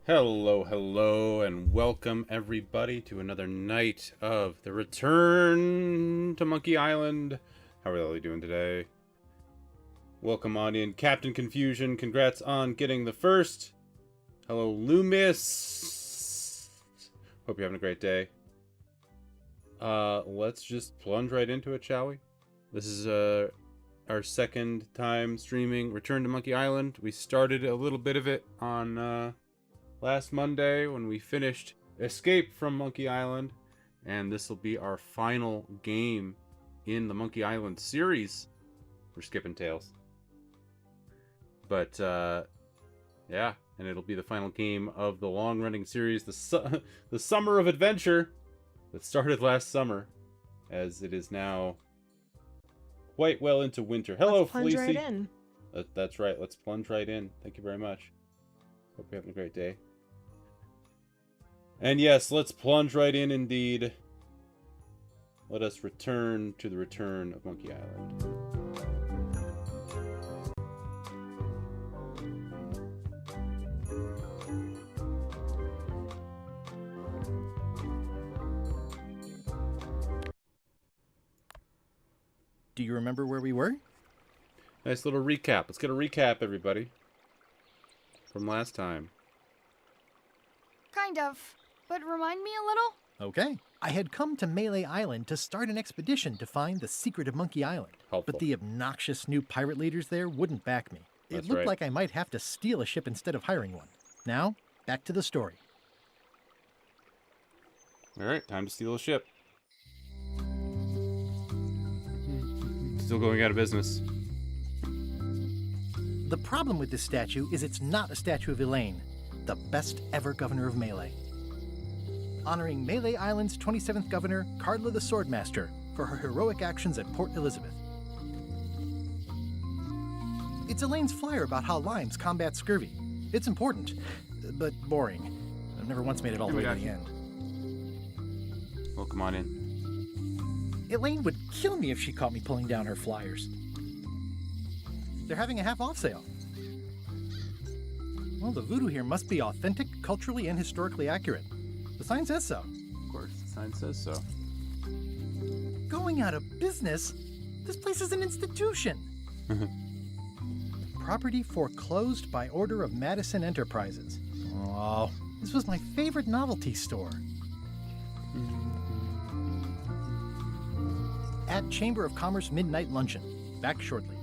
Hello, hello, and welcome everybody to another night of the Return to Monkey Island. How are you doing today? Welcome on in, Captain Confusion. Congrats on getting the first. Hello, Loomis. Hope you're having a great day. Let's just plunge right into it, shall we? This is our second time streaming Return to Monkey Island. We started a little bit of it on last Monday when we finished Escape from Monkey Island, and this will be our final game in the Monkey Island series. We're skipping Tails, but yeah, and it'll be the final game of the long-running series, the Summer of Adventure, that started last summer, as it is now quite well into winter. Hello, Let's plunge Fleecy. right in. That's right. Let's plunge right in. Thank you very much. Hope you're having a great day. And yes, let's plunge right in indeed. Let us return to the return of Monkey Island. Do you remember where we were? Nice little recap. Let's get a recap, everybody, from last time. Kind of. But remind me a little? Okay. I had come to Melee Island to start an expedition to find the secret of Monkey Island. Helpful. But the obnoxious new pirate leaders there wouldn't back me. That's It looked right. like I might have to steal a ship instead of hiring one. Now, back to the story. Alright, time to steal a ship. Still going out of business. The problem with this statue is it's not a statue of Elaine, the best ever governor of Melee. Honoring Melee Island's 27th governor, Carla the Swordmaster, for her heroic actions at Port Elizabeth. It's Elaine's flyer about how limes combat scurvy. It's important, but boring. I've never once made it all the way to the end. Well, come on in. Elaine would kill me if she caught me pulling down her flyers. They're having a half-off sale. Well, the voodoo here must be authentic, culturally, and historically accurate. The sign says so. Of course, the sign says so. Going out of business? This place is an institution. Property foreclosed by order of Madison Enterprises. Oh, this was my favorite novelty store. At Chamber of Commerce Midnight Luncheon. Back shortly.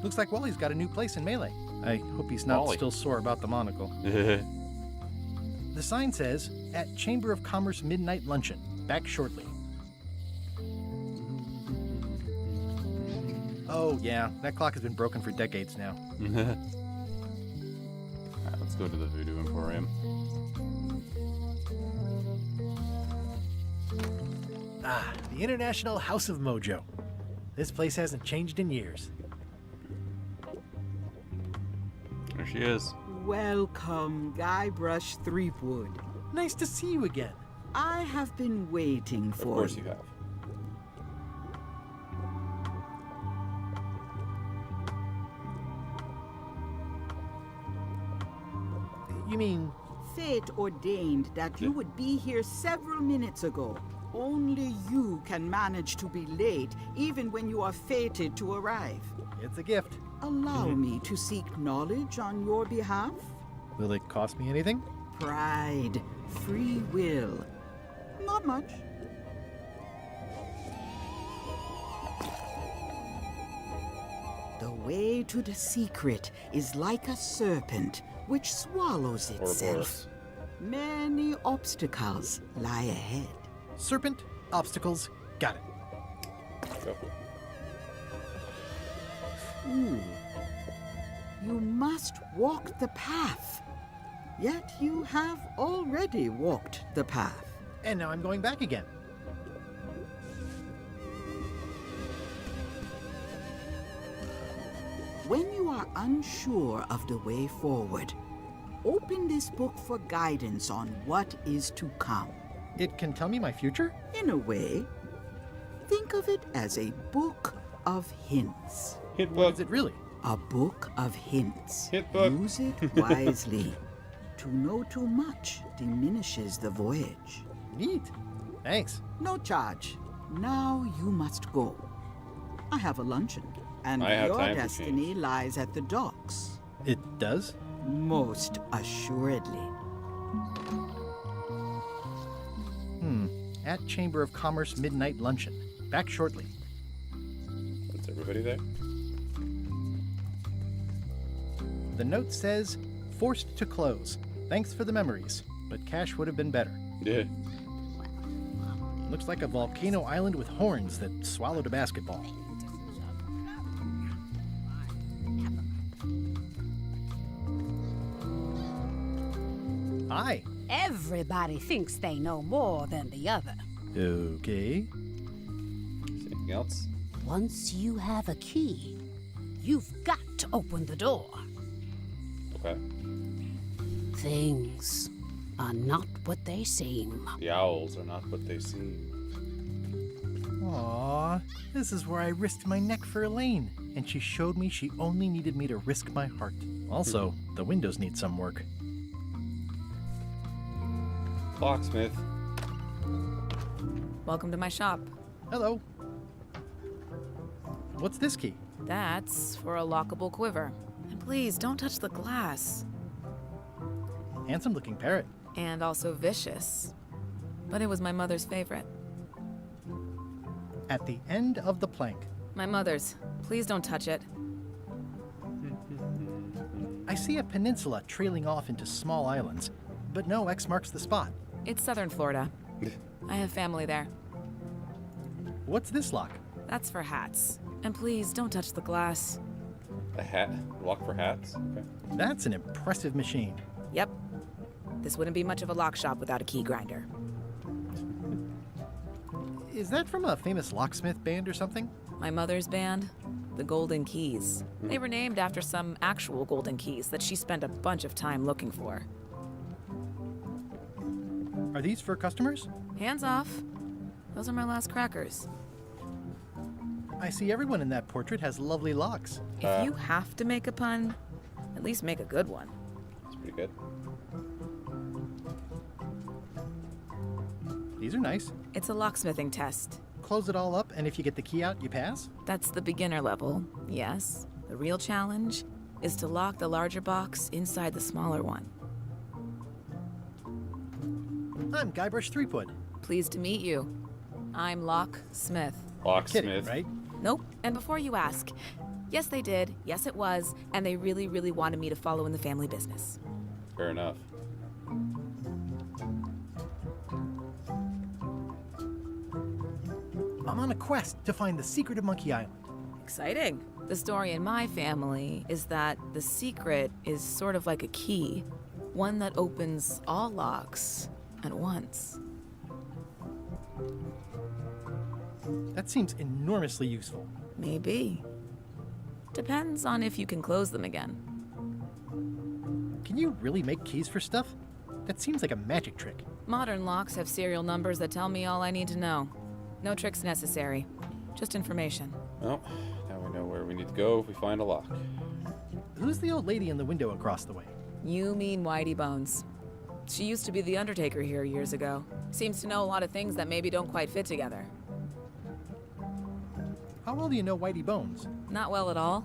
Looks like Wally's got a new place in Melee. I hope he's not Wally. still sore about the monocle. The sign says, at Chamber of Commerce Midnight Luncheon. Back shortly. Oh, yeah, that clock has been broken for decades now. Alright, let's go to the Voodoo Emporium. Ah, the International House of Mojo. This place hasn't changed in years. There she is. Welcome, Guybrush Threepwood. Nice to see you again. I have been waiting Of for course you have. You mean, Fate ordained that you would be here several minutes ago. Only you can manage to be late, even when you are fated to arrive. it's a gift. Allow me to seek knowledge on your behalf. Will it cost me anything? Pride, free will. Not much. The way to the secret is like a serpent which swallows itself. Ouroboros. Many obstacles lie ahead. Serpent, obstacles, got it. Go. Ooh. You must walk the path. Yet you have already walked the path. And now I'm going back again. When you are unsure of the way forward, open this book for guidance on what is to come. It can tell me my future? In a way, think of it as a book of hints. Hit What book. is it really? A book of hints. Hit book. Use it wisely To know too much diminishes the voyage. Neat. Thanks. No charge. Now you must go. I have a luncheon, and I have your time for destiny lies at the docks. It does? Most assuredly. At Chamber of Commerce Midnight Luncheon. Back shortly. Is everybody there? The note says, forced to close. Thanks for the memories, but cash would have been better. Yeah. Looks like a volcano island with horns that swallowed a basketball. Hi. Everybody thinks they know more than the other. Okay. Anything else? Once you have a key, you've got to open the door. Okay. Things are not what they seem. The owls are not what they seem. Aww, this is where I risked my neck for Elaine, and she showed me she only needed me to risk my heart. Also, the windows need some work. Locksmith. Welcome to my shop. Hello. What's this key? That's for a lockable quiver. And please, don't touch the glass. Handsome looking parrot. And also vicious. But it was my mother's favorite. At the end of the plank. My mother's. Please don't touch it. I see a peninsula trailing off into small islands, but no X marks the spot. It's southern Florida. I have family there. What's this lock? That's for hats. And please, don't touch the glass. A hat? Lock for hats? Okay. That's an impressive machine. Yep. This wouldn't be much of a lock shop without a key grinder. Is that from a famous locksmith band or something? My mother's band, the Golden Keys. They were named after some actual golden keys that she spent a bunch of time looking for. Are these for customers? Hands off. Those are my last crackers. I see everyone in that portrait has lovely locks. If you have to make a pun, at least make a good one. That's pretty good. These are nice. It's a locksmithing test. Close it all up, and if you get the key out, you pass? That's the beginner level, yes. The real challenge is to lock the larger box inside the smaller one. I'm Guybrush Threepwood. Pleased to meet you. I'm Lock Smith. Locksmith. Kidding, right? Nope. And before you ask, yes, they did. Yes, it was. And they really, really wanted me to follow in the family business. Fair enough. I'm on a quest to find the secret of Monkey Island. Exciting. The story in my family is that the secret is sort of like a key, one that opens all locks at once. That seems enormously useful. Maybe. Depends on if you can close them again. Can you really make keys for stuff? That seems like a magic trick. Modern locks have serial numbers that tell me all I need to know. No tricks necessary. Just information. Well, now we know where we need to go if we find a lock. Who's the old lady in the window across the way? You mean Whitey Bones. She used to be the Undertaker here years ago. Seems to know a lot of things that maybe don't quite fit together. How well do you know Whitey Bones? Not well at all.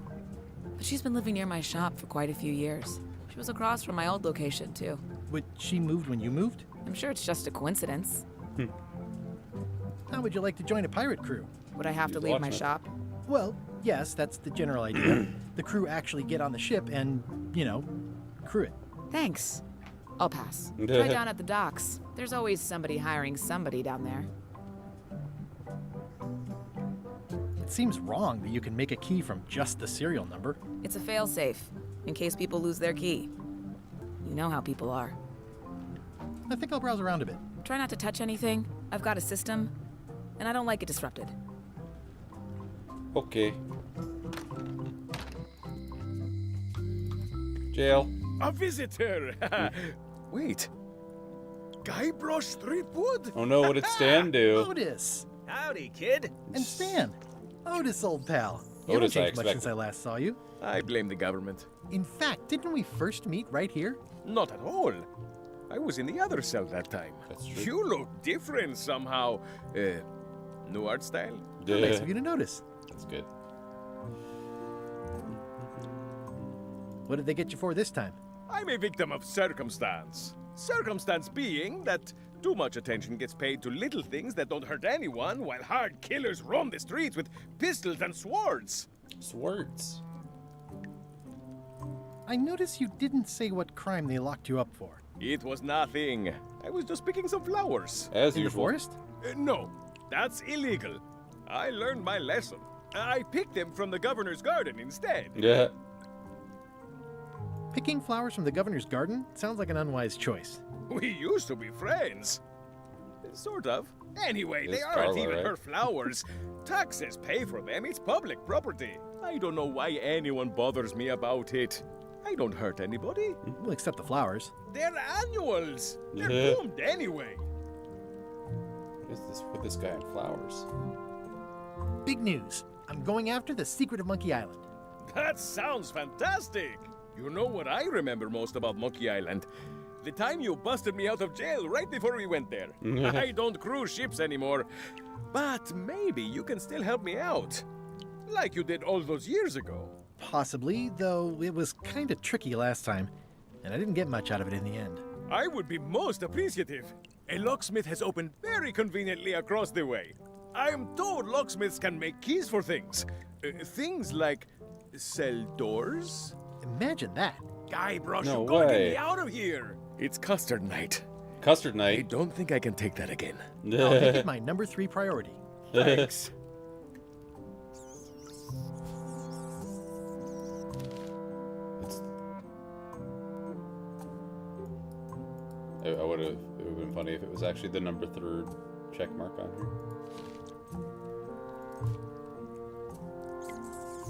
But she's been living near my shop for quite a few years. She was across from my old location, too. But she moved when you moved? I'm sure it's just a coincidence. How would you like to join a pirate crew? Would I have to He's leave my watching it. shop? Well, yes, that's the general idea. The crew actually get on the ship and, crew it. Thanks. I'll pass. Try down at the docks. There's always somebody hiring somebody down there. It seems wrong that you can make a key from just the serial number. It's a failsafe, in case people lose their key. You know how people are. I think I'll browse around a bit. Try not to touch anything. I've got a system, and I don't like it disrupted. Okay. Jail. A visitor! Wait. Guybrush Threepwood? Oh no, what did Stan do? Otis! Howdy, kid. And Stan! Otis, old pal. You Otis, haven't I changed much expected. since I last saw you. I blame the government. In fact, didn't we first meet right here? Not at all. I was in the other cell that time. That's true. You look different somehow. New art style? Nice of you to notice. That's good. What did they get you for this time? I'm a victim of circumstance. Circumstance being that too much attention gets paid to little things that don't hurt anyone, while hard killers roam the streets with pistols and swords. Swords. I notice you didn't say what crime they locked you up for. It was nothing. I was just picking some flowers. As In the usual. forest? No, that's illegal. I learned my lesson. I picked them from the governor's garden instead. Yeah. Picking flowers from the governor's garden sounds like an unwise choice. We used to be friends. Sort of. Anyway, they It's aren't Carla, even right? her flowers. Taxes pay for them. It's public property. I don't know why anyone bothers me about it. I don't hurt anybody. We'll accept the flowers. They're annuals. They're boomed anyway. What is this with this guy and flowers? Big news. I'm going after the secret of Monkey Island. That sounds fantastic. You know what I remember most about Monkey Island? The time you busted me out of jail right before we went there. I don't cruise ships anymore. But maybe you can still help me out. Like you did all those years ago. Possibly, though it was kind of tricky last time, and I didn't get much out of it in the end. I would be most appreciative. A locksmith has opened very conveniently across the way. I am told locksmiths can make keys for things. Things like cell doors. Imagine that. Guybrush, No you gotta get way. me out of here. It's custard night. Custard I night. don't think I can take that again. I'll make it my number 3 priority. Thanks. I would have. It would have been funny if it was actually the number 3 check mark on here.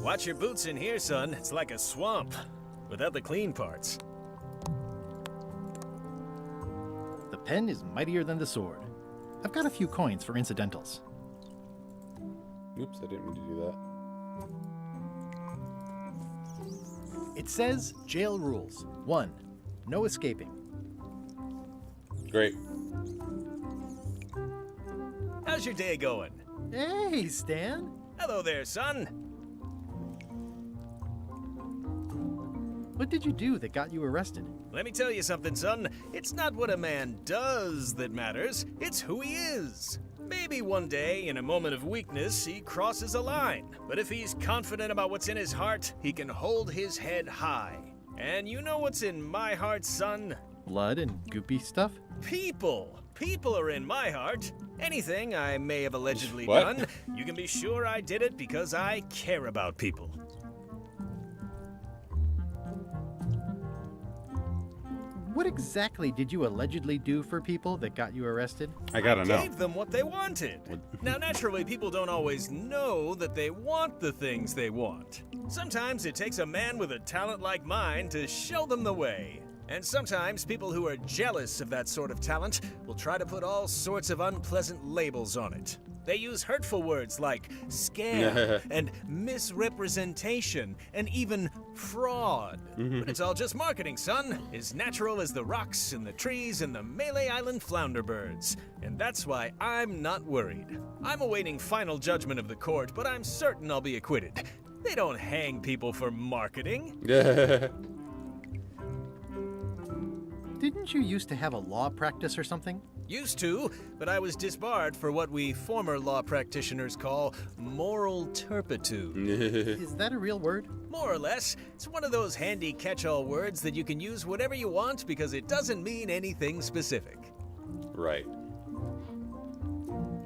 Watch your boots in here, son. It's like a swamp, without the clean parts. The pen is mightier than the sword. I've got a few coins for incidentals. Oops, I didn't mean to do that. It says jail rules. 1. No escaping. Great. How's your day going? Hey, Stan. Hello there, son. What did you do that got you arrested? Let me tell you something, son. It's not what a man does that matters, it's who he is. Maybe one day, in a moment of weakness, he crosses a line. But if he's confident about what's in his heart, he can hold his head high. And you know what's in my heart, son? Blood and goopy stuff? People. People are in my heart. Anything I may have allegedly What? done, you can be sure I did it because I care about people. What exactly did you allegedly do for people that got you arrested? I gotta know. Gave them what they wanted. Now, naturally, people don't always know that they want the things they want. Sometimes it takes a man with a talent like mine to show them the way. And sometimes people who are jealous of that sort of talent will try to put all sorts of unpleasant labels on it. They use hurtful words like scam and misrepresentation and even fraud. But it's all just marketing, son. As natural as the rocks and the trees and the Melee Island flounder birds. And that's why I'm not worried. I'm awaiting final judgment of the court, but I'm certain I'll be acquitted. They don't hang people for marketing. Didn't you used to have a law practice or something? Used to, but I was disbarred for what we former law practitioners call moral turpitude. Is that a real word? More or less, it's one of those handy catch-all words that you can use whatever you want because it doesn't mean anything specific. Right.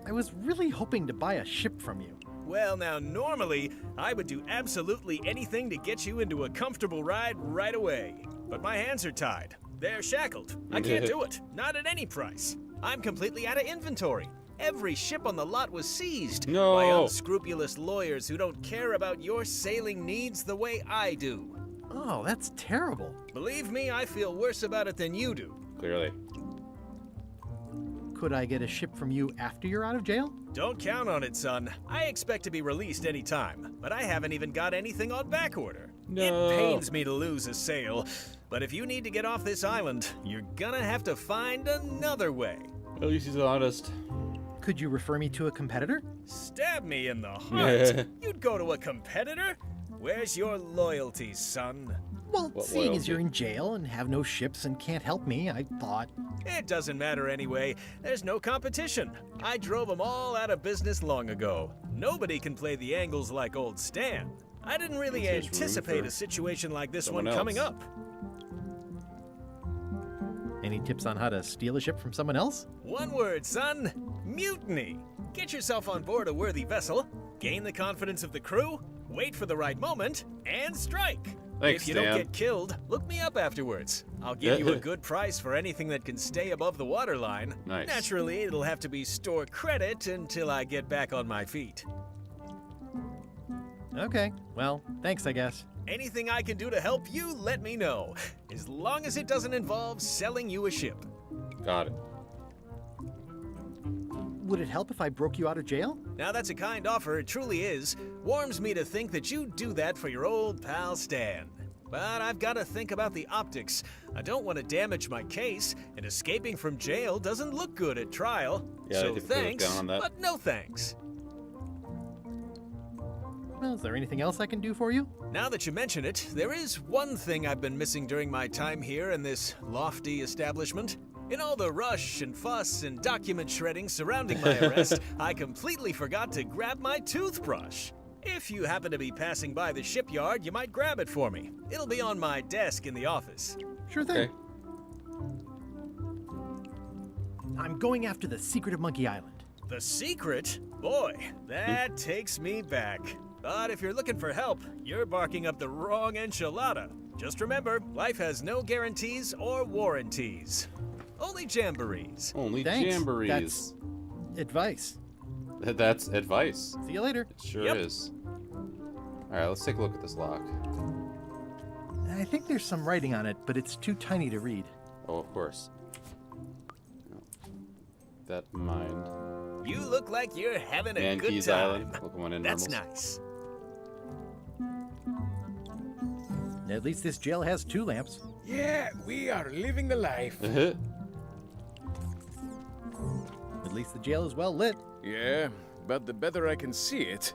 I was really hoping to buy a ship from you. Well, now, normally, I would do absolutely anything to get you into a comfortable ride right away. But my hands are tied. They're shackled. I can't do it. Not at any price. I'm completely out of inventory. Every ship on the lot was seized No. by unscrupulous lawyers who don't care about your sailing needs the way I do. Oh, that's terrible. Believe me, I feel worse about it than you do. Clearly. Could I get a ship from you after you're out of jail? Don't count on it, son. I expect to be released any time, but I haven't even got anything on back order. No. It pains me to lose a sale, But if you need to get off this island, you're gonna have to find another way. At least he's honest. Could you refer me to a competitor? Stab me in the heart. You'd go to a competitor? Where's your loyalty, son? Well, What seeing loyalty? as you're in jail and have no ships and can't help me, I thought. It doesn't matter anyway. There's no competition. I drove them all out of business long ago. Nobody can play the angles like old Stan. I didn't really Means there's room anticipate for a situation like this one someone coming else. up. Any tips on how to steal a ship from someone else? One word, son. Mutiny. Get yourself on board a worthy vessel, gain the confidence of the crew, wait for the right moment, and strike. Thanks, if you Stan. don't get killed, look me up afterwards. I'll give you a good price for anything that can stay above the waterline. Nice. Naturally, it'll have to be store credit until I get back on my feet. Okay, well, thanks, I guess. Anything I can do to help you, let me know. As long as it doesn't involve selling you a ship. Got it. Would it help if I broke you out of jail? Now that's a kind offer, it truly is. Warms me to think that you'd do that for your old pal Stan. But I've got to think about the optics. I don't want to damage my case, and escaping from jail doesn't look good at trial. Yeah, I so think we look thanks, down on that. but no thanks. Well, is there anything else I can do for you? Now that you mention it, there is one thing I've been missing during my time here in this lofty establishment. In all the rush and fuss and document shredding surrounding my arrest, I completely forgot to grab my toothbrush. If you happen to be passing by the shipyard, you might grab it for me. It'll be on my desk in the office. Sure thing. Okay. I'm going after the secret of Monkey Island. The secret? Boy, that takes me back. But if you're looking for help, you're barking up the wrong enchilada. Just remember, life has no guarantees or warranties. Only jamborees. Only Thanks. jamborees. That's advice. That's advice. See you later. It sure Yep. is. Alright, let's take a look at this lock. I think there's some writing on it, but it's too tiny to read. Oh, of course. That in mind. You look like you're having a good Yankees time. Island. Look one in That's normals. nice. At least this jail has 2 lamps. Yeah, we are living the life. At least the jail is well lit. Yeah, but the better I can see it,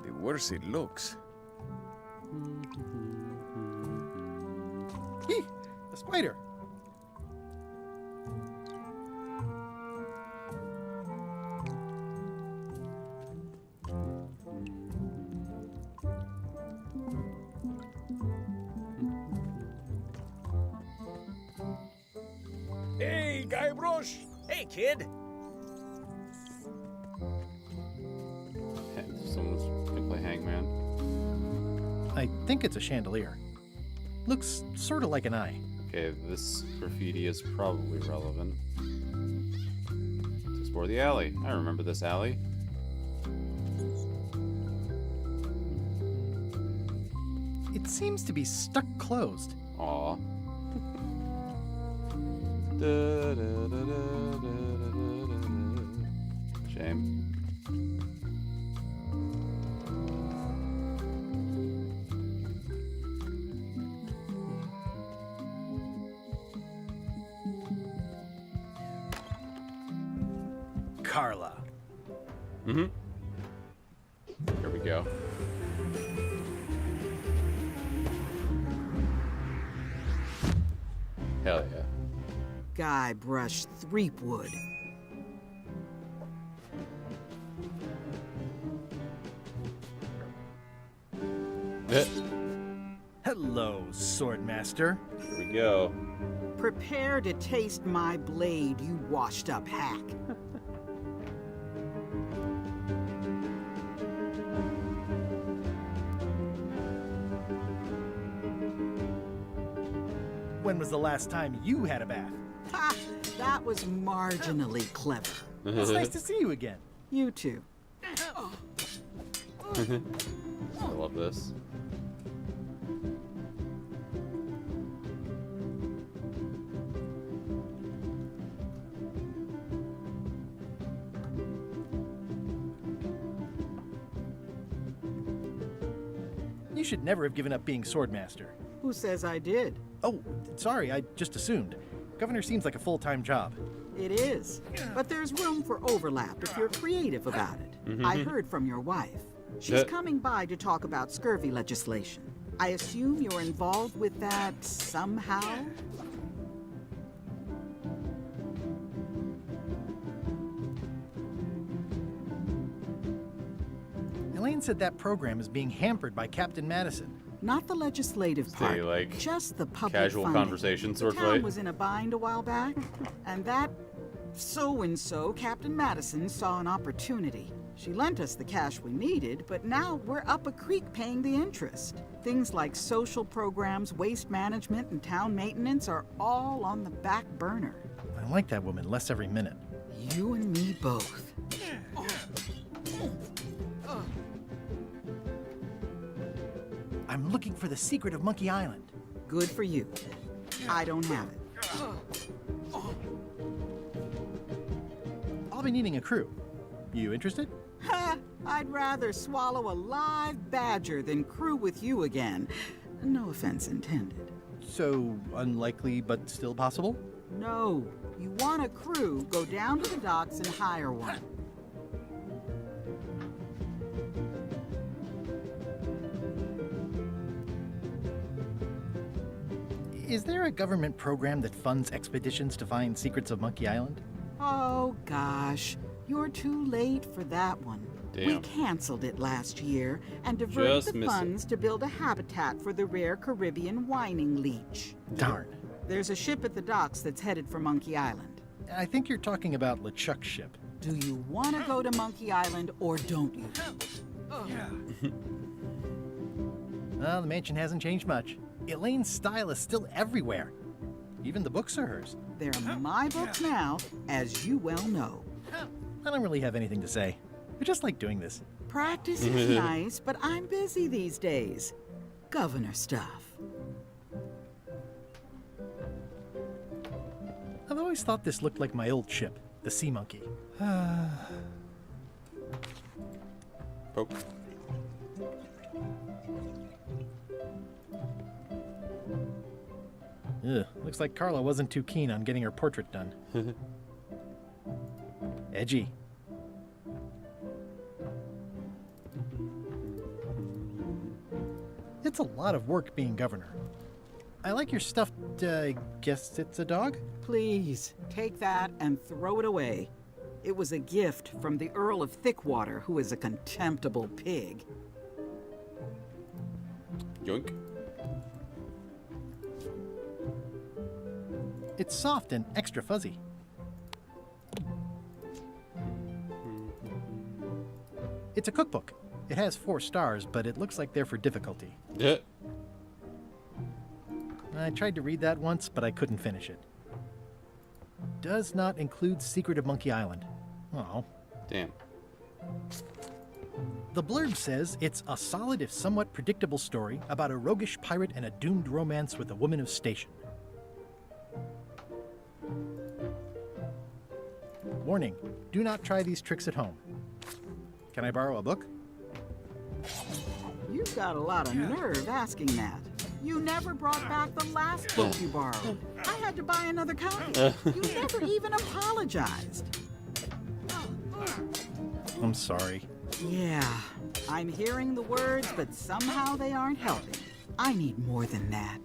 the worse it looks. Hee! A spider. Hey, Guybrush! Hey, kid. Someone's gonna play Hangman. I think it's a chandelier. Looks sort of like an eye. Okay, this graffiti is probably relevant. Let's explore the alley. I remember this alley. It seems to be stuck closed. Aw. Shame. Carla. Mm-hmm. Here we go. Hell yeah. Guybrush Threepwood. Hello, Swordmaster. Here we go. Prepare to taste my blade, you washed up hack. When was the last time you had a bath? Ha! That was marginally clever. It's nice to see you again. You too. I love this. You should never have given up being Swordmaster. Who says I did? Oh, sorry, I just assumed. Governor seems like a full-time job. It is, but there's room for overlap if you're creative about it. I heard from your wife. She's coming by to talk about scurvy legislation. I assume you're involved with that somehow? Elaine said that program is being hampered by Captain Madison. Not the legislative part, Say, like, just the public casual funding. conversation The sort of town fight. was in a bind a while back, and that so-and-so, Captain Madison, saw an opportunity. She lent us the cash we needed, but now we're up a creek paying the interest. Things like social programs, waste management, and town maintenance are all on the back burner. I like that woman less every minute. You and me both. I'm looking for the secret of Monkey Island. Good for you. I don't have it. I'll be needing a crew. You interested? Ha! I'd rather swallow a live badger than crew with you again. No offense intended. So, unlikely but still possible? No. You want a crew, go down to the docks and hire one. Is there a government program that funds expeditions to find secrets of Monkey Island? Oh, gosh. You're too late for that one. We Damn. canceled it last year and diverted Just the missed it. funds to build a habitat for the rare Caribbean whining leech. Darn. There's a ship at the docks that's headed for Monkey Island. I think you're talking about LeChuck's ship. Do you want to go to Monkey Island or don't you? Well, the mansion hasn't changed much. Elaine's style is still everywhere. Even the books are hers. They're my books now, as you well know. I don't really have anything to say. I just like doing this. Practice is nice, but I'm busy these days. Governor stuff. I've always thought this looked like my old ship, the Sea Monkey. Poke. Ugh, looks like Carla wasn't too keen on getting her portrait done. Edgy. It's a lot of work being governor. I like your stuffed, guess it's a dog? Please, take that and throw it away. It was a gift from the Earl of Thickwater, who is a contemptible pig. Yoink. It's soft and extra fuzzy. It's a cookbook. It has 4 stars, but it looks like they're for difficulty. Yeah. I tried to read that once, but I couldn't finish it. Does not include Secret of Monkey Island. Oh. Damn. The blurb says it's a solid if somewhat predictable story about a roguish pirate and a doomed romance with a woman of station. Warning, do not try these tricks at home. Can I borrow a book? You've got a lot of nerve asking that. You never brought back the last book you borrowed. I had to buy another copy. You never even apologized. I'm sorry. Yeah, I'm hearing the words, but somehow they aren't helping. I need more than that.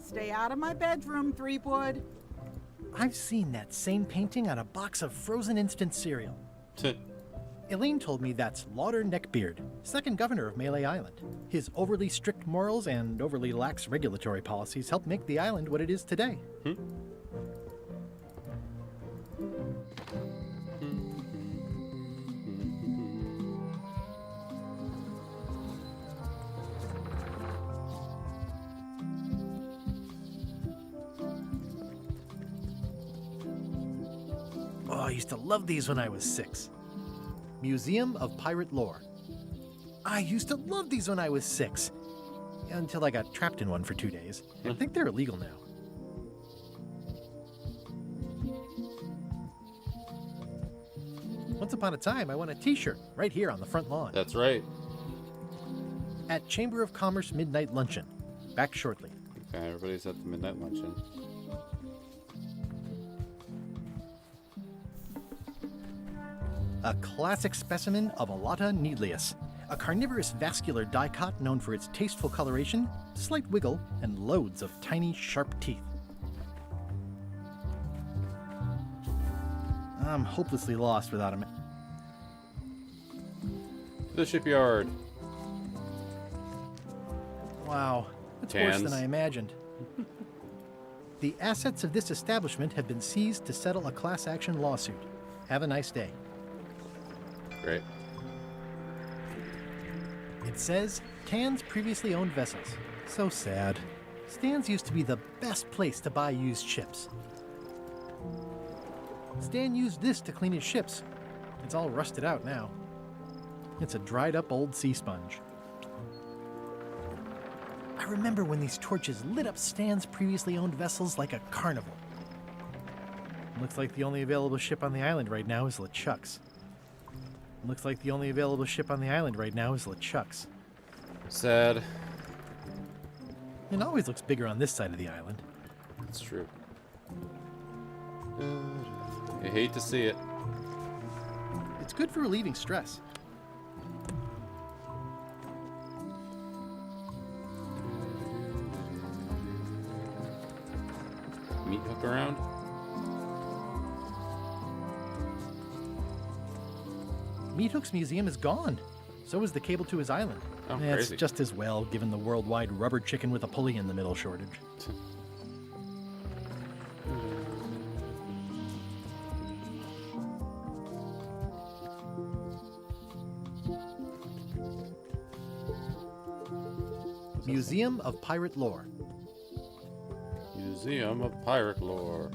Stay out of my bedroom, Threepwood. I've seen that same painting on a box of frozen instant cereal. Elaine told me that's Lauder Neckbeard, second governor of Melee Island. His overly strict morals and overly lax regulatory policies helped make the island what it is today. Oh, I used to love these when I was 6. Museum of Pirate Lore. I used to love these when I was 6. Until I got trapped in one for 2 days. I think they're illegal now. Once upon a time, I won a t-shirt right here on the front lawn. That's right. at Chamber of Commerce Midnight Luncheon. Back shortly. Okay, everybody's at the midnight luncheon. A classic specimen of Alata needleus, a carnivorous vascular dicot known for its tasteful coloration, slight wiggle, and loads of tiny, sharp teeth. I'm hopelessly lost without him. The shipyard. Wow, it's worse than I imagined. The assets of this establishment have been seized to settle a class action lawsuit. Have a nice day. Great. It says Tan's previously owned vessels. So sad. Stan's used to be the best place to buy used ships. Stan used this to clean his ships. It's all rusted out now. It's a dried up old sea sponge. I remember when these torches lit up Stan's previously owned vessels like a carnival. Looks like the only available ship on the island right now is LeChuck's. Looks like the only available ship on the island right now is LeChuck's. Sad. It always looks bigger on this side of the island. That's true. I hate to see it. It's good for relieving stress. Meat hook around? Meat Hook's museum is gone. So is the cable to his island. Oh, It's crazy. just as well, given the worldwide rubber chicken with a pulley in the middle shortage. Museum of Pirate Lore. Museum of Pirate Lore.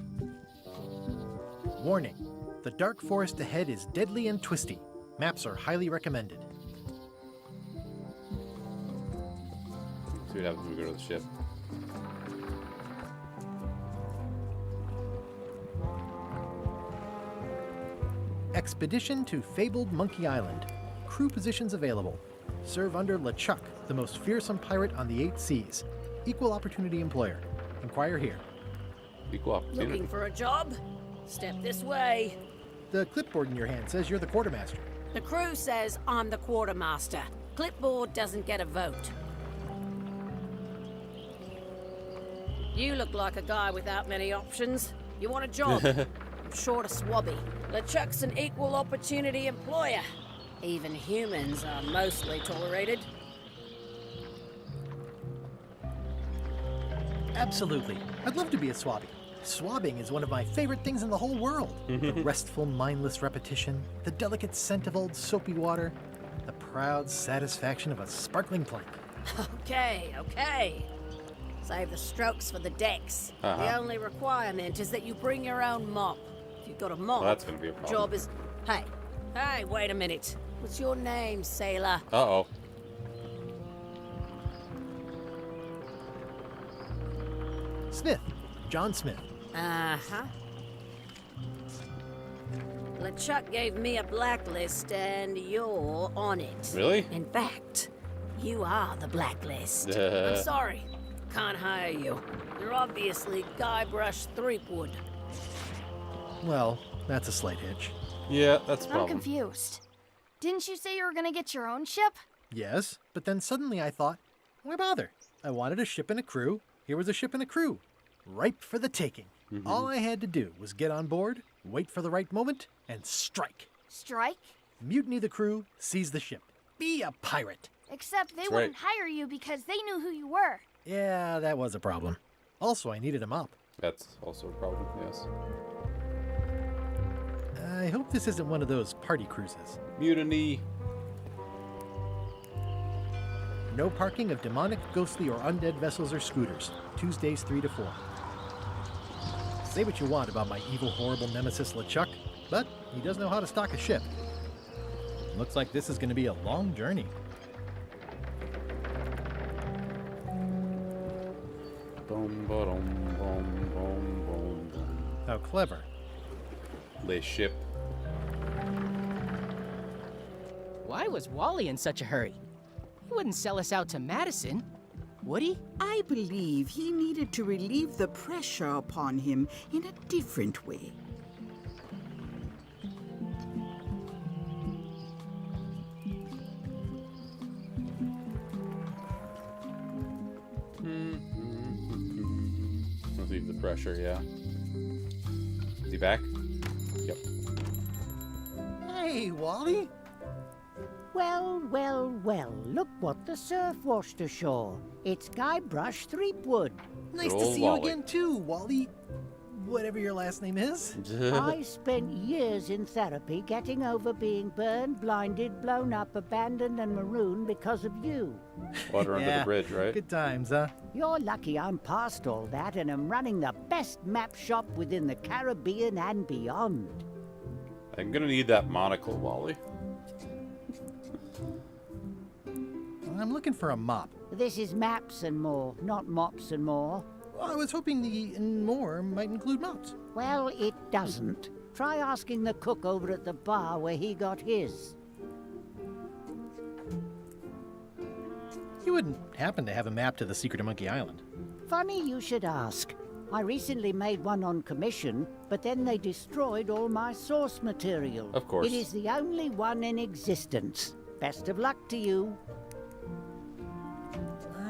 Warning. The dark forest ahead is deadly and twisty. Maps are highly recommended. See what happens when we go to the ship. Expedition to fabled Monkey Island. Crew positions available. Serve under LeChuck, the most fearsome pirate on the 8 seas. Equal opportunity employer. Inquire here. Equal opportunity. Looking for a job? Step this way. The clipboard in your hand says you're the quartermaster. The crew says I'm the quartermaster. Clipboard doesn't get a vote. You look like a guy without many options. You want a job? I'm short of swabby. LeChuck's an equal opportunity employer. Even humans are mostly tolerated. Absolutely. I'd love to be a swabby. Swabbing is one of my favorite things in the whole world. The restful, mindless repetition, the delicate scent of old soapy water, the proud satisfaction of a sparkling plank. Okay. Save the strokes for the decks. The only requirement is that you bring your own mop. If you've got a mop, Well, that's gonna be a problem. job is... Hey, wait a minute. What's your name, sailor? Uh-oh. Smith. John Smith. Uh-huh. LeChuck gave me a blacklist, and you're on it. Really? In fact, you are the blacklist. I'm sorry. Can't hire you. You're obviously Guybrush Threepwood. Well, that's a slight hitch. Yeah, that's a I'm problem. confused. Didn't you say you were gonna get your own ship? Yes, but then suddenly I thought, why bother? I wanted a ship and a crew. Here was a ship and a crew. Ripe for the taking. All I had to do was get on board, wait for the right moment, and strike. Strike? Mutiny the crew, seize the ship. Be a pirate. Except they That's wouldn't right. hire you because they knew who you were. Yeah, that was a problem. Also, I needed a mop. That's also a problem, yes. I hope this isn't one of those party cruises. Mutiny. No parking of demonic, ghostly, or undead vessels or scooters. Tuesdays 3 to 4. Say what you want about my evil, horrible nemesis LeChuck, but he does know how to stock a ship. Looks like this is going to be a long journey. Boom, ba-dum, boom, boom, boom, boom. How clever. Les ship. Why was Wally in such a hurry? He wouldn't sell us out to Madison, would he? I believe he needed to relieve the pressure upon him in a different way. Relieve the pressure, yeah. Is he back? Yep. Hey, Wally. Well, well, well, look what the surf washed ashore. It's Guybrush Threepwood. Nice Good to old see you Wally. again, too, Wally. Whatever your last name is. I spent years in therapy getting over being burned, blinded, blown up, abandoned, and marooned because of you. Water under the bridge, right? Good times, huh? You're lucky I'm past all that and am running the best map shop within the Caribbean and beyond. I'm gonna need that monocle, Wally. I'm looking for a mop. This is Maps and More, not Mops and More. I was hoping the and more might include mops. Well, it doesn't. Try asking the cook over at the bar where he got his. You wouldn't happen to have a map to the secret of Monkey Island. Funny you should ask. I recently made one on commission, but then they destroyed all my source material. Of course. It is the only one in existence. Best of luck to you.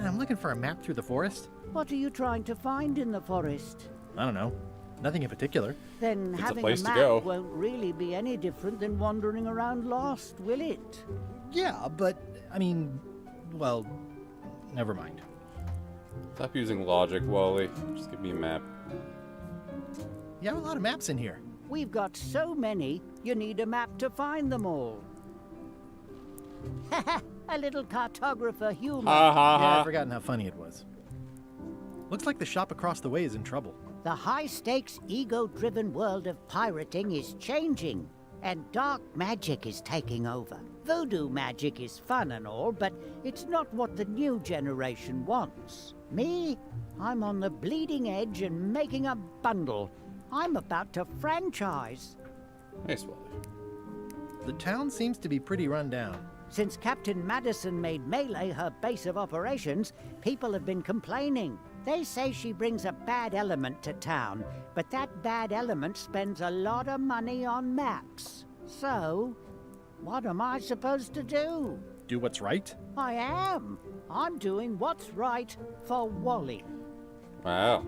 I'm looking for a map through the forest. What are you trying to find in the forest? I don't know. Nothing in particular. Then It's a having place to map go. won't really be any different than wandering around lost, will it? Yeah, but, I mean, well, never mind. Stop using logic, Wally. Just give me a map. You have a lot of maps in here. We've got so many, you need a map to find them all. A little cartographer humor. Yeah, I've forgotten how funny it was. Looks like the shop across the way is in trouble. The high-stakes, ego-driven world of pirating is changing, and dark magic is taking over. Voodoo magic is fun and all, but it's not what the new generation wants. Me? I'm on the bleeding edge and making a bundle. I'm about to franchise. Nice, Wally. The town seems to be pretty run down. Since Captain Madison made Melee her base of operations, people have been complaining. They say she brings a bad element to town, but that bad element spends a lot of money on maps. So, what am I supposed to do? Do what's right? I am. I'm doing what's right for Wally. Wow.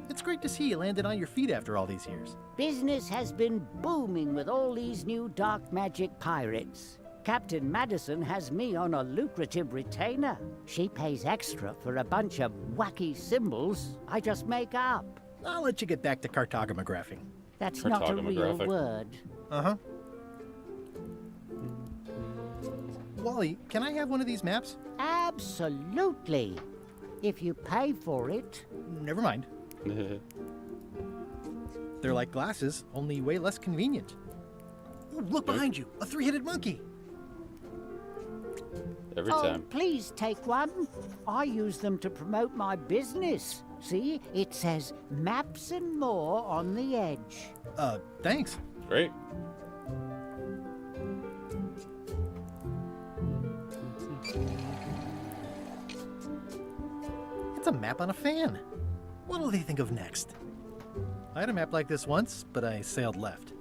It's great to see you landed on your feet after all these years. Business has been booming with all these new dark magic pirates. Captain Madison has me on a lucrative retainer. She pays extra for a bunch of wacky symbols I just make up. I'll let you get back to cartographing. That's not a real Cartographic. word. Uh-huh. Wally, can I have one of these maps? Absolutely. If you pay for it. Never mind. They're like glasses, only way less convenient. Ooh, look behind you, a three-headed monkey. Every Oh, time. please take one. I use them to promote my business. See, it says Maps and More on the edge. Thanks. Great. It's a map on a fan. What'll they think of next? I had a map like this once, but I sailed left.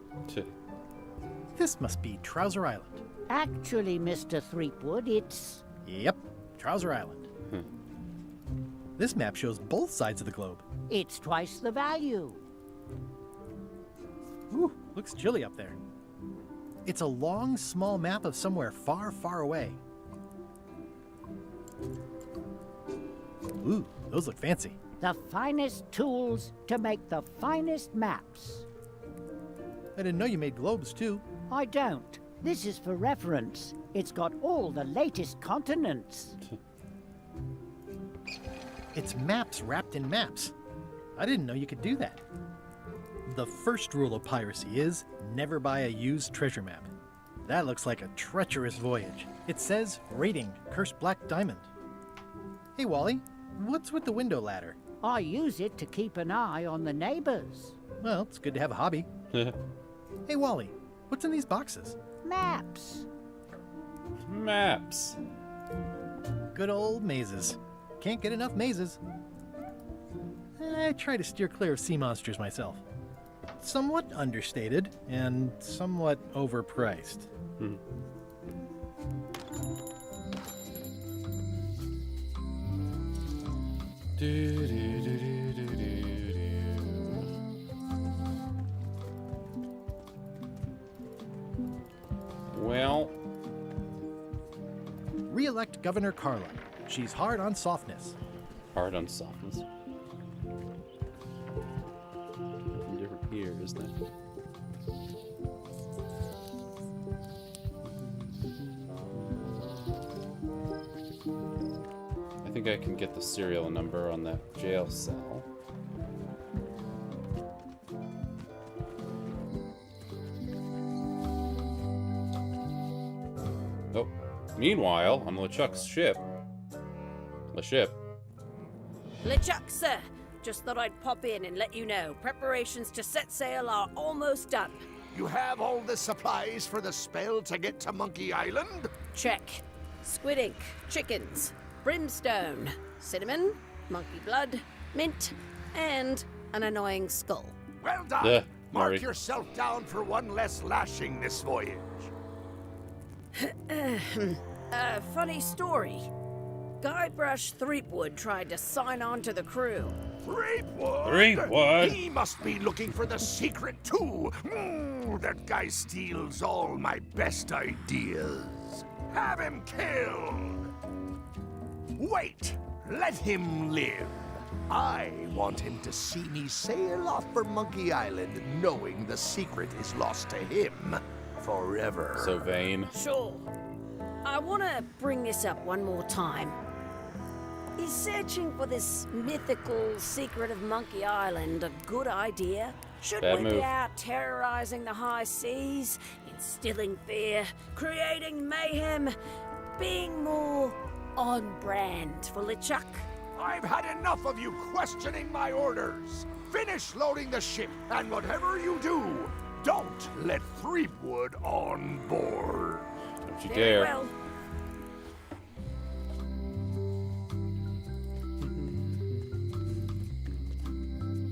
This must be Trouser Island. Actually, Mr. Threepwood, it's... Yep, Trouser Island. This map shows both sides of the globe. It's twice the value. Ooh, looks chilly up there. It's a long, small map of somewhere far, far away. Ooh, those look fancy. The finest tools to make the finest maps. I didn't know you made globes, too. I don't. This is for reference. It's got all the latest continents. It's maps wrapped in maps. I didn't know you could do that. The first rule of piracy is never buy a used treasure map. That looks like a treacherous voyage. It says, rating, Cursed Black Diamond. Hey, Wally, what's with the window ladder? I use it to keep an eye on the neighbors. Well, it's good to have a hobby. Hey, Wally, what's in these boxes? Maps. Maps. Good old mazes. Can't get enough mazes. I try to steer clear of sea monsters myself. Somewhat understated and somewhat overpriced. Well, Re-elect Governor Carla. She's hard on softness. hard on softness. Different here, isn't it? I think I can get the serial number on that jail cell. Oh, meanwhile, on LeChuck's ship. LeChuck, sir. Just thought I'd pop in and let you know. Preparations to set sail are almost done. You have all the supplies for the spell to get to Monkey Island? Check. Squid ink, chickens, brimstone, cinnamon, monkey blood, mint, and an annoying skull. Well done! Yeah, Mark Murray. yourself down for one less lashing this voyage. Funny story. Guybrush Threepwood tried to sign on to the crew. Threepwood? Threepwood? He must be looking for the secret too. That guy steals all my best ideas. Have him killed. Wait, let him live. I want him to see me sail off for Monkey Island knowing the secret is lost to him forever. So vain. Sure. I want to bring this up one more time. Is searching for this mythical secret of Monkey Island a good idea? Should Bad we move. be out terrorizing the high seas, instilling fear, creating mayhem, being more on brand for LeChuck? I've had enough of you questioning my orders. Finish loading the ship, and whatever you do, don't let Threepwood on board. Don't you Very dare. well.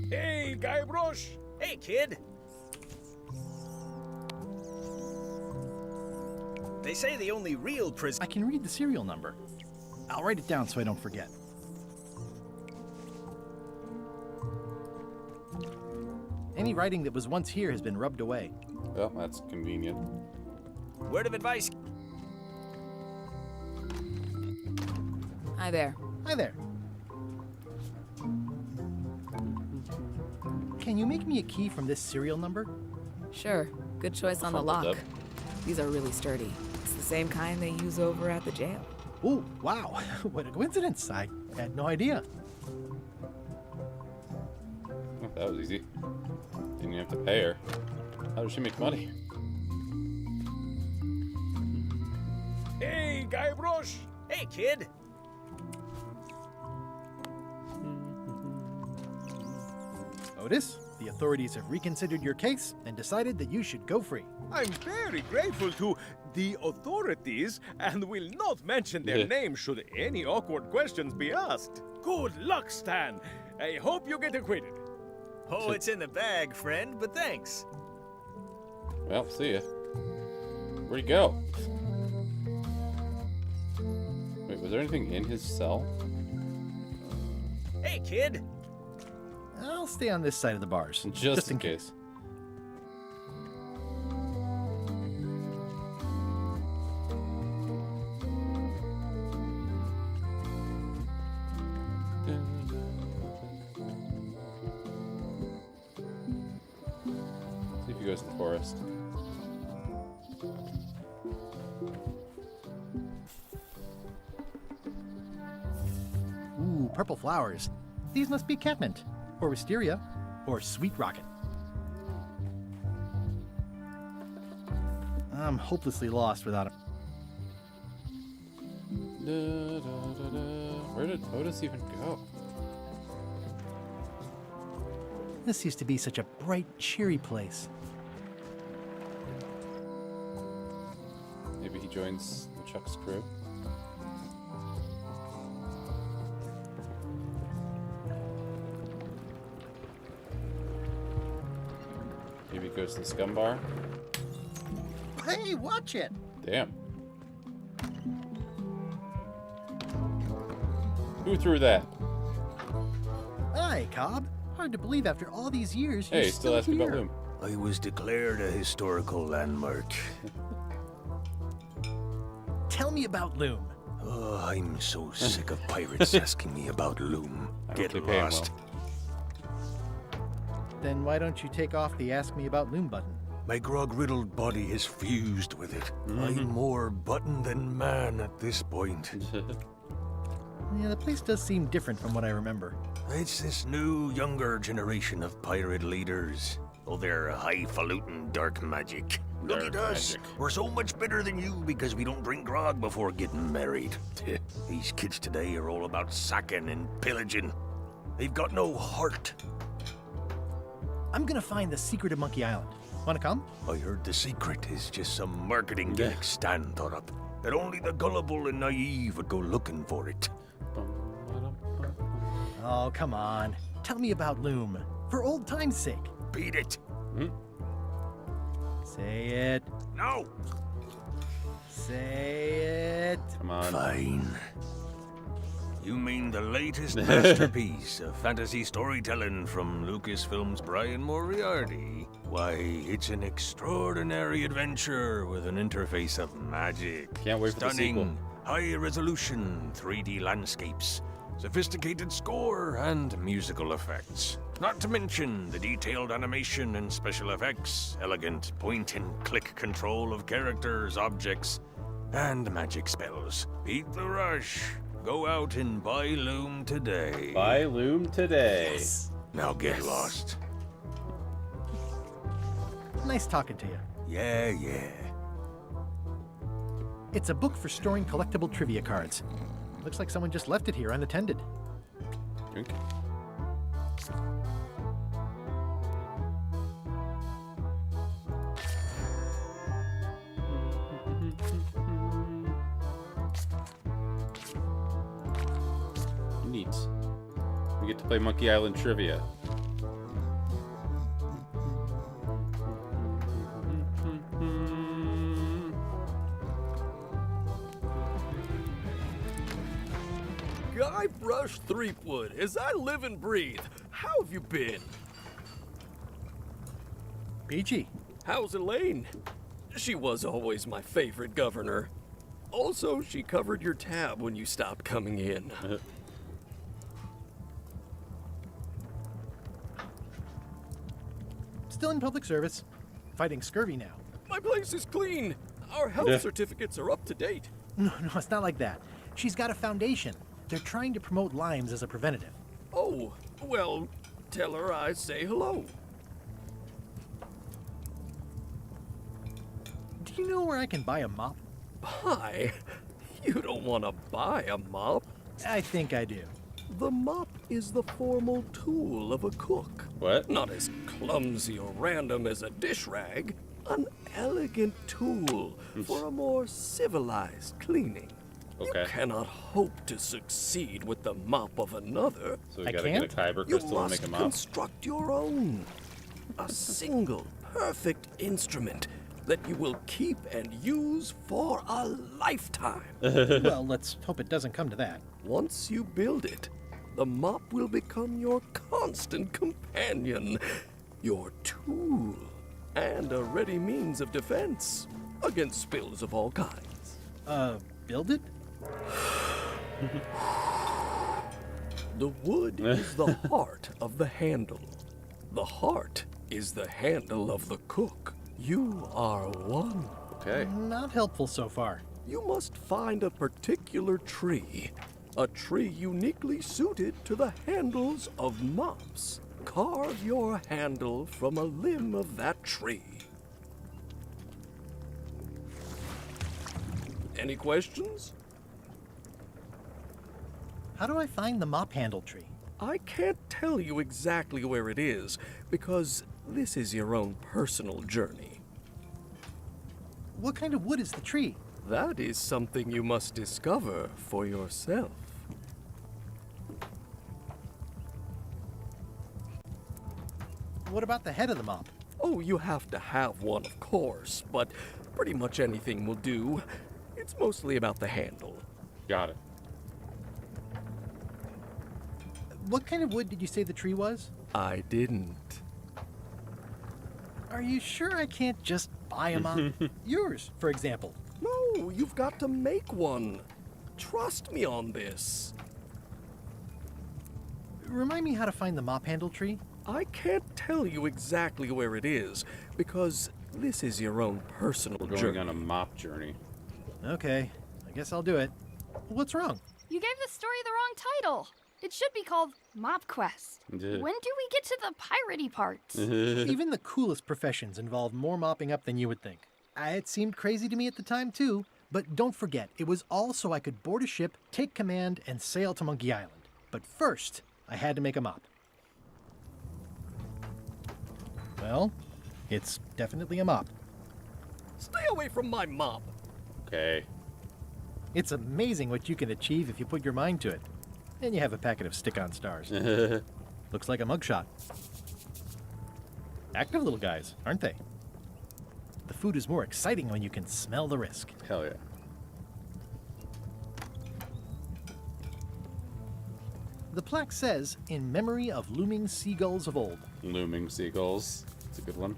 Hey, Guybrush! Hey, kid. They say the only real prison. I can read the serial number. I'll write it down so I don't forget. Any writing that was once here has been rubbed away. Well, that's convenient. Word of advice. Hi there. Hi there. Can you make me a key from this serial number? Sure. Good choice on the Crumpled lock. up. These are really sturdy. It's the same kind they use over at the jail. Oh, wow. What a coincidence. I had no idea. Oh, that was easy. Didn't even have to pay her. How does she make money? Hey, Guybrush! Hey, kid. Otis, the authorities have reconsidered your case and decided that you should go free. I'm very grateful to the authorities and will not mention their name should any awkward questions be asked. Good luck, Stan. I hope you get acquitted. Oh, it's in the bag, friend, but thanks. Well, see ya. Where'd he go? Wait, was there anything in his cell? Hey, kid. I'll stay on this side of the bars. Just in case. See if he goes to the forest. Ooh, purple flowers. These must be catmint, or wisteria, or sweet rocket. I'm hopelessly lost without him. Where did Otis even go? This used to be such a bright, cheery place. Maybe he joins the Chuck's crew. Maybe goes to the scum bar. Hey, watch it! Damn. Who threw that? Hi, Cobb. Hard to believe after all these years Hey, you're still asking here. about Loom. I was declared a historical landmark. Tell me about Loom. Oh, I'm so sick of pirates asking me about Loom. I Get hope they pay him lost. Then why don't you take off the Ask Me About Loom button? My grog-riddled body is fused with it. I'm more button than man at this point. Yeah, the place does seem different from what I remember. It's this new, younger generation of pirate leaders. Oh, they're highfalutin dark magic. Look at us. We're so much better than you because we don't drink grog before getting married. These kids today are all about sacking and pillaging. They've got no heart. I'm gonna find the secret of Monkey Island. Wanna come? I heard the secret is just some marketing gimmick Stan thought up. That only the gullible and naive would go looking for it. Oh, come on. Tell me about Loom. For old time's sake. Beat it. Say it. No. Say it. Come on. Fine. You mean the latest masterpiece of fantasy storytelling from Lucasfilm's Brian Moriarty? Why, it's an extraordinary adventure with an interface of magic. Can't wait for the sequel. Stunning, high-resolution 3D landscapes, sophisticated score, and musical effects. Not to mention the detailed animation and special effects, elegant point-and-click control of characters, objects, and magic spells. Beat the rush. Go out and buy Loom today. Buy Loom today. Yes. Now get lost. Nice talking to you. Yeah. It's a book for storing collectible trivia cards. Looks like someone just left it here unattended. Drink. Neat. We get to play Monkey Island trivia. Guybrush Threepwood, as I live and breathe, how have you been? Peachy. How's Elaine? She was always my favorite governor. Also, she covered your tab when you stopped coming in. Still in public service. Fighting scurvy now. My place is clean. Our health certificates are up to date. No, it's not like that. She's got a foundation. They're trying to promote limes as a preventative. Oh, well, tell her I say hello. Do you know where I can buy a mop? Buy? You don't want to buy a mop. I think I do. The mop is the formal tool of a cook. What? Not as clumsy or random as a dish rag. An elegant tool for a more civilized cleaning. Okay. You cannot hope to succeed with the mop of another. So we gotta get a kyber crystal and make a You mop. must construct your own. A single, perfect instrument that you will keep and use for a lifetime. Well, let's hope it doesn't come to that. Once you build it, the mop will become your constant companion, your tool, and a ready means of defense against spills of all kinds. Build it? The wood is the heart of the handle. The heart is the handle of the cook. You are one. Okay. Not helpful so far. You must find a particular tree. A tree uniquely suited to the handles of mops. Carve your handle from a limb of that tree. Any questions? How do I find the mop handle tree? I can't tell you exactly where it is, because this is your own personal journey. What kind of wood is the tree? That is something you must discover for yourself. What about the head of the mop? Oh, you have to have one, of course, but pretty much anything will do. It's mostly about the handle. Got it. What kind of wood did you say the tree was? I didn't. Are you sure I can't just buy a mop? Yours, for example. No, you've got to make one. Trust me on this. Remind me how to find the mop handle tree? I can't tell you exactly where it is, because this is your own personal We're going journey. on a mop journey. Okay, I guess I'll do it. What's wrong? You gave the story the wrong title. It should be called Mop Quest. When do we get to the piratey parts? Even the coolest professions involve more mopping up than you would think. It seemed crazy to me at the time, too. But don't forget, it was all so I could board a ship, take command, and sail to Monkey Island. But first, I had to make a mop. Well, it's definitely a mop. Stay away from my mop. Okay. It's amazing what you can achieve if you put your mind to it. And you have a packet of stick-on stars. Looks like a mugshot. Active little guys, aren't they? The food is more exciting when you can smell the risk. Hell yeah. The plaque says, in memory of looming seagulls of old. Looming seagulls. It's a good one.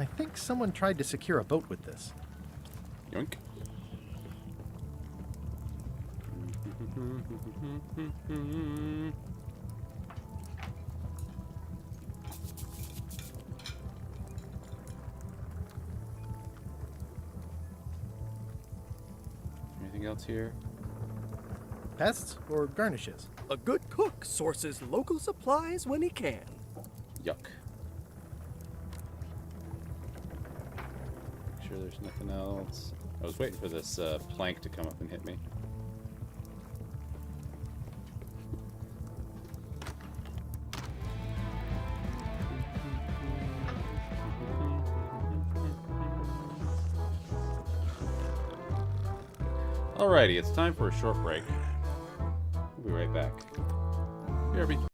I think someone tried to secure a boat with this. Yoink. Anything else here? Pests or garnishes? A good cook sources local supplies when he can. Yuck. Make sure there's nothing else. I was waiting for this plank to come up and hit me. Alrighty, it's time for a short break. We'll be right back. BRB.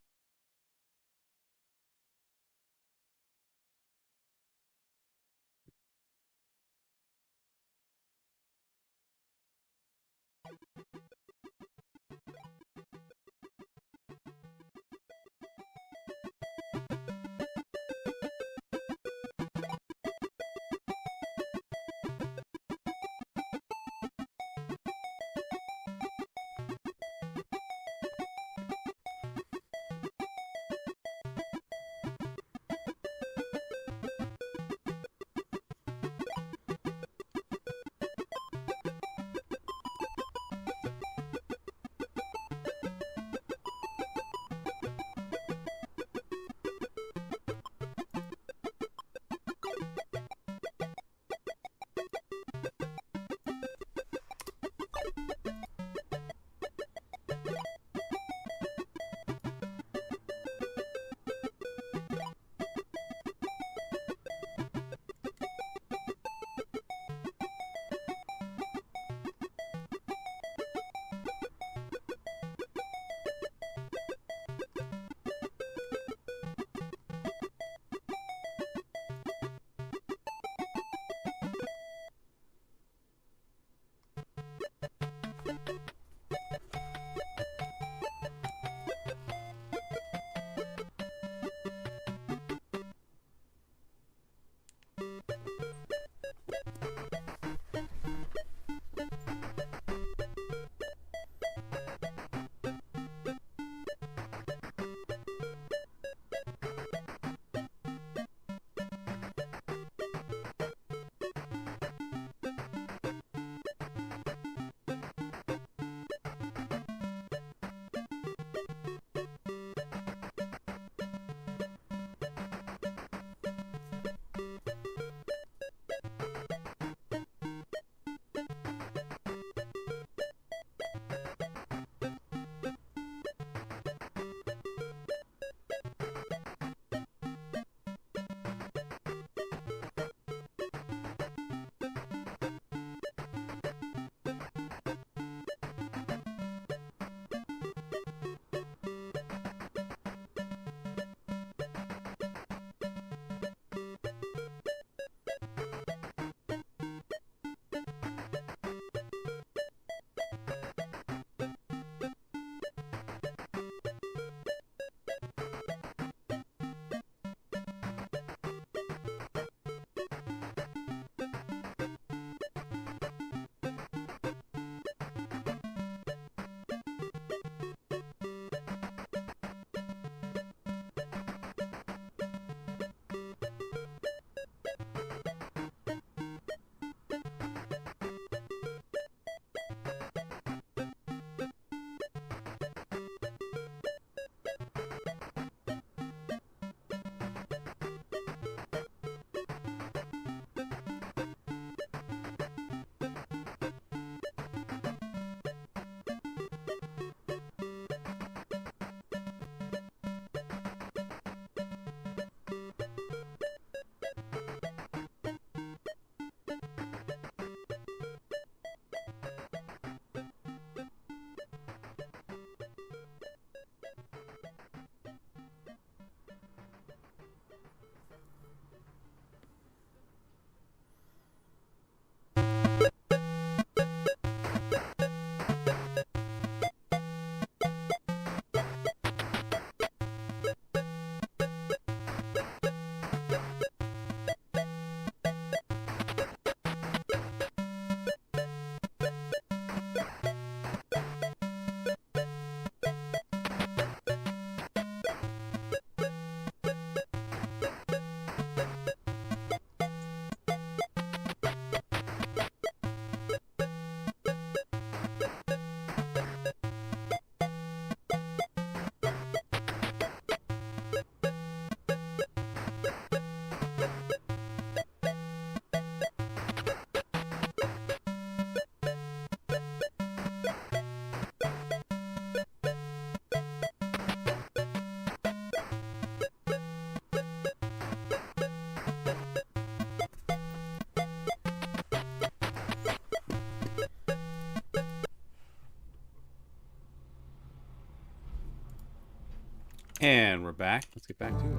And we're back. Let's get back to it.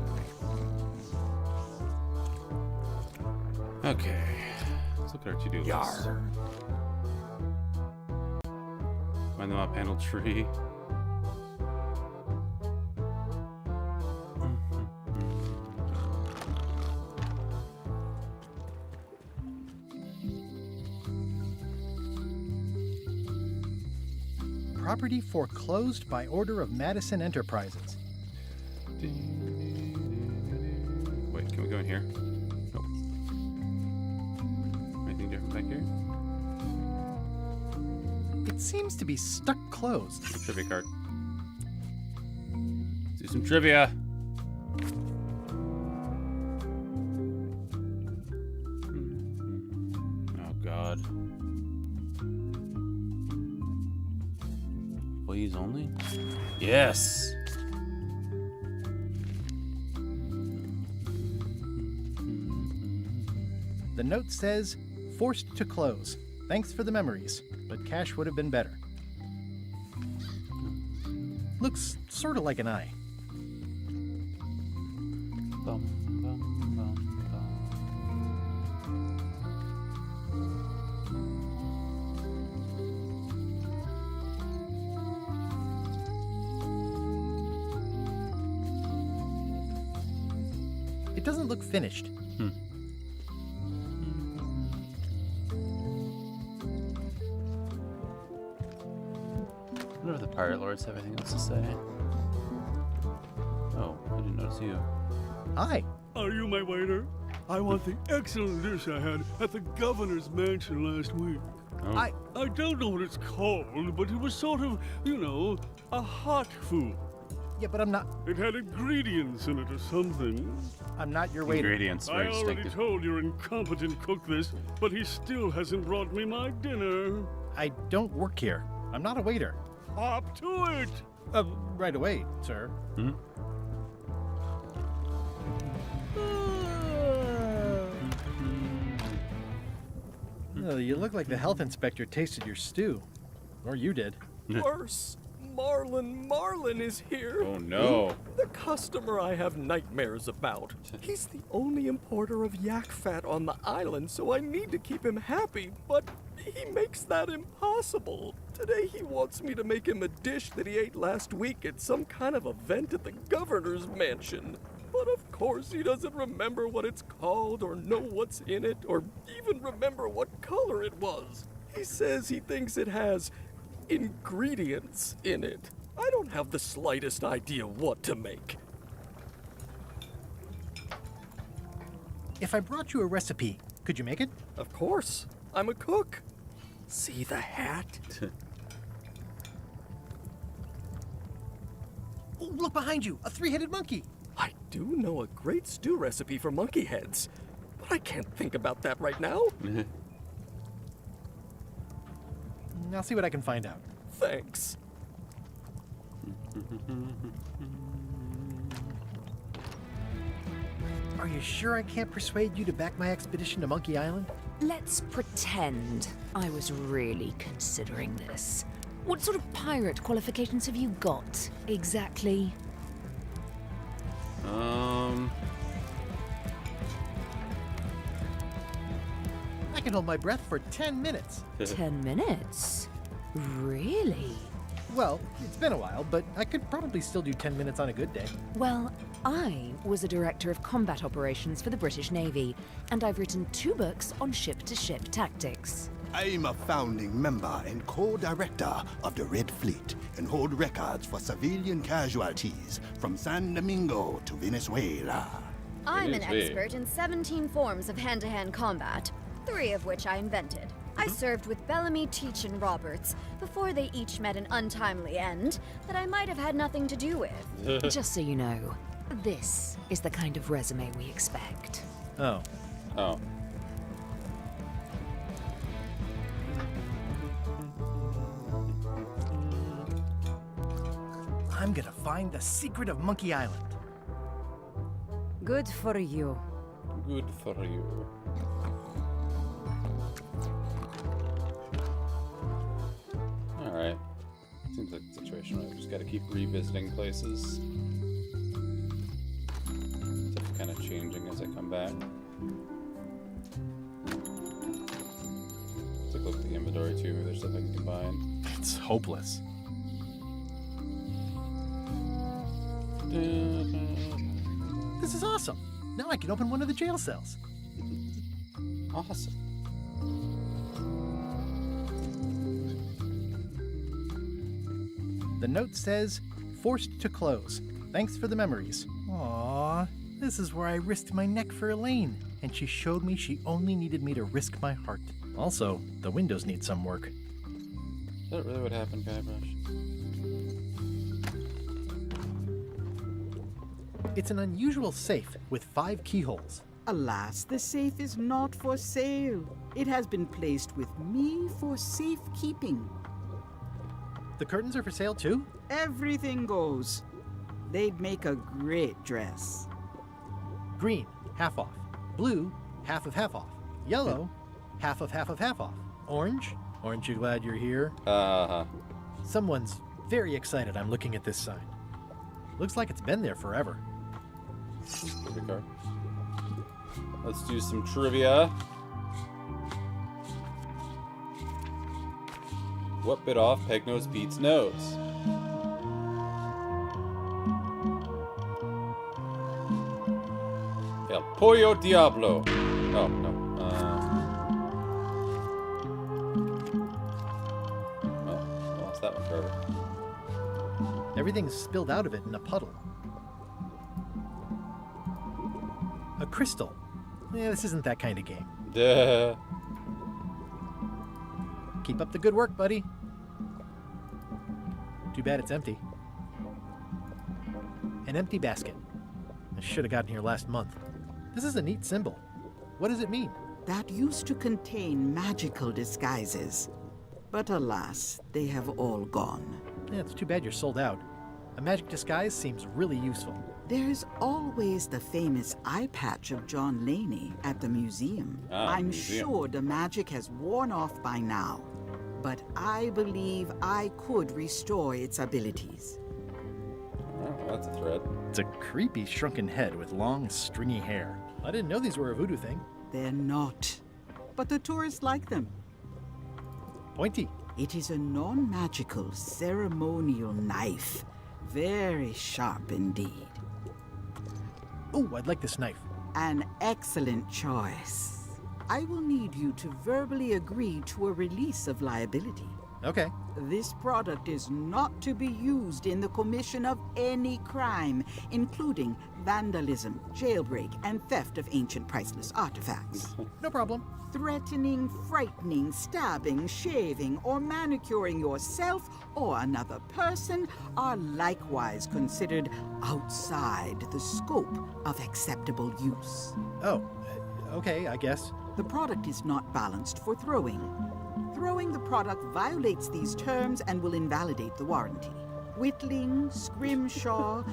Okay. Let's look at our to-do list. Find the mop panel tree. Property foreclosed by order of Madison Enterprises. Wait, can we go in here? Nope. Anything different back here? It seems to be stuck closed. A trivia card. Let's do some trivia. Oh God. Employees only? Yes. The note says, forced to close. Thanks for the memories, but cash would have been better. Looks sort of like an eye. It doesn't look finished. I wonder if the Pirate Lords have anything else to say. Oh, I didn't notice you. Hi. Are you my waiter? I want the excellent dish I had at the governor's mansion last week. Oh. I don't know what it's called, but it was sort of, you know, a hot food. Yeah, but I'm not. It had ingredients in it or something. I'm not your waiter. Ingredients, I very already distinctive. told your incompetent cook this, but he still hasn't brought me my dinner. I don't work here. I'm not a waiter. Hop to it! Right away, sir. Hmm? Oh, you look like the health inspector tasted your stew. Or you did. Worse. Marlin is here. Oh no. The customer I have nightmares about. He's the only importer of yak fat on the island, so I need to keep him happy, but he makes that impossible. Today he wants me to make him a dish that he ate last week at some kind of event at the governor's mansion. But of course he doesn't remember what it's called or know what's in it or even remember what color it was. He says he thinks it has ingredients in it. I don't have the slightest idea what to make. If I brought you a recipe, could you make it? Of course. I'm a cook. See the hat? Oh, look behind you! A three-headed monkey! I do know a great stew recipe for monkey heads, but I can't think about that right now. I'll see what I can find out. Thanks. Are you sure I can't persuade you to back my expedition to Monkey Island? Let's pretend I was really considering this. What sort of pirate qualifications have you got, exactly? I can hold my breath for 10 minutes. 10 minutes? Really? Well, it's been a while, but I could probably still do 10 minutes on a good day. Well, I was a director of combat operations for the British Navy, and I've written 2 books on ship-to-ship tactics. I'm a founding member and co-director of the Red Fleet and hold records for civilian casualties from San Domingo to Venezuela. I'm an expert in 17 forms of hand-to-hand combat, 3 of which I invented. I served with Bellamy, Teach, and Roberts before they each met an untimely end that I might have had nothing to do with. Just so you know, this is the kind of resume we expect. Oh. Oh. I'm gonna find the secret of Monkey Island. Good for you. Good for you. Alright. Seems like a situation where I just gotta keep revisiting places. changing as I come back. Take a look at the inventory too. Maybe there's stuff I can combine. It's hopeless. This is awesome. Now I can open one of the jail cells. Awesome. The note says, forced to close. Thanks for the memories. Aww, this is where I risked my neck for Elaine, and she showed me she only needed me to risk my heart. Also, the windows need some work. Is that really what happened, Guybrush? It's an unusual safe with 5 keyholes. Alas, the safe is not for sale. It has been placed with me for safekeeping. The curtains are for sale too? Everything goes. They'd make a great dress. Green, half off. Blue, half off. Yellow, half off. Orange? Aren't you glad you're here? Uh-huh. Someone's very excited I'm looking at this sign. Looks like it's been there forever. Trivia card. Let's do some trivia. What bit off Pegnose Pete's nose? El Pollo Diablo. Oh, no. Well, I lost that one forever. Everything's spilled out of it in a puddle. A crystal. Yeah, this isn't that kind of game. Duh. Keep up the good work, buddy. Too bad it's empty. An empty basket. I should have gotten here last month. This is a neat symbol. What does it mean? That used to contain magical disguises. But alas, they have all gone. Yeah, it's too bad you're sold out. A magic disguise seems really useful. There's always the famous eye patch of John Laney at the museum. I'm museum. sure the magic has worn off by now, but I believe I could restore its abilities. Oh, that's a thread. It's a creepy shrunken head with long, stringy hair. I didn't know these were a voodoo thing. They're not, but the tourists like them. Pointy. It is a non-magical ceremonial knife. Very sharp indeed. Oh, I'd like this knife. An excellent choice. I will need you to verbally agree to a release of liability. Okay. This product is not to be used in the commission of any crime, including vandalism, jailbreak, and theft of ancient priceless artifacts. No problem. Threatening, frightening, stabbing, shaving, or manicuring yourself or another person are likewise considered outside the scope of acceptable use. Oh, okay, I guess. The product is not balanced for throwing. Throwing the product violates these terms and will invalidate the warranty. Whittling, scrimshaw,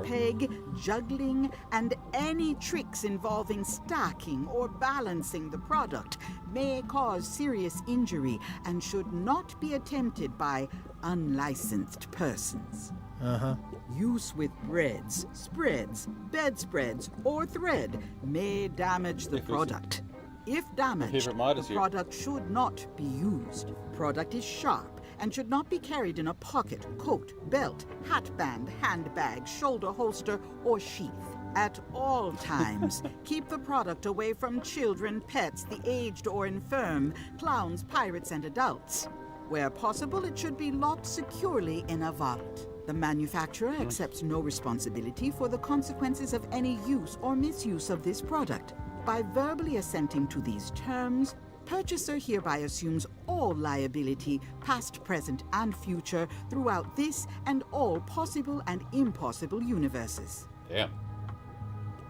peg, juggling, and any tricks involving stacking or balancing the product may cause serious injury and should not be attempted by unlicensed persons. Uh-huh. Use with breads, spreads, bedspreads, or thread may damage the product. If damaged, the product should not be used. Product is sharp and should not be carried in a pocket, coat, belt, hatband, handbag, shoulder holster, or sheath. At all times, keep the product away from children, pets, the aged or infirm, clowns, pirates, and adults. Where possible, it should be locked securely in a vault. The manufacturer accepts no responsibility for the consequences of any use or misuse of this product. By verbally assenting to these terms, purchaser hereby assumes all liability, past, present, and future, throughout this and all possible and impossible universes. Damn.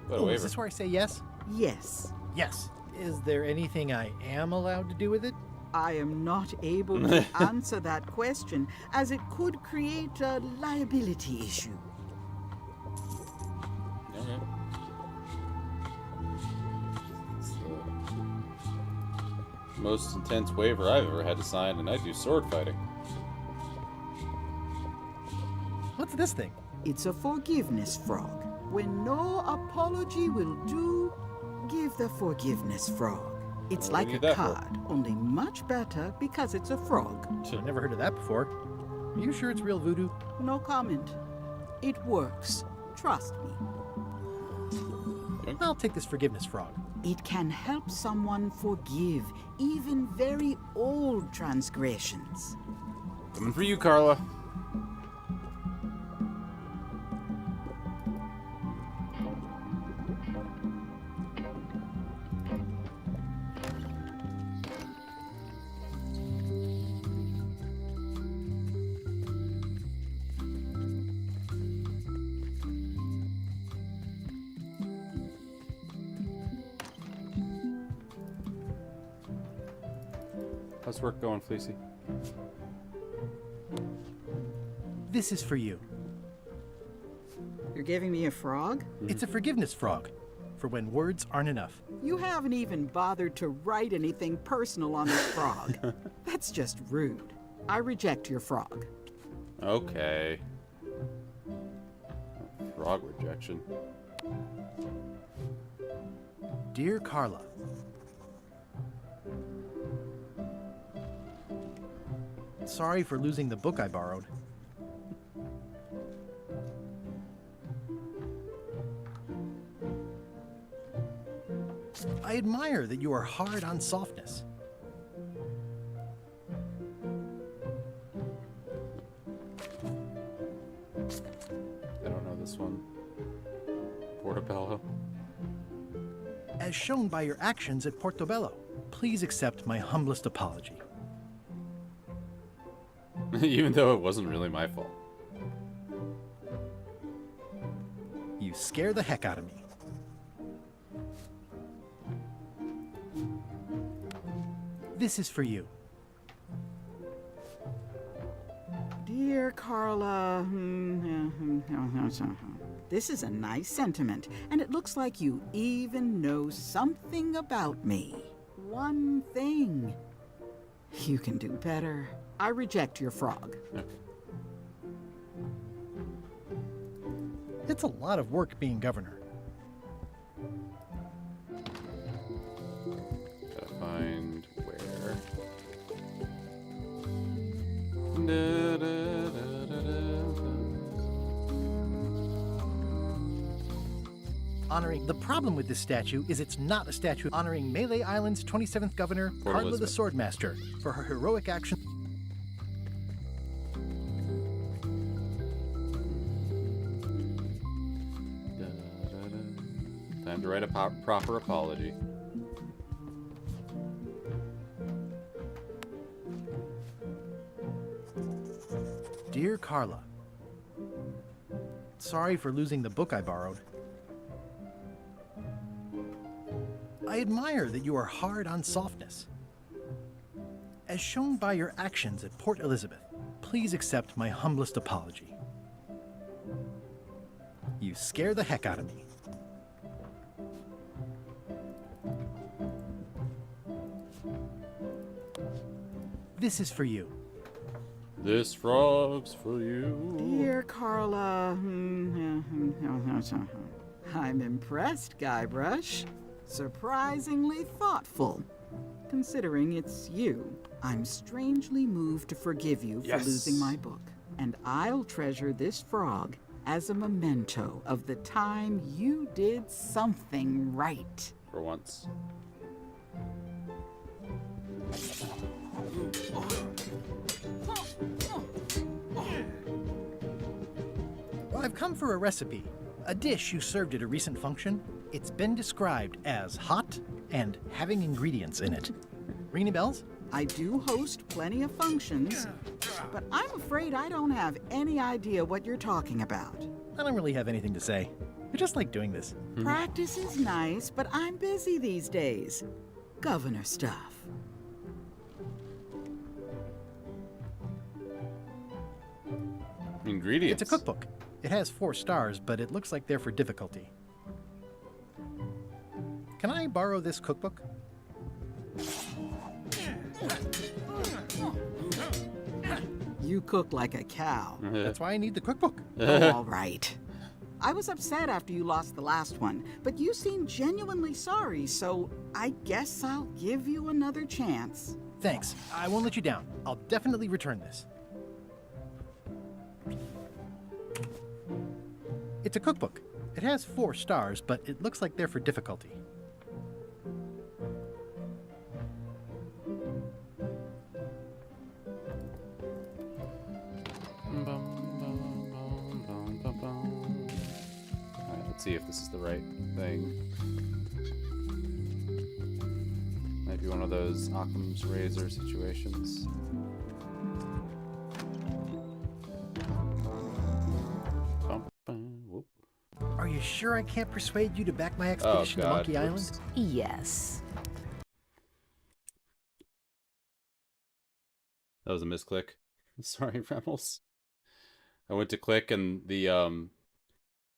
What a Oh, waiver. is this where I say yes? Yes. Yes. Is there anything I am allowed to do with it? I am not able to answer that question, as it could create a liability issue. Okay. It's the most intense waiver I've ever had to sign, and I do sword fighting. What's this thing? It's a forgiveness frog. When no apology will do, give the forgiveness frog. It's What do like you a need that for? card, only much better because it's a frog. I've never heard of that before. Are you sure it's real voodoo? No comment. It works. Trust me. I'll take this forgiveness frog. It can help someone forgive even very old transgressions. Coming for you, Carla. How's work going, Fleecy? This is for you. You're giving me a frog? It's a forgiveness frog, for when words aren't enough. You haven't even bothered to write anything personal on this frog. That's just rude. I reject your frog. Okay. Frog rejection. Dear Carla, sorry for losing the book I borrowed. I admire that you are hard on softness. I don't know this one. Portobello. As shown by your actions at Portobello, please accept my humblest apology. Even though it wasn't really my fault. You scare the heck out of me. This is for you. Dear Carla, this is a nice sentiment, and it looks like you even know something about me. One thing. You can do better. I reject your frog. Okay. It's a lot of work being governor. Gotta find where. Da, da, da, da, da. Honoring the problem with this statue is it's not a statue honoring Melee Island's 27th governor, Carla the Elizabeth. Swordmaster, for her heroic action. Da, da, da. Time to write a proper apology. Dear Carla, sorry for losing the book I borrowed. I admire that you are hard on softness. As shown by your actions at Port Elizabeth, please accept my humblest apology. You scare the heck out of me. This is for you. This frog's for you. Dear Carla, I'm impressed, Guybrush. Surprisingly thoughtful. Considering it's you, I'm strangely moved to forgive you for losing my book. And I'll treasure this frog as a memento of the time you did something right. For once. Well, I've come for a recipe. A dish you served at a recent function. It's been described as hot and having ingredients in it. Ring any bells? I do host plenty of functions, but I'm afraid I don't have any idea what you're talking about. I don't really have anything to say. I just like doing this. Practice is nice, but I'm busy these days. Governor stuff. Ingredients. It's a cookbook. It has 4 stars, but it looks like they're for difficulty. Can I borrow this cookbook? You cook like a cow. That's why I need the cookbook. Oh, all right. I was upset after you lost the last one, but you seemed genuinely sorry, so I guess I'll give you another chance. Thanks. I won't let you down. I'll definitely return this. It's a cookbook. It has 4 stars, but it looks like they're for difficulty. Alright, let's see if this is the right thing. Might be one of those Occam's razor situations. Whoop. Are you sure I can't persuade you to back my expedition to Monkey Island? Yes. That was a misclick. Sorry, Remmels. I went to click and the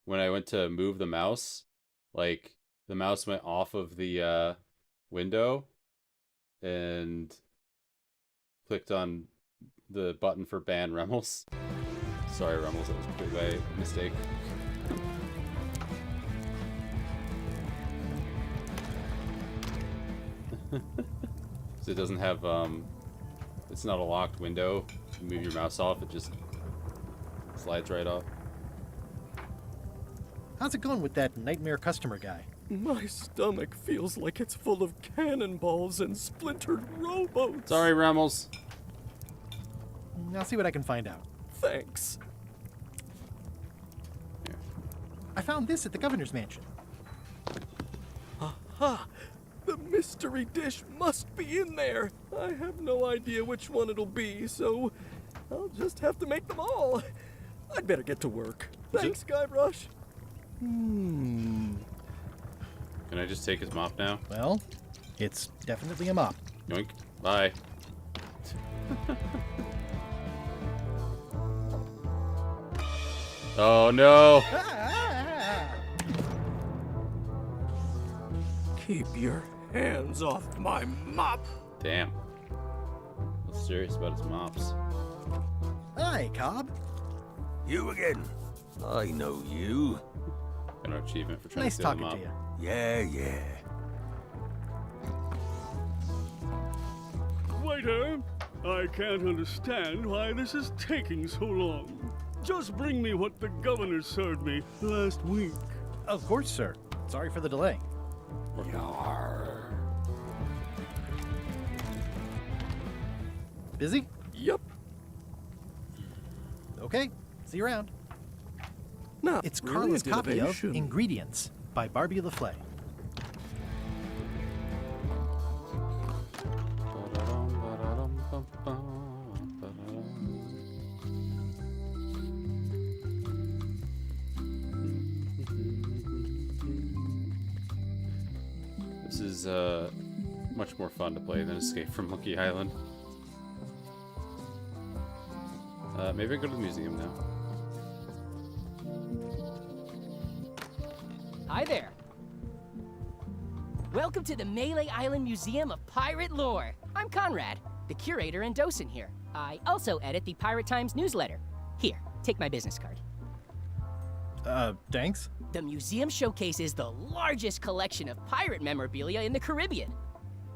when I went to move the mouse, like the mouse went off of the window and clicked on the button for ban Remmels. Sorry, Remmels, that was a complete mistake. So it doesn't have it's not a locked window. You move your mouse off, it just slides right off. How's it going with that nightmare customer guy? My stomach feels like it's full of cannonballs and splintered rowboats. Sorry, Remmels. I'll see what I can find out. Thanks. Here. I found this at the governor's mansion. Aha! The mystery dish must be in there. I have no idea which one it'll be, so I'll just have to make them all. I'd better get to work. Thanks, Guybrush. Can I just take his mop now? Well, it's definitely a mop. Yoink. Bye. Oh no! Keep your hands off my mop. Damn. He's serious about his mops. Hi, Cobb. You again. I know you. Got an achievement for trying Nice to steal a talking mop. to you. Yeah. Waiter, I can't understand why this is taking so long. Just bring me what the governor served me last week. Of course, sir. Sorry for the delay. Busy? Yep. Okay. See you around. Not It's really Carla's an copy of innovation. Ingredients by Barbie LaFleur. This is much more fun to play than Escape from Monkey Island. Maybe I go to the museum now. Hi there. Welcome to the Melee Island Museum of Pirate Lore. I'm Conrad, the curator and docent here. I also edit the Pirate Times newsletter. Here, take my business card. Thanks. The museum showcases the largest collection of pirate memorabilia in the Caribbean.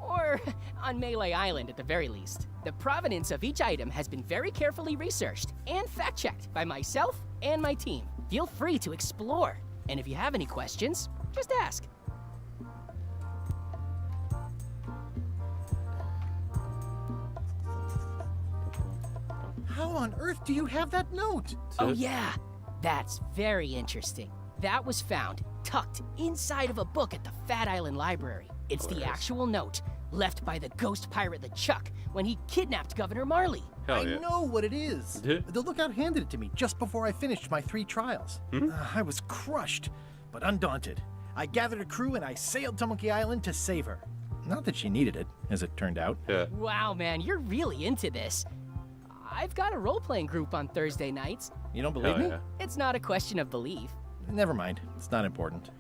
Or on Melee Island at the very least. The provenance of each item has been very carefully researched and fact-checked by myself and my team. Feel free to explore. And if you have any questions, just ask. How on earth do you have that note? Oh yeah, that's very interesting. That was found tucked inside of a book at the Fat Island Library. It's the actual note left by the ghost pirate LeChuck when he kidnapped Governor Marley. Hell yeah. I know what it is. The lookout handed it to me just before I finished my 3 trials. I was crushed, but undaunted. I gathered a crew and I sailed to Monkey Island to save her. Not that she needed it, as it turned out. Yeah. Wow, man, you're really into this. I've got a role-playing group on Thursday nights. You don't believe me? Yeah. It's not a question of belief. Never mind. It's not important.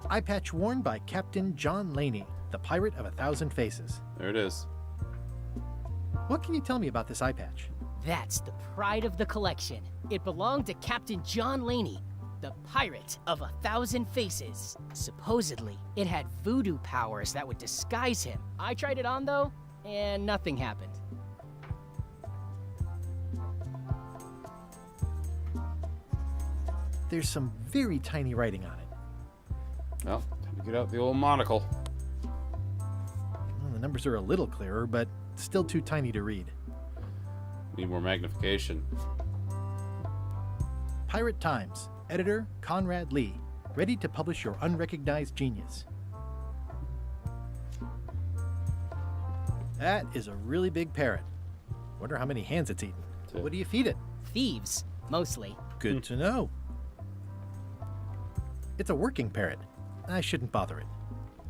Eye patch worn by Captain John Laney, the Pirate of 1,000 Faces. There it is. What can you tell me about this eye patch? That's the pride of the collection. It belonged to Captain John Laney, the pirate of 1,000 faces. Supposedly, it had voodoo powers that would disguise him. I tried it on, though, and nothing happened. There's some very tiny writing on it. Well, time to get out the old monocle. Well, the numbers are a little clearer, but still too tiny to read. Need more magnification. Pirate Times, editor Conrad Lee, ready to publish your unrecognized genius. That is a really big parrot. Wonder how many hands it's eaten. What do you feed it? Thieves, mostly. Good to know. It's a working parrot. I shouldn't bother it.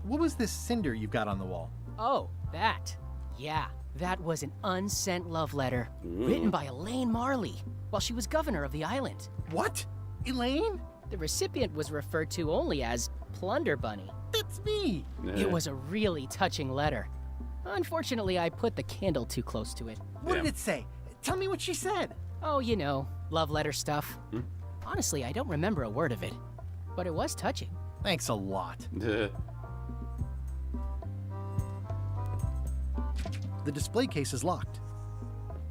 What was this cinder you've got on the wall? Oh, that. Yeah, that was an unsent love letter written by Elaine Marley while she was governor of the island. What? Elaine? The recipient was referred to only as Plunder Bunny. That's me! It was a really touching letter. Unfortunately, I put the candle too close to it. What did it say? Tell me what she said. Oh, you know, love letter stuff. Honestly, I don't remember a word of it, but it was touching. Thanks a lot. The display case is locked.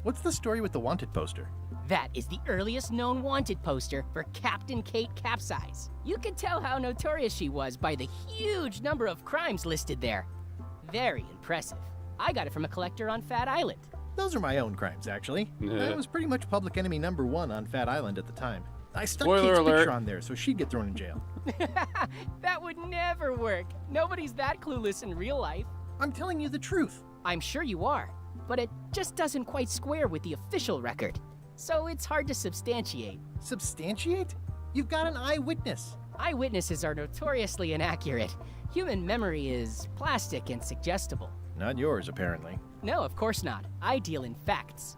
What's the story with the wanted poster? That is the earliest known wanted poster for Captain Kate Capsize. You can tell how notorious she was by the huge number of crimes listed there. Very impressive. I got it from a collector on Fat Island. Those are my own crimes, actually. I was pretty much public enemy #1 on Fat Island at the time. I stuck Kate's picture on there so she'd get thrown in jail. That would never work. Nobody's that clueless in real life. I'm telling you the truth. I'm sure you are, but it just doesn't quite square with the official record. So it's hard to substantiate. Substantiate? You've got an eyewitness. Eyewitnesses are notoriously inaccurate. Human memory is plastic and suggestible. Not yours, apparently. No, of course not. I deal in facts.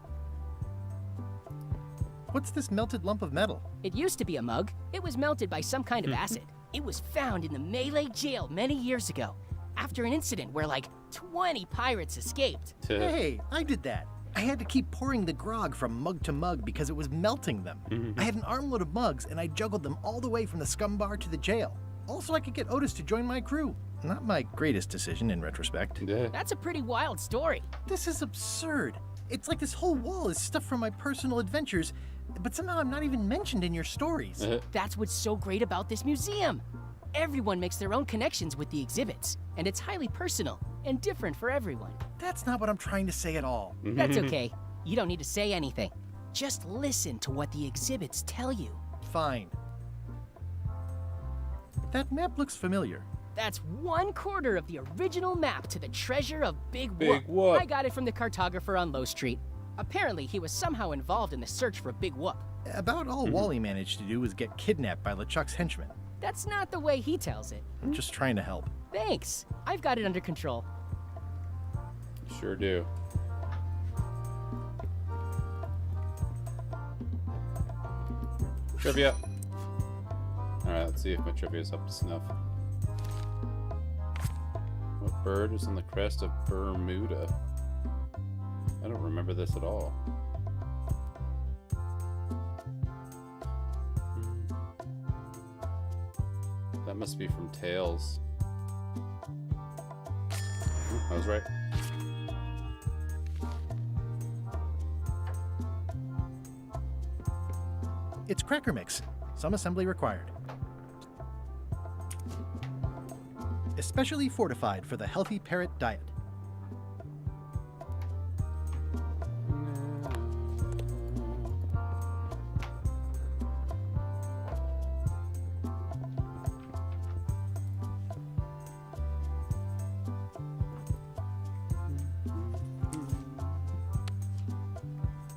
What's this melted lump of metal? It used to be a mug. It was melted by some kind of acid. It was found in the Malay jail many years ago, after an incident where like 20 pirates escaped. Hey, I did that. I had to keep pouring the grog from mug to mug because it was melting them. I had an armload of mugs and I juggled them all the way from the scum bar to the jail. Also, I could get Otis to join my crew. Not my greatest decision in retrospect. That's a pretty wild story. This is absurd. It's like this whole wall is stuff from my personal adventures, but somehow I'm not even mentioned in your stories. That's what's so great about this museum. Everyone makes their own connections with the exhibits, and it's highly personal and different for everyone. That's not what I'm trying to say at all. That's okay. You don't need to say anything. Just listen to what the exhibits tell you. Fine. That map looks familiar. That's 1/4 of the original map to the treasure of Big Big Whoop. Whoop. I got it from the cartographer on Low Street. Apparently, he was somehow involved in the search for Big Whoop. About all Wally managed to do was get kidnapped by LeChuck's henchmen. That's not the way he tells it. I'm just trying to help. Thanks. I've got it under control. Sure do. Trivia. Alright, let's see if my trivia is up to snuff. What bird is on the crest of Bermuda? I don't remember this at all. That must be from Tales. I was right. It's Cracker Mix. Some assembly required. Especially fortified for the healthy parrot diet.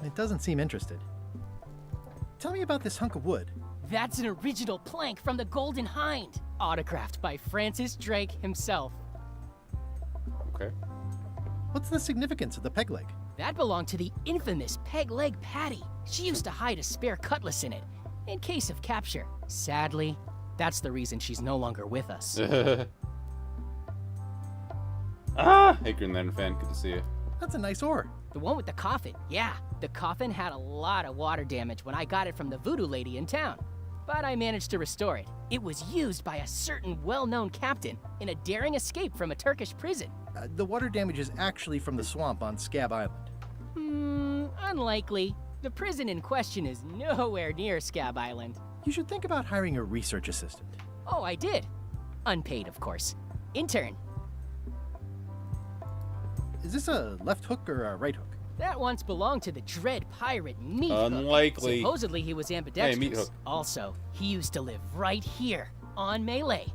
It doesn't seem interested. Tell me about this hunk of wood. That's an original plank from the Golden Hind, autographed by Francis Drake himself. Okay. What's the significance of the peg leg? That belonged to the infamous Peg Leg Patty. She used to hide a spare cutlass in it, in case of capture. Sadly, that's the reason she's no longer with us. Hey, Green Lantern fan, good to see you. That's a nice oar. The one with the coffin, yeah. The coffin had a lot of water damage when I got it from the voodoo lady in town, but I managed to restore it. It was used by a certain well-known captain in a daring escape from a Turkish prison. The water damage is actually from the swamp on Scab Island. Unlikely. The prison in question is nowhere near Scab Island. You should think about hiring a research assistant. Oh, I did. Unpaid, of course. Intern. Is this a left hook or a right hook? That once belonged to the dread pirate Meat Hook. Unlikely. Supposedly he was ambidextrous. Hey, Meat Hook. Also, he used to live right here, on Melee.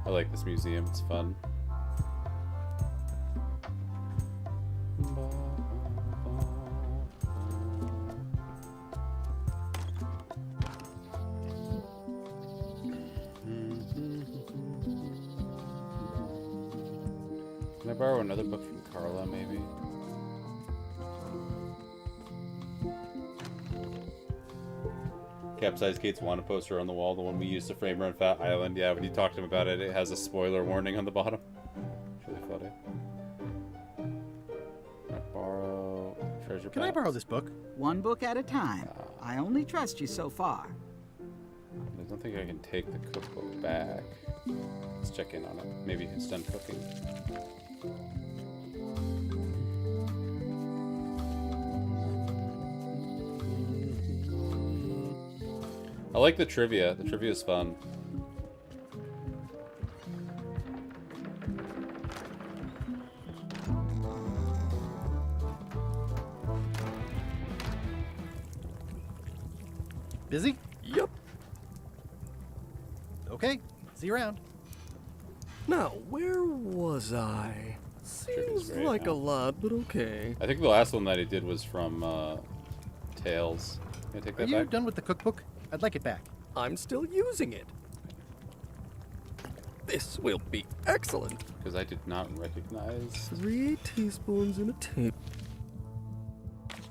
I like this museum, it's fun. Can I borrow another book from Carla, maybe? Capsized Kate's Wanda poster on the wall, the one we used to frame her on Fat Island. Yeah, when you talk to him about it, it has a spoiler warning on the bottom. It's really funny. Can I borrow treasure Can I borrow this book? One book at a time. I only trust you so far. I don't think I can take the cookbook back. Let's check in on it. Maybe it's done cooking. I like the trivia. The trivia is fun. Busy? Yup. Okay, see you around. Now, where was I? Seems great, like huh? a lot, but okay. I think the last one that I did was from Tales. Can I take Are that you back? done with the cookbook? I'd like it back. I'm still using it. This will be excellent. Because I did not recognize. 3 teaspoons in a tip.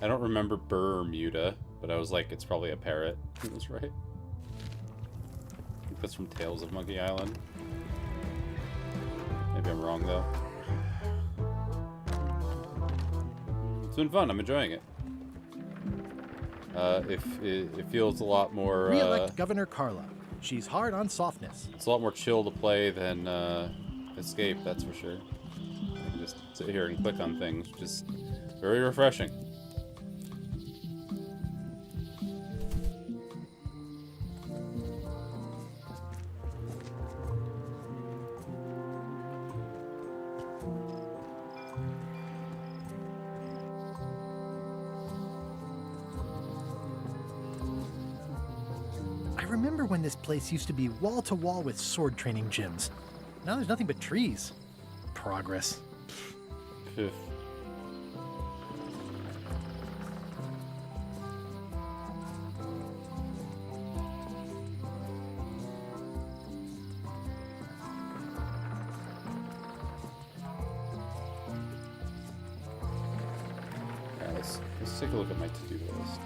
I don't remember Bermuda, but I was like, it's probably a parrot. It was right. I think that's from Tales of Monkey Island. Maybe I'm wrong though. It's been fun. I'm enjoying it. It feels a lot more. Re-elect Governor Carla. She's hard on softness. It's a lot more chill to play than Escape, that's for sure. I can just sit here and click on things, which is very refreshing. I remember when this place used to be wall to wall with sword training gyms. Now there's nothing but trees. Progress. Phew. Yeah, let's take a look at my to-do list.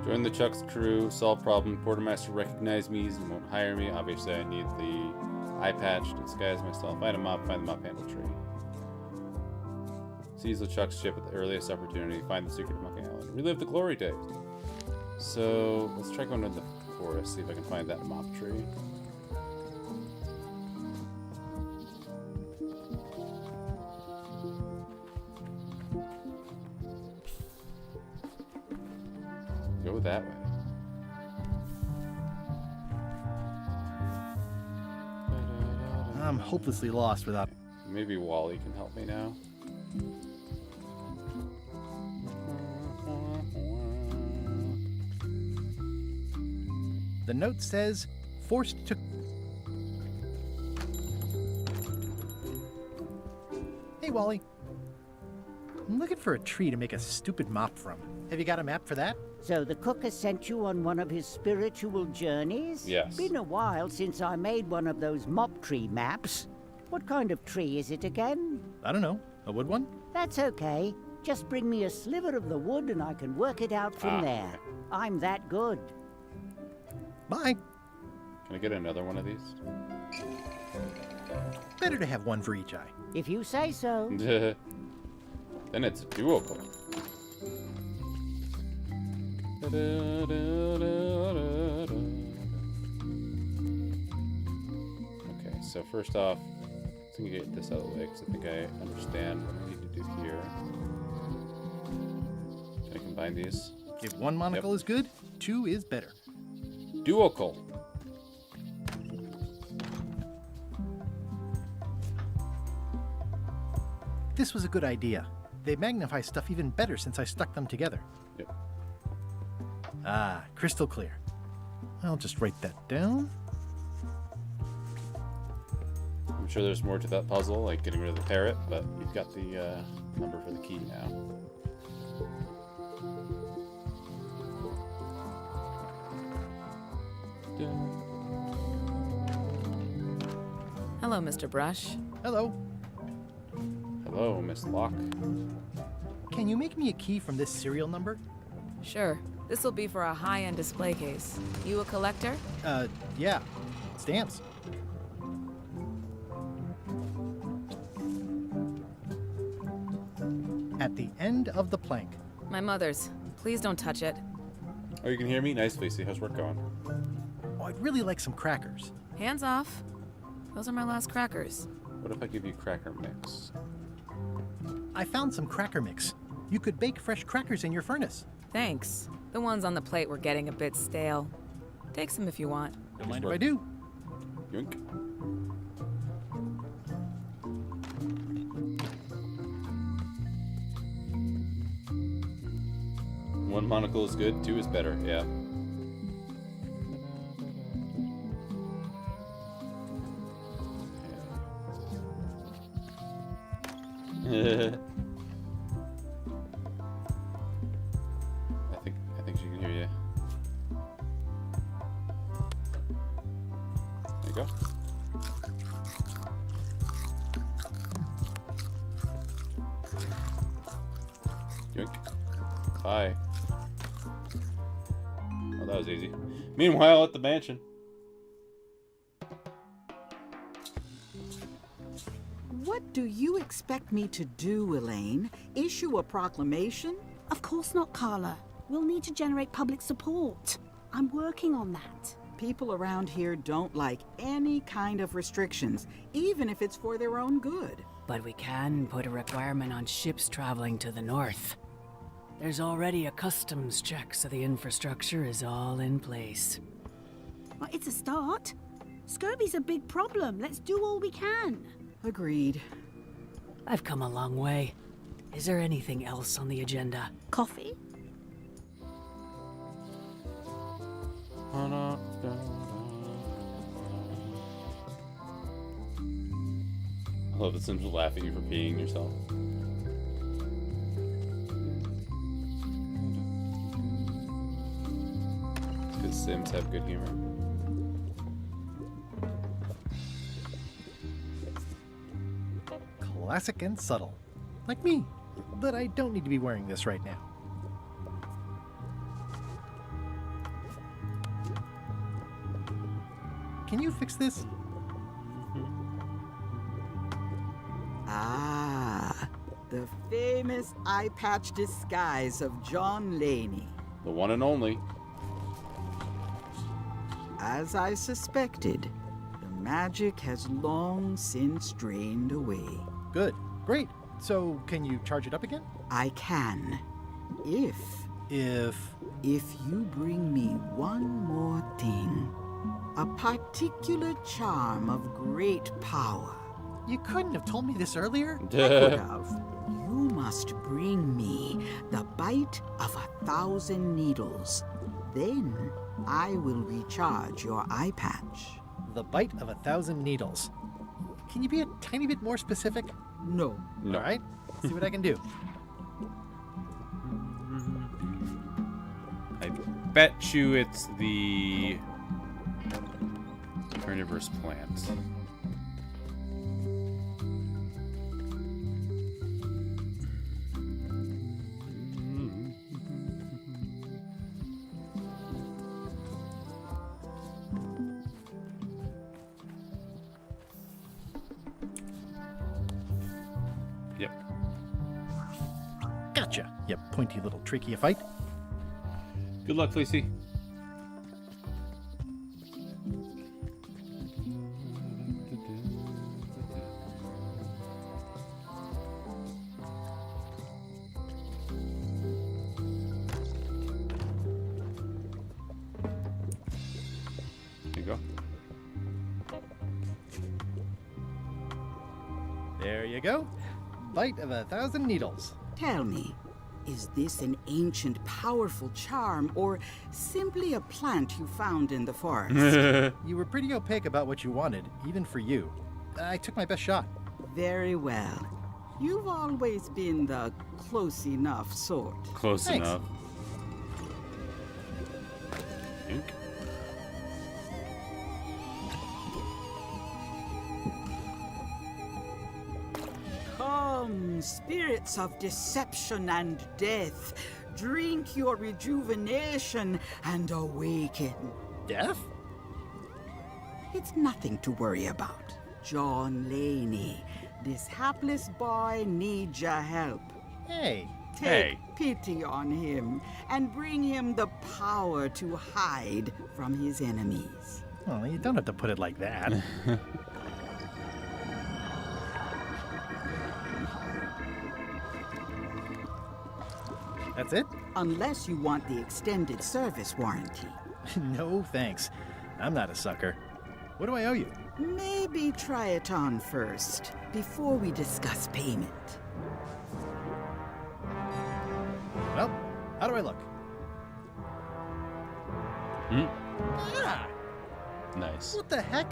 Join the Chuck's crew, solve problem. Quartermaster recognized me and won't hire me. Obviously, I need the eye patch to disguise myself. Find a mop, find the mop handle tree. Seize LeChuck's ship at the earliest opportunity. Find the secret of Monkey Island. Relive the glory days. So let's try going to the forest, see if I can find that mop tree. Go that way. I'm hopelessly lost without... Maybe Wally can help me now. The note says, forced to... Hey, Wally. I'm looking for a tree to make a stupid mop from. Have you got a map for that? So the cook has sent you on one of his spiritual journeys? Yes. Been a while since I made one of those mop tree maps. What kind of tree is it again? I don't know. A wood one? That's okay. Just bring me a sliver of the wood and I can work it out from there. Okay. I'm that good. Bye. Can I get another one of these? Better to have one for each eye. If you say so. Then it's a duocle. Okay, so first off, let's get this out of the way because I think I understand what I need to do here. Can I combine these? If one monocle is good, two is better. Duocle. This was a good idea. They magnify stuff even better since I stuck them together. Yep. Ah, crystal clear. I'll just write that down. I'm sure there's more to that puzzle, like getting rid of the parrot, but you've got the number for the key now. Hello, Mr. Brush. Hello. Hello, Miss Locke. Can you make me a key from this serial number? Sure. This will be for a high-end display case. You a collector? Yeah. Stamps. At the end of the plank. My mother's. Please don't touch it. Oh, you can hear me? Nice, Lacey. How's work going? Oh, I'd really like some crackers. Hands off. Those are my last crackers. What if I give you cracker mix? I found some cracker mix. You could bake fresh crackers in your furnace. Thanks. The ones on the plate were getting a bit stale. Take some if you want. Don't mind if I do. Yoink. One monocle is good, two is better, yeah. I think she can hear you. There you go. Yoink. Hi. Oh, that was easy. Meanwhile, at the mansion. What do you expect me to do, Elaine? Issue a proclamation? Of course not, Carla. We'll need to generate public support. I'm working on that. People around here don't like any kind of restrictions, even if it's for their own good. But we can put a requirement on ships traveling to the north. There's already a customs check, so the infrastructure is all in place. Well, it's a start. Scurvy's a big problem. Let's do all we can. Agreed. I've come a long way. Is there anything else on the agenda? Coffee? I love the Sims will laugh at you for peeing yourself. Because Sims have good humor. Classic and subtle. Like me. But I don't need to be wearing this right now. Can you fix this? Ah, the famous eye patch disguise of John Laney. The one and only. As I suspected, the magic has long since drained away. Good. Great. So, can you charge it up again? I can. If you bring me one more thing. A particular charm of great power. You couldn't have told me this earlier? I could have. You must bring me the bite of 1,000 needles. Then I will recharge your eye patch. The bite of 1,000 needles. Can you be a tiny bit more specific? No. All right. See what I can do. I bet you it's the carnivorous plant. Yep. Gotcha, you pointy little trichiophyte. Good luck, Fleecy. There you go. There you go. Bite of 1,000 needles. Tell me, is this an ancient, powerful charm, or simply a plant you found in the forest? You were pretty opaque about what you wanted, even for you. I took my best shot. Very well. You've always been the close enough sort. Close Thanks. enough. Ink. Come, spirits of deception and death, drink your rejuvenation and awaken. Death? It's nothing to worry about. John Laney, this hapless boy needs your help. Hey. Take pity on him and bring him the power to hide from his enemies. Well, you don't have to put it like that. That's it? Unless you want the extended service warranty. No, thanks. I'm not a sucker. What do I owe you? Maybe try it on first, before we discuss payment. Well, how do I look? Ah! Nice. What the heck?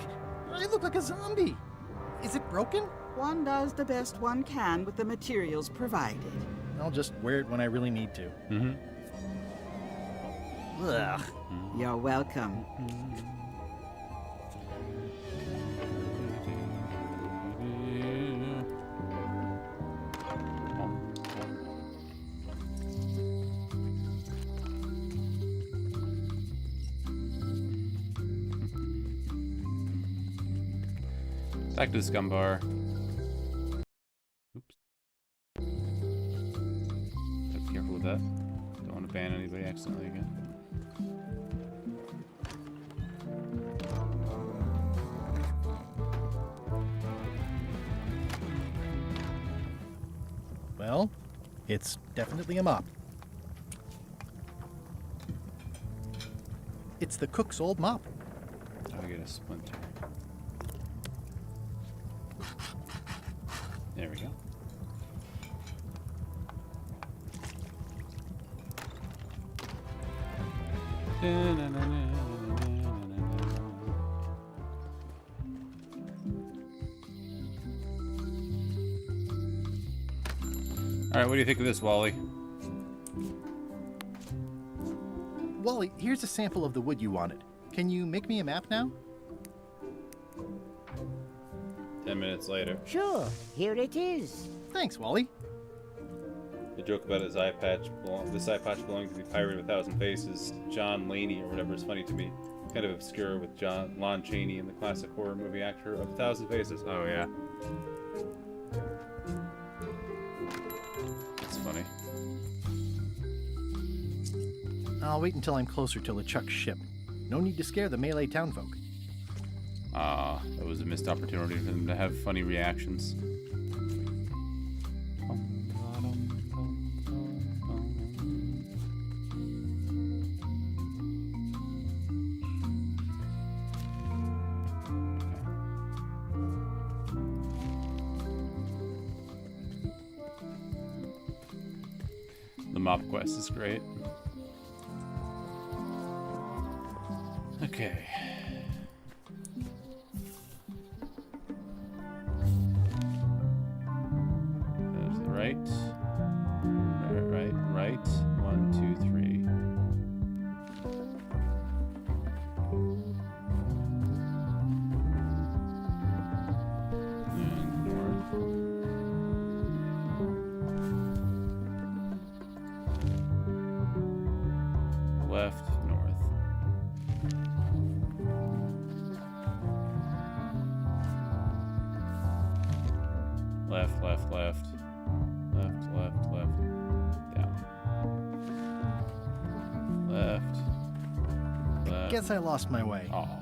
I look like a zombie. Is it broken? One does the best one can with the materials provided. I'll just wear it when I really need to. Ugh. You're welcome. Back to the scum bar. Oops. Be careful with that. Don't want to ban anybody accidentally again. Well, it's definitely a mop. It's the cook's old mop. I get a splinter. There we go. Alright, what do you think of this, Wally? Wally, here's a sample of the wood you wanted. Can you make me a map now? 10 minutes later. Sure, here it is. Thanks, Wally. The joke about his eye patch, this eye patch belonging to the Pirate of 1,000 Faces, John Laney or whatever, is funny to me. Kind of obscure with Lon Chaney in the classic horror movie actor of 1,000 Faces. Oh yeah. It's funny. I'll wait until I'm closer to LeChuck's ship. No need to scare the melee townfolk. Ah, that was a missed opportunity for them to have funny reactions. The mop quest is great. Okay. There's the right. Right. 1, 2, 3. And north. Left, north. Left. left, down. Left. Guess I lost my way. Aw.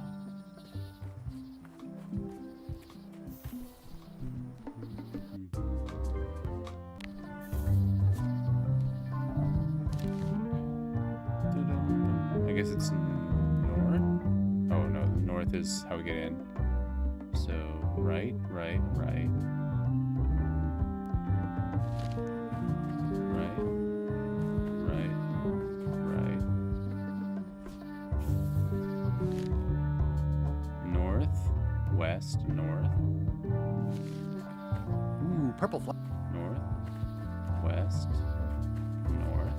I guess it's north? Oh no, the north is how we get in. So, right. Right. North, west, north. Ooh, purple flag. North, west, north.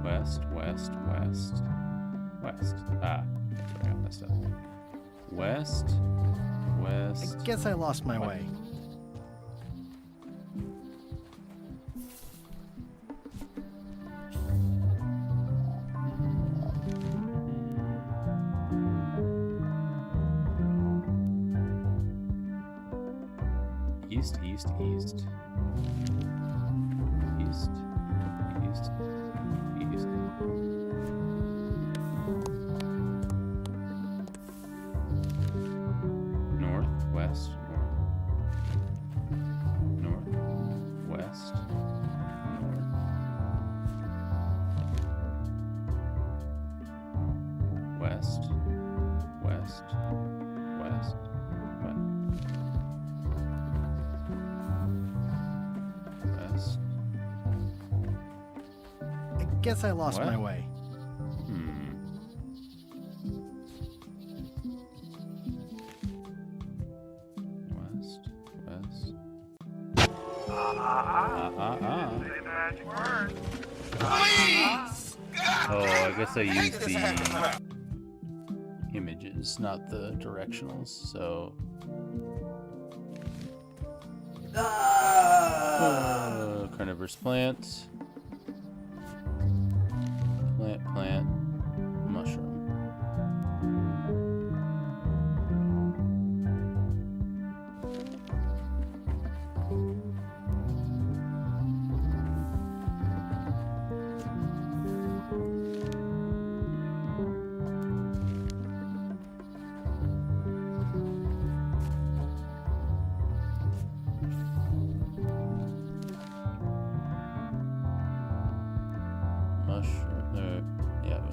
West. Ah, sorry, I got messed up. West. I guess I lost my way. East. Northwest, northwest, west, west. I guess I lost my way. West. Magic word. Oh, I guess I used the images, not the directionals, so... Carnivorous plant. Plant. Mushroom.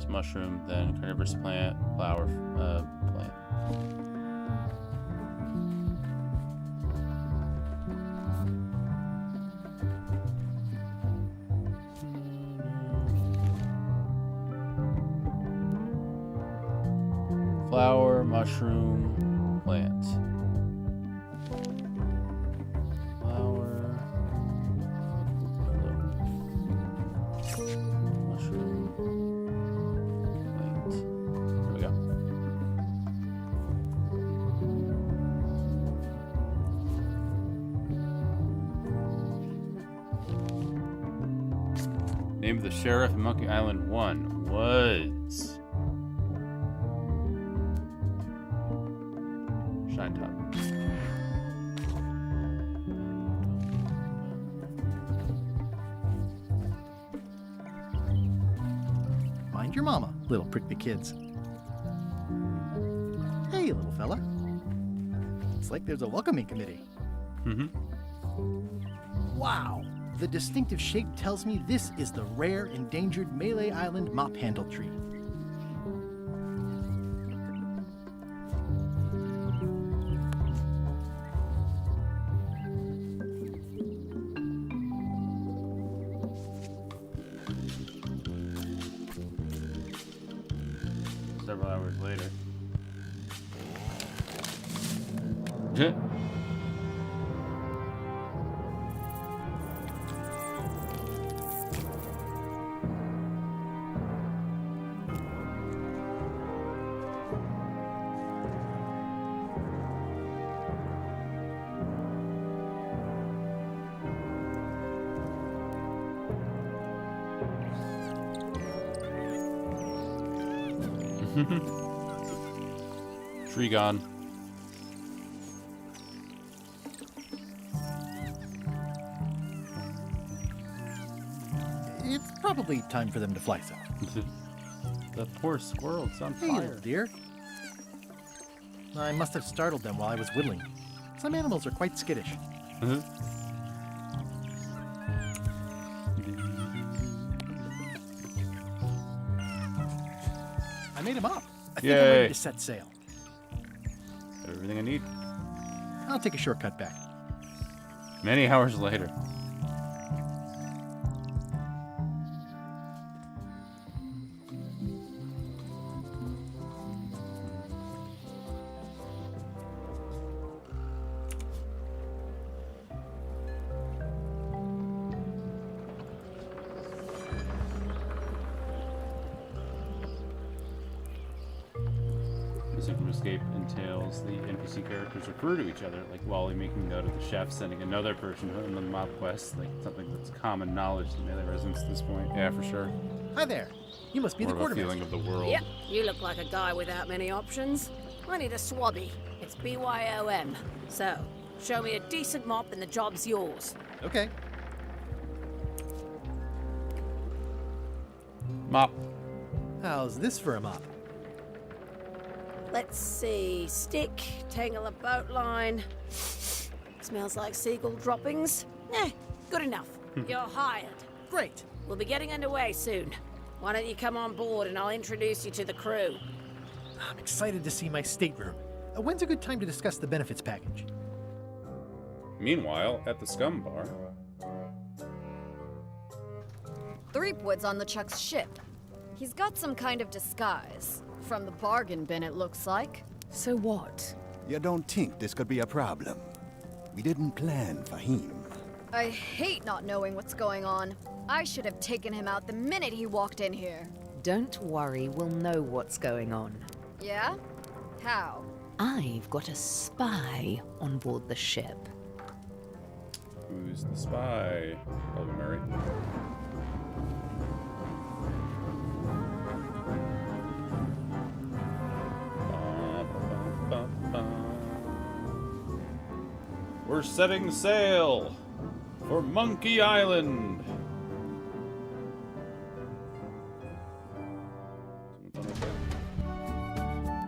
Mushroom, then carnivorous plant, flower plant. Flower, mushroom, plant. Name of the sheriff in Monkey Island 1 was Shine Top. Mind your mama, little prick the kids. Hey, little fella. It's like there's a welcoming committee. Wow. The distinctive shape tells me this is the rare, endangered Melee Island mop handle tree. Several hours later. Tree gone. Probably time for them to fly south. The poor squirrel, it's on Hey, fire. little dear. I must have startled them while I was whittling. Some animals are quite skittish. I made him up. I think I'm Yay. ready to set sail. Got everything I need. I'll take a shortcut back. Many hours later. Missing from escape entails the NPC characters refer to each other, like Wally making note of the chef sending another person on the mob quest, like something that's common knowledge to melee residents at this point. Yeah, for sure. Hi there. You must be More the of a quartermaster. feeling of the world. Yep, you look like a guy without many options. I need a swabby. It's BYOM. So, show me a decent mop and the job's yours. Okay. Mop. How's this for a mop? Let's see. Stick, tangle a boat line. Smells like seagull droppings. Good enough. You're hired. Great. We'll be getting underway soon. Why don't you come on board and I'll introduce you to the crew? I'm excited to see my stateroom. When's a good time to discuss the benefits package? Meanwhile, at the Scum Bar. Threepwood's on the Chuck's ship. He's got some kind of disguise. From the bargain bin, it looks like. So what? You don't think this could be a problem? We didn't plan for him. I hate not knowing what's going on. I should have taken him out the minute he walked in here. Don't worry, we'll know what's going on. Yeah? How? I've got a spy on board the ship. Who's the spy? Probably Murray. We're setting sail for Monkey Island.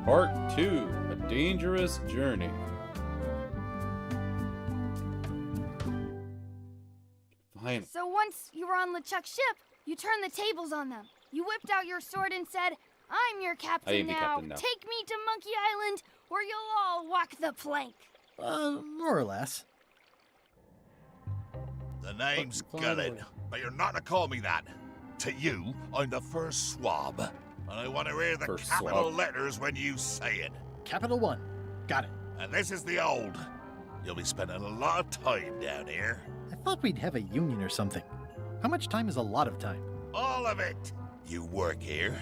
Part 2, A Dangerous Journey. Fine. So once you were on LeChuck's ship, you turned the tables on them. You whipped out your sword and said, I'm your I captain am the now. captain now. Take me to Monkey Island, or you'll all walk the plank. More or less. The name's Gullen, but you're not to call me that. To you, I'm the first swab, and I want to hear the First capital swab. letters when you say it. Capital 1. Got it. And this is the old. You'll be spending a lot of time down here. I thought we'd have a union or something. How much time is a lot of time? All of it. You work here,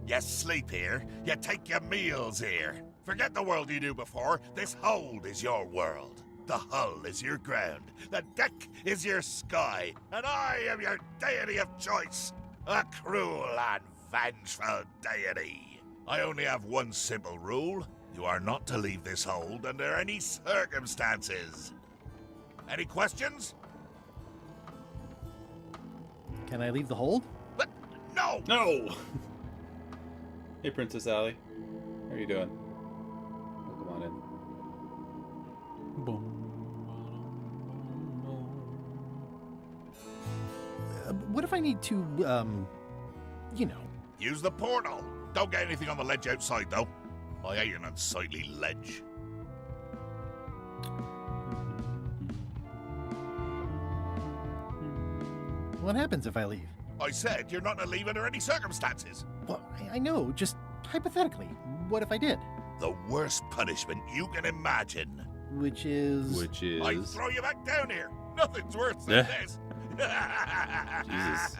you sleep here, you take your meals here. Forget the world you knew before. This hold is your world. The hull is your ground. The deck is your sky. And I am your deity of choice. A cruel and vengeful deity. I only have one simple rule. You are not to leave this hold under any circumstances. Any questions? Can I leave the hold? No! No! Hey, Princess Allie. How are you doing? Oh, come on in. What if I need to, you know? Use the portal. Don't get anything on the ledge outside, though. I hate an unsightly ledge. What happens if I leave? I said you're not to leave under any circumstances. Well, I know, just hypothetically. What if I did? The worst punishment you can imagine. Which is? I throw you back down here. Nothing's worse than Yeah. this. Jesus.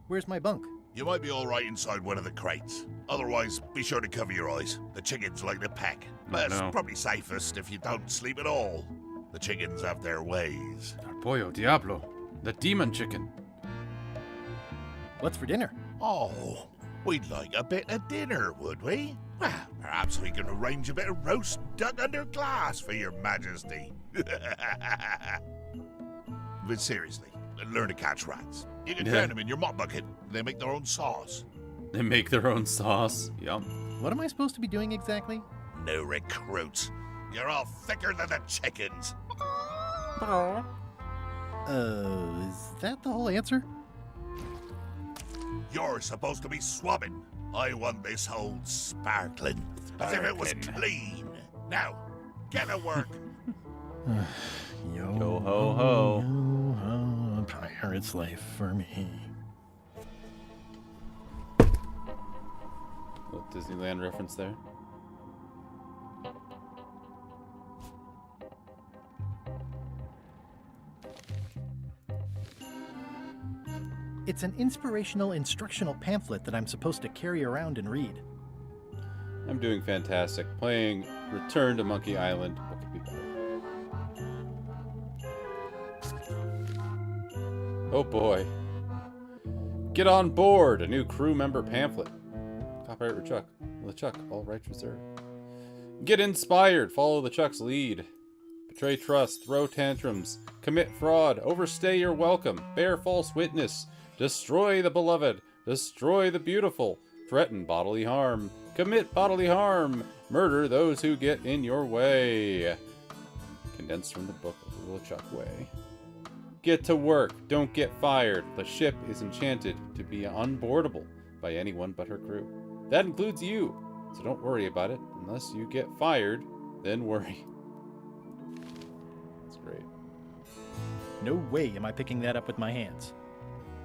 Where's my bunk? You might be all right inside one of the crates. Otherwise, be sure to cover your eyes. The chickens like to peck. But it's no. probably safest if you don't sleep at all. The chickens have their ways. Pollo Diablo. The demon chicken. What's for dinner? Oh, we'd like a bit of dinner, would we? Well, perhaps we can arrange a bit of roast duck under glass for your majesty. But seriously, and learn to catch rats. You can turn them in your mop bucket. They make their own sauce. They make their own sauce. Yum. What am I supposed to be doing exactly? No recruits. You're all thicker than the chickens. Is that the whole answer? You're supposed to be swabbing. I want this whole sparkling. As if it was clean. Now, get to work. Yo ho ho. Yo ho, a pirate's life for me. Little Disneyland reference there. It's an inspirational instructional pamphlet that I'm supposed to carry around and read. I'm doing fantastic. Playing Return to Monkey Island. What could be better? Oh boy. Get on board! A new crew member pamphlet. Copyright LeChuck. LeChuck, all rights reserved. Get inspired! Follow LeChuck's lead. Betray trust, throw tantrums, commit fraud, overstay your welcome, bear false witness, destroy the beloved, destroy the beautiful, threaten bodily harm, commit bodily harm, murder those who get in your way. Condensed from the book of the LeChuck Way. Get to work, don't get fired. The ship is enchanted to be unboardable by anyone but her crew. That includes you, so don't worry about it. Unless you get fired, then worry. That's great. No way am I picking that up with my hands.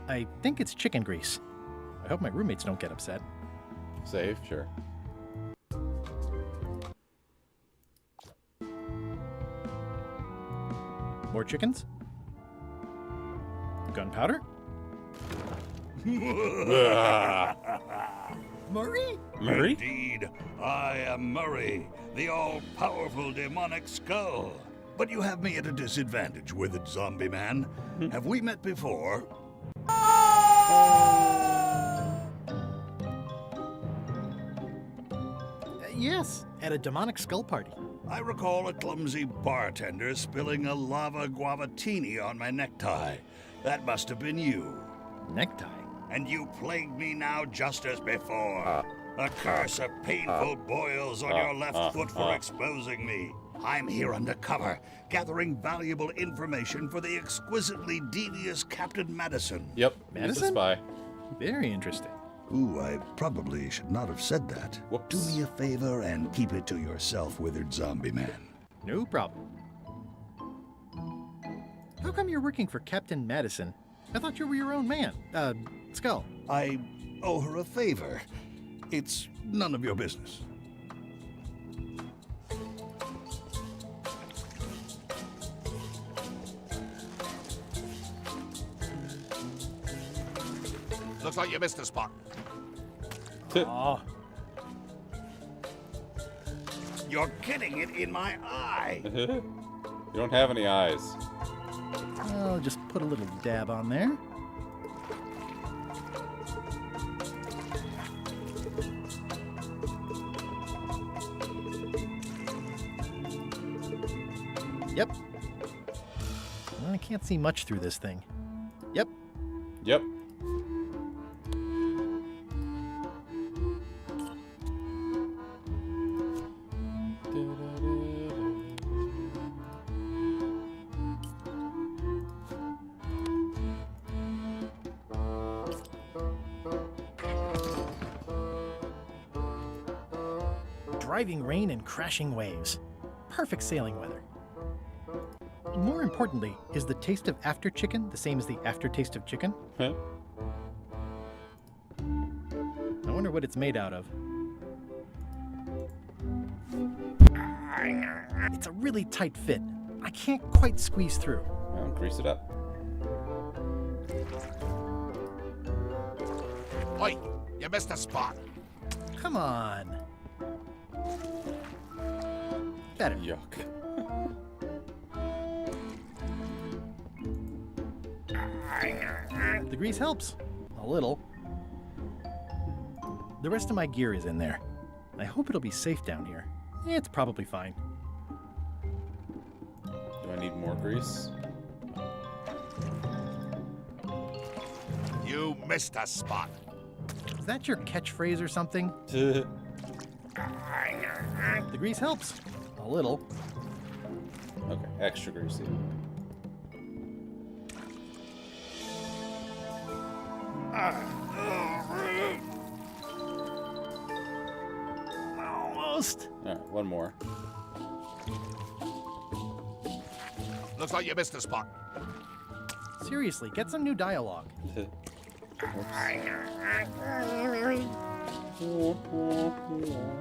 I think it's chicken grease. I hope my roommates don't get upset. Safe, sure. More chickens? Gunpowder? Murray? Murray? Indeed, I am Murray, the all-powerful demonic skull. But you have me at a disadvantage, withered zombie man. Have we met before? Yes, at a demonic skull party. I recall a clumsy bartender spilling a lava guavatini on my necktie. That must have been you. Necktie? And you plagued me now just as before. A curse of painful boils on your left foot for exposing me. I'm here undercover, gathering valuable information for the exquisitely devious Captain Madison. Yep, Madison? he's a spy. Very interesting. Ooh, I probably should not have said that. Whoops. Do me a favor and keep it to yourself, withered zombie man. No problem. How come you're working for Captain Madison? I thought you were your own man. Skull. I owe her a favor. It's none of your business. Looks like you missed a spot. Aw. You're getting it in my eye. You don't have any eyes. I'll just put a little dab on there. Yep. I can't see much through this thing. Yep. Yep. Driving rain and crashing waves. Perfect sailing weather. More importantly, is the taste of after chicken the same as the aftertaste of chicken? Huh? I wonder what it's made out of. It's a really tight fit. I can't quite squeeze through. Well, grease it up. Oi, you missed a spot. Come on. Better. Yuck. The grease helps. A little. The rest of my gear is in there. I hope it'll be safe down here. It's probably fine. Do I need more grease? You missed a spot. Is that your catchphrase or something? The grease helps. A little. Okay, extra greasy. Almost. Alright, one more. Looks like you missed a spot. Seriously, get some new dialogue.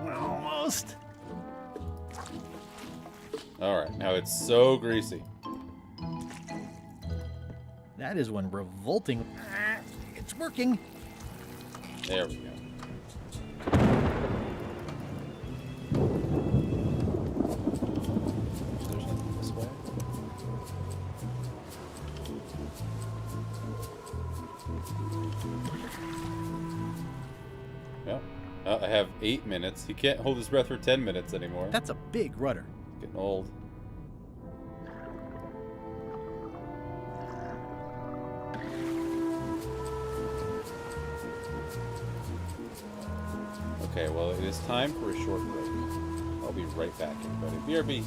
Almost. Alright, now it's so greasy. That is one revolting. It's working. There we go. There's nothing this way. Well, I have 8 minutes. He can't hold his breath for 10 minutes anymore. That's a big rudder. Getting old. Okay, well, it is time for a short break. I'll be right back, everybody. BRB.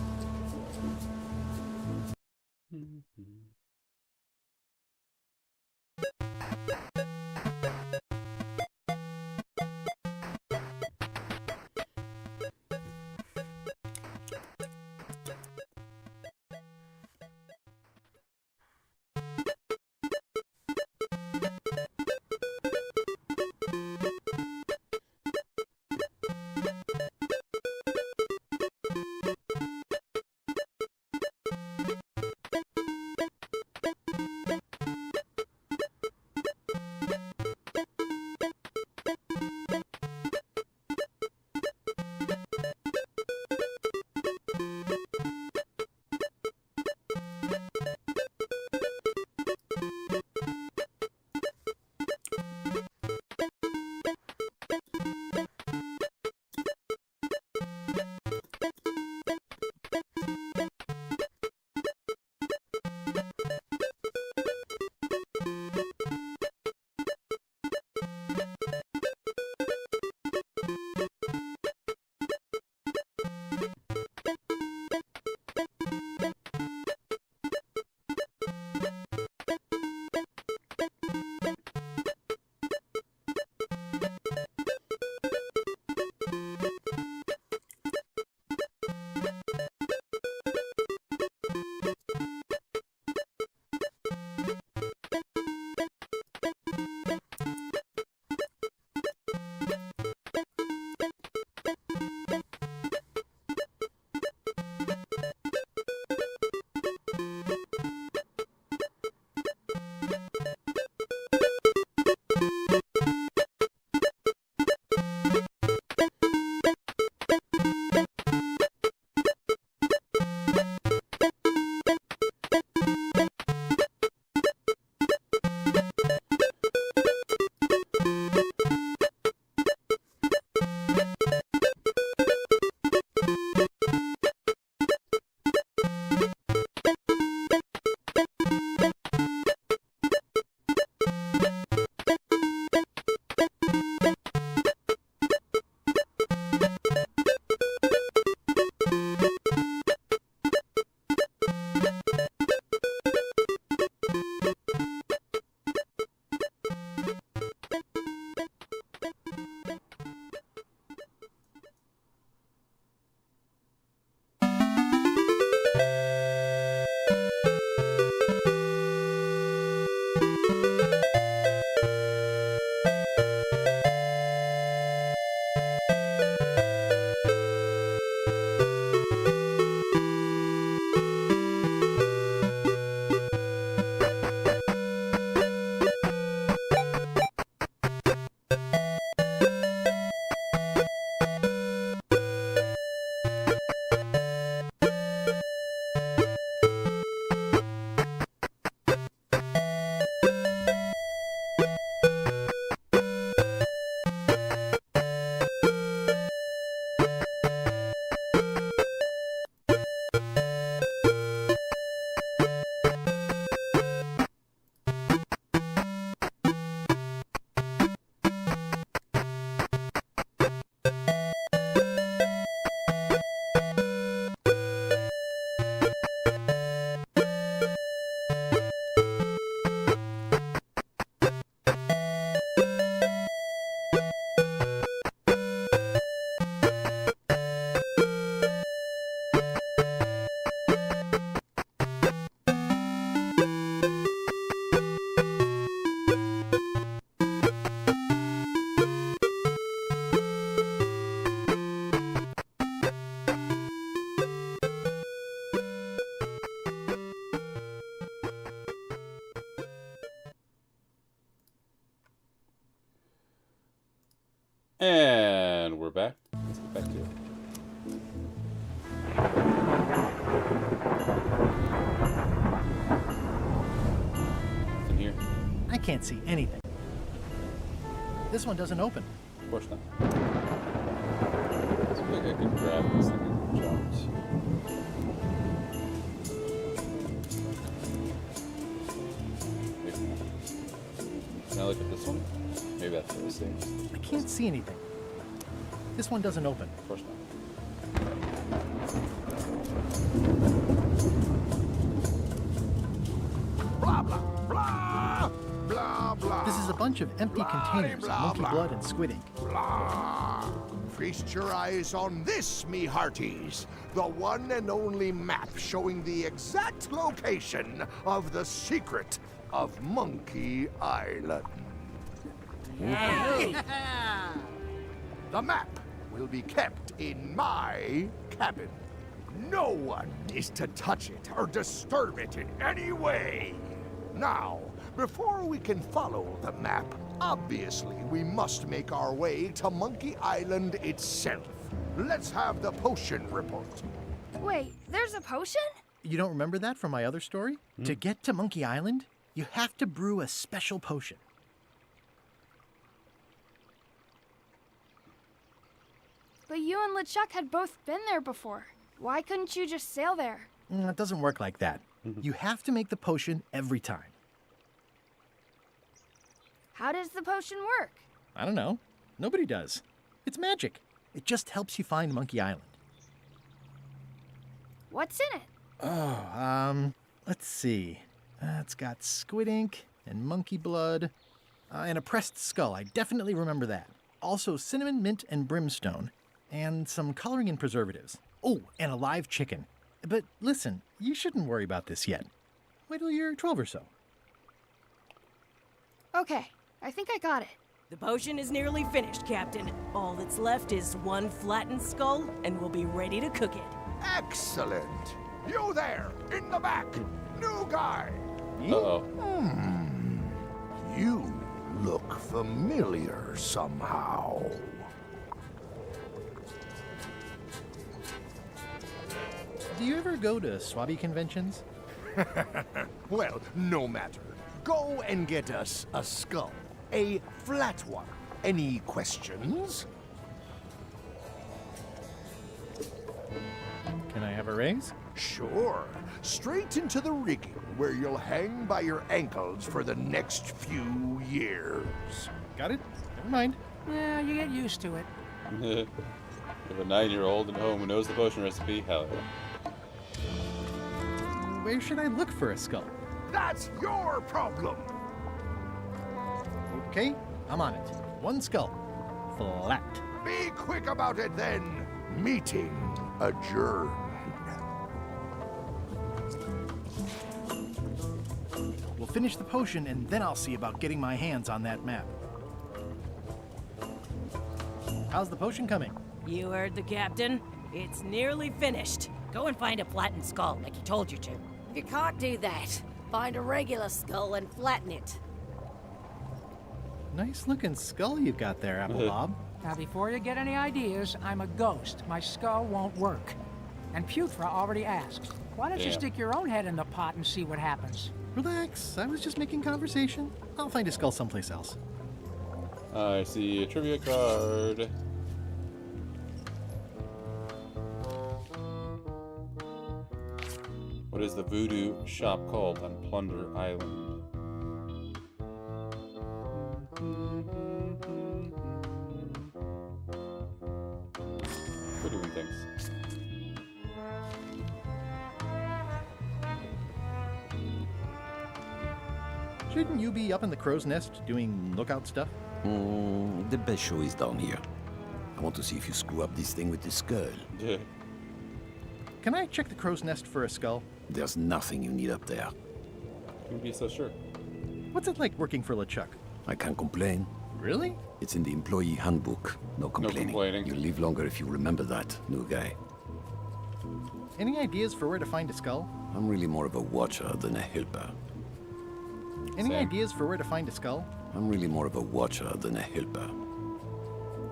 And we're back. Let's get back to it. In here. I can't see anything. This one doesn't open. Of course not. So I think I can grab this thing and jump. Maybe not. Can I look at this one? Maybe that's what it says. I can't see anything. This one doesn't open. Of course not. Blah, blah, blah, blah, blah. This is a bunch of empty containers of monkey blood and squid ink. Blah. Feast your eyes on this, me hearties. The one and only map showing the exact location of the secret of Monkey Island. The map will be kept in my cabin. No one is to touch it or disturb it in any way. Now, before we can follow the map, obviously we must make our way to Monkey Island itself. Let's have the potion report. Wait, there's a potion? You don't remember that from my other story? To get to Monkey Island, you have to brew a special potion. But you and LeChuck had both been there before. Why couldn't you just sail there? It doesn't work like that. You have to make the potion every time. How does the potion work? I don't know. Nobody does. It's magic. It just helps you find Monkey Island. What's in it? Oh, let's see. It's got squid ink and monkey blood and a pressed skull. I definitely remember that. Also cinnamon, mint, and brimstone. And some coloring and preservatives. Oh, and a live chicken. But listen, you shouldn't worry about this yet. Wait till you're 12 or so. Okay, I think I got it. The potion is nearly finished, Captain. All that's left is one flattened skull, and we'll be ready to cook it. Excellent. You there, in the back. New guy. Uh-oh. You look familiar somehow. Do you ever go to Swabby conventions? Well, no matter. Go and get us a skull. A flat one. Any questions? Can I have a raise? Sure. Straight into the rigging, where you'll hang by your ankles for the next few years. Got it? Never mind. Yeah, you get used to it. You have a 9-year-old at home who knows the potion recipe? Hell yeah. Where should I look for a skull? That's your problem! Okay, I'm on it. One skull. Flat. Be quick about it then. Meeting adjourned. We'll finish the potion and then I'll see about getting my hands on that map. How's the potion coming? You heard the captain. It's nearly finished. Go and find a flattened skull, like he told you to. If you can't do that, find a regular skull and flatten it. Nice looking skull you've got there, Apple Bob. Now, before you get any ideas, I'm a ghost. My skull won't work. And Putra already asked. Why don't you stick your own head in the pot and see what happens? Relax, I was just making conversation. I'll find a skull someplace else. I see a trivia card. What is the voodoo shop called on Plunder Island? We're doing things. Shouldn't you be up in the crow's nest doing lookout stuff? The best show is down here. I want to see if you screw up this thing with the skull. Yeah. Can I check the crow's nest for a skull? There's nothing you need up there. Can't be so sure. What's it like working for LeChuck? I can't complain. Really? It's in the employee handbook. No complaining. You'll live longer if you remember that, new guy. Any ideas for where to find a skull? I'm really more of a watcher than a helper. Any ideas for where to find a skull? I'm really more of a watcher than a helper.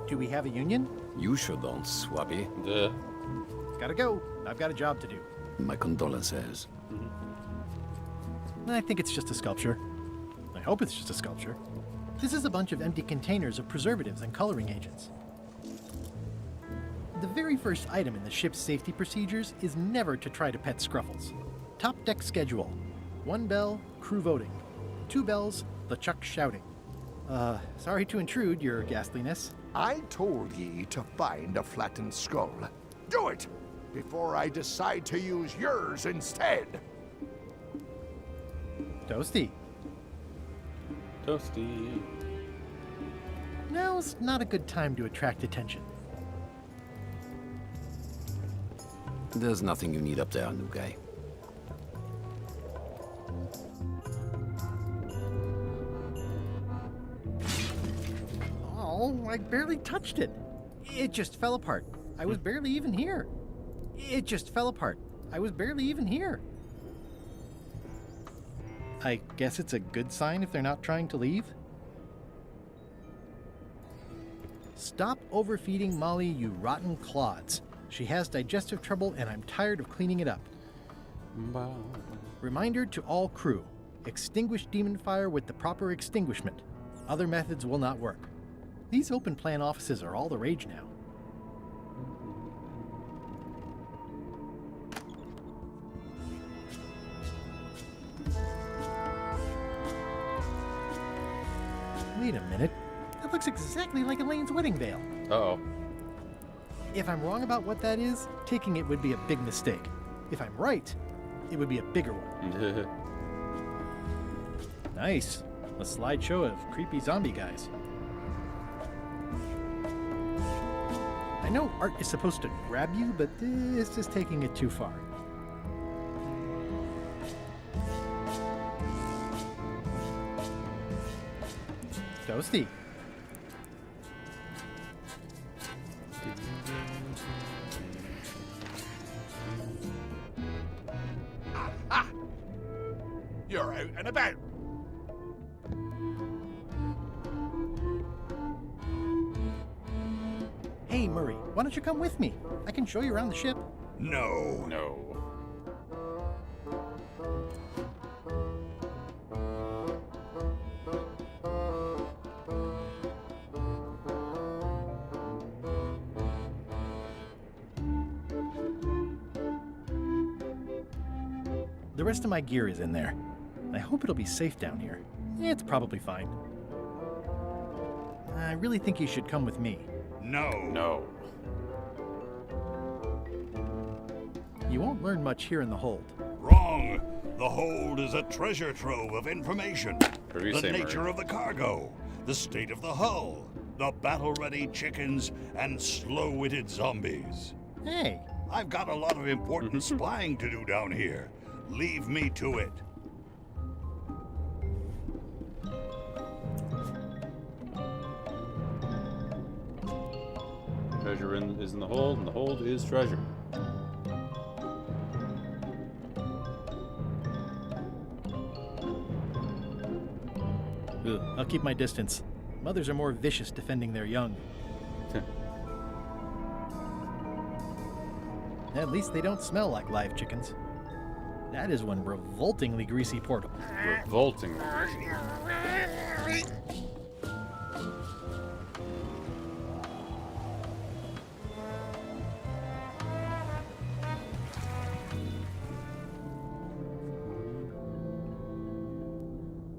Do we have a union? You sure don't, Swabby. Duh. Gotta go. I've got a job to do. My condolences. I think it's just a sculpture. I hope it's just a sculpture. This is a bunch of empty containers of preservatives and coloring agents. The very first item in the ship's safety procedures is never to try to pet Scruffles. Top deck schedule. 1 bell, crew voting. 2 bells, the Chuck shouting. Sorry to intrude, your ghastliness. I told ye to find a flattened skull. Do it! Before I decide to use yours instead. Toasty. Toasty. Now's not a good time to attract attention. There's nothing you need up there, new guy. Oh, I barely touched it. It just fell apart. I was barely even here. It just fell apart. I was barely even here. I guess it's a good sign if they're not trying to leave. Stop overfeeding Molly, you rotten clods. She has digestive trouble and I'm tired of cleaning it up. Wow. Reminder to all crew. Extinguish demon fire with the proper extinguishment. Other methods will not work. These open plan offices are all the rage now. Wait a minute. That looks exactly like Elaine's wedding veil. Uh-oh. If I'm wrong about what that is, taking it would be a big mistake. If I'm right, it would be a bigger one. Nice. A slideshow of creepy zombie guys. I know art is supposed to grab you, but this is taking it too far. Toasty. Aha! You're out and about. Hey, Murray, why don't you come with me? I can show you around the ship. No. No. The rest of my gear is in there. I hope it'll be safe down here. It's probably fine. I really think you should come with me. No. No. You won't learn much here in the hold. Wrong. The hold is a treasure trove of information. What do you The say, nature Murray? of the cargo, the state of the hull, the battle-ready chickens, and slow-witted zombies. Hey. I've got a lot of important spying to do down here. Leave me to it. Treasure is in the hold, and the hold is treasure. Ugh, I'll keep my distance. Mothers are more vicious defending their young. At least they don't smell like live chickens. That is one revoltingly greasy portal. Revoltingly greasy.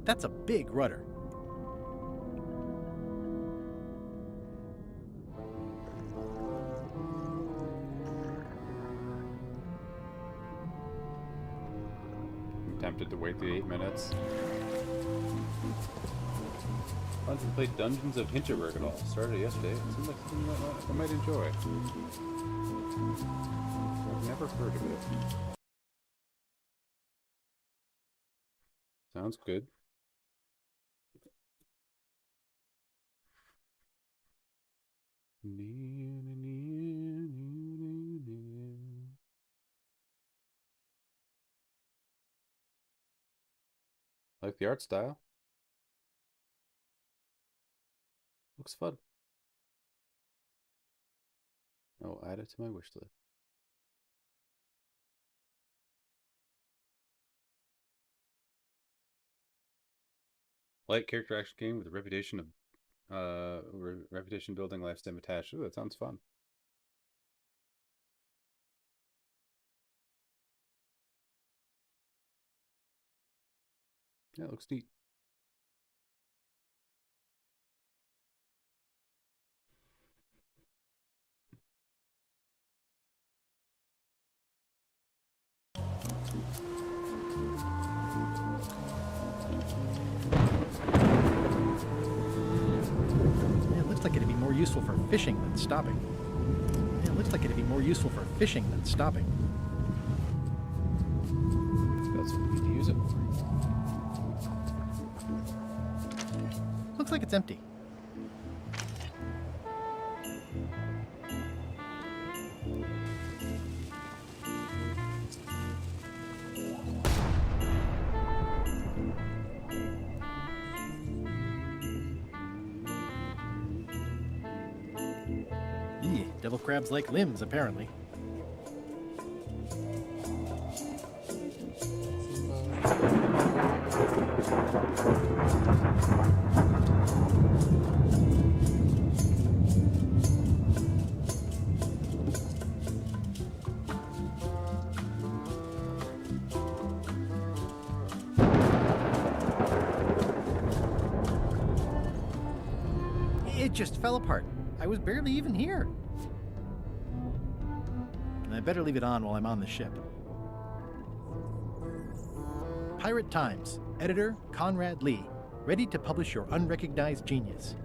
That's a big rudder. I'm tempted to wait the 8 minutes. Contemplate Dungeons of Hinterberg at all. Started yesterday. It seems like something that I might enjoy. I've never heard of it. Sounds good. Like the art style. Looks fun. I'll add it to my wish list. Light character action game with a reputation of reputation building lifestyle attached. Ooh, that sounds fun. Yeah, it looks neat. It looks like it'd be more useful for fishing than stopping. It looks like it'd be more useful for fishing than stopping. That's what we need to use it for. Looks like it's empty. Devil crabs like limbs, apparently. It just fell apart. I was barely even here. I better leave it on while I'm on the ship. Pirate Times, editor Conrad Lee, ready to publish your unrecognized genius.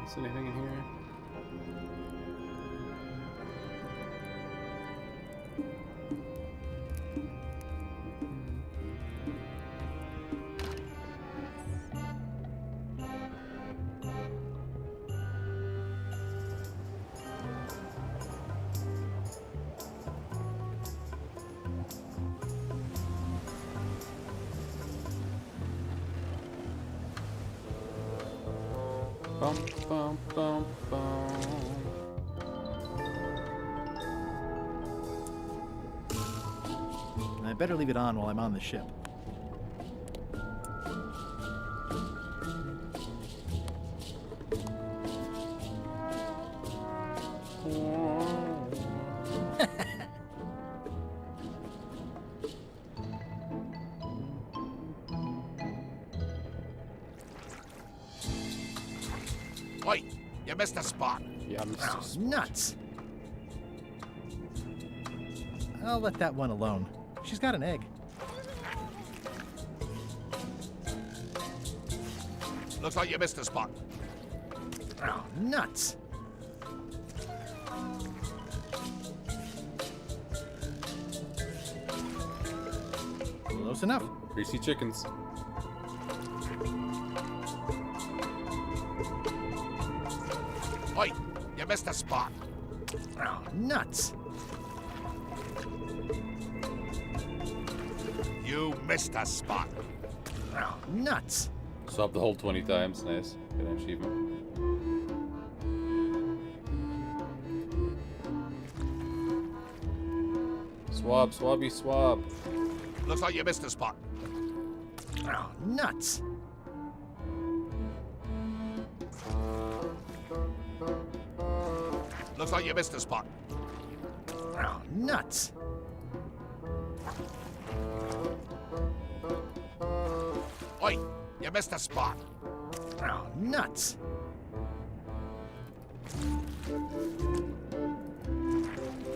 Is there anything in here? Bum, bum, bum, bum. I better leave it on while I'm on the ship. Oi, you missed a spot. Yeah, Nuts! I'll let that one alone. She's got an egg. Looks like you missed a spot. Oh, nuts! Close enough. Greasy chickens. Oi, you missed a spot. Oh, nuts! You missed a spot. Oh, nuts! Swap the hole 20 times. Nice. Good achievement. Swab, swabby, swab. Looks like you missed a spot. Oh, nuts! Looks like you missed a spot. Oh, nuts! Oi, you missed a spot. Oh, nuts!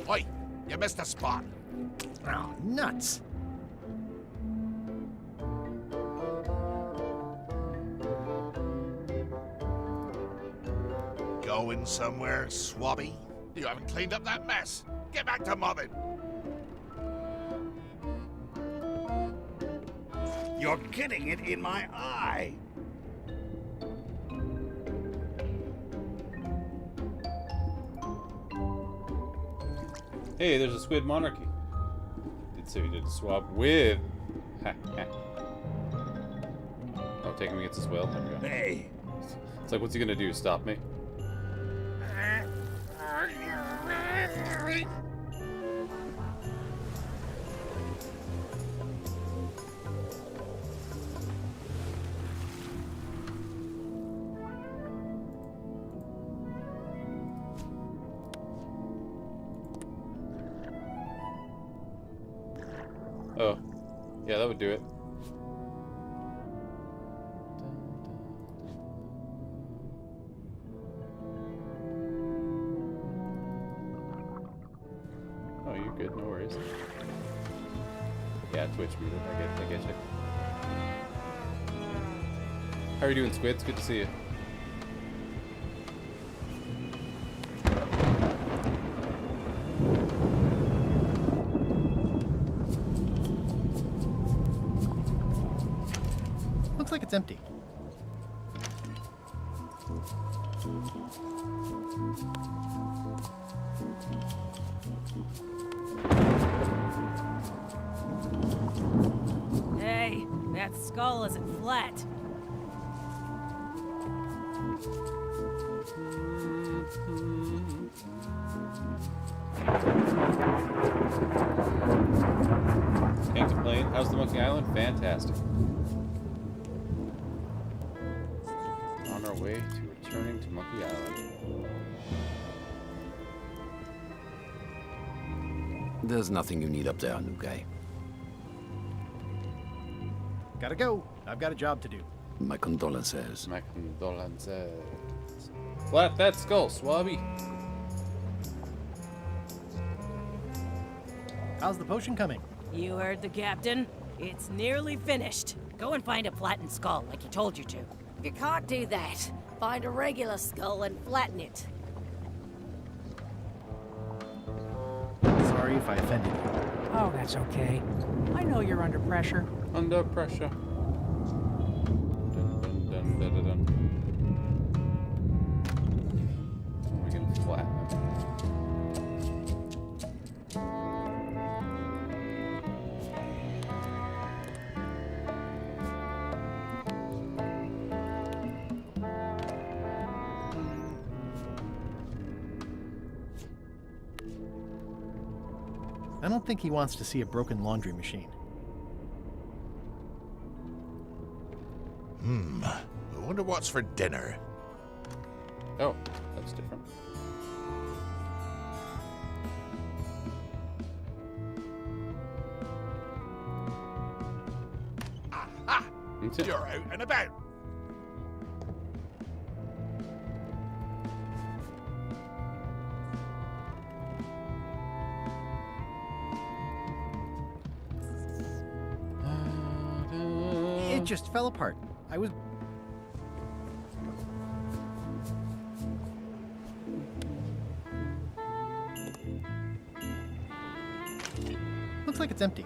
Oi, you missed a spot. Oh, nuts! Going somewhere, swabby? You haven't cleaned up that mess. Get back to mobbing. You're getting it in my eye. Hey, there's a squid monarchy. Did say we did a swap with. Oh, take him against his will. There we go. Hey. It's like, what's he gonna do? Stop me? Oh, yeah, that would do it. Oh, you're good, no worries. Yeah, Twitch muted. I get you. How are you doing, Squids? Good to see you. Looks like it's empty. Hey, that skull isn't flat. Can't complain. How's the Monkey Island? Fantastic. On our way to returning to Monkey Island. There's nothing you need up there, new guy. Gotta go. I've got a job to do. My condolences. My condolences. Flat that skull, Swabby. How's the potion coming? You heard the captain. It's nearly finished. Go and find a flattened skull like he told you to. If you can't do that, find a regular skull and flatten it. Sorry if I offended you. Oh, that's okay. I know you're under pressure. Under pressure. Dun, dun, dun, dun, dun, dun. Oh, we can flatten it. I don't think he wants to see a broken laundry machine. I wonder what's for dinner. Oh, that's different. Ah! You're out and about. It just fell apart. I was... Looks like it's empty.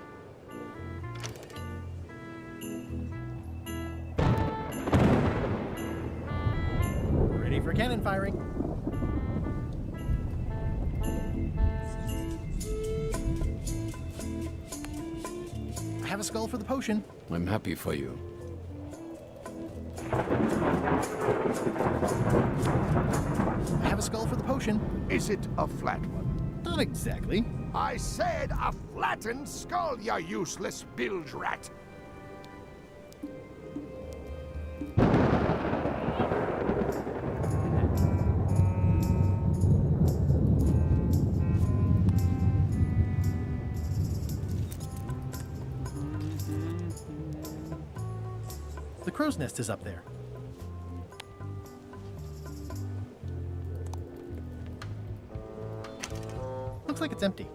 Ready for cannon firing. I have a skull for the potion. I'm happy for you. I have a skull for the potion. Is it a flat one? Not exactly. I said a flattened skull, you useless bilge rat. The crow's nest is up there. Looks like it's empty.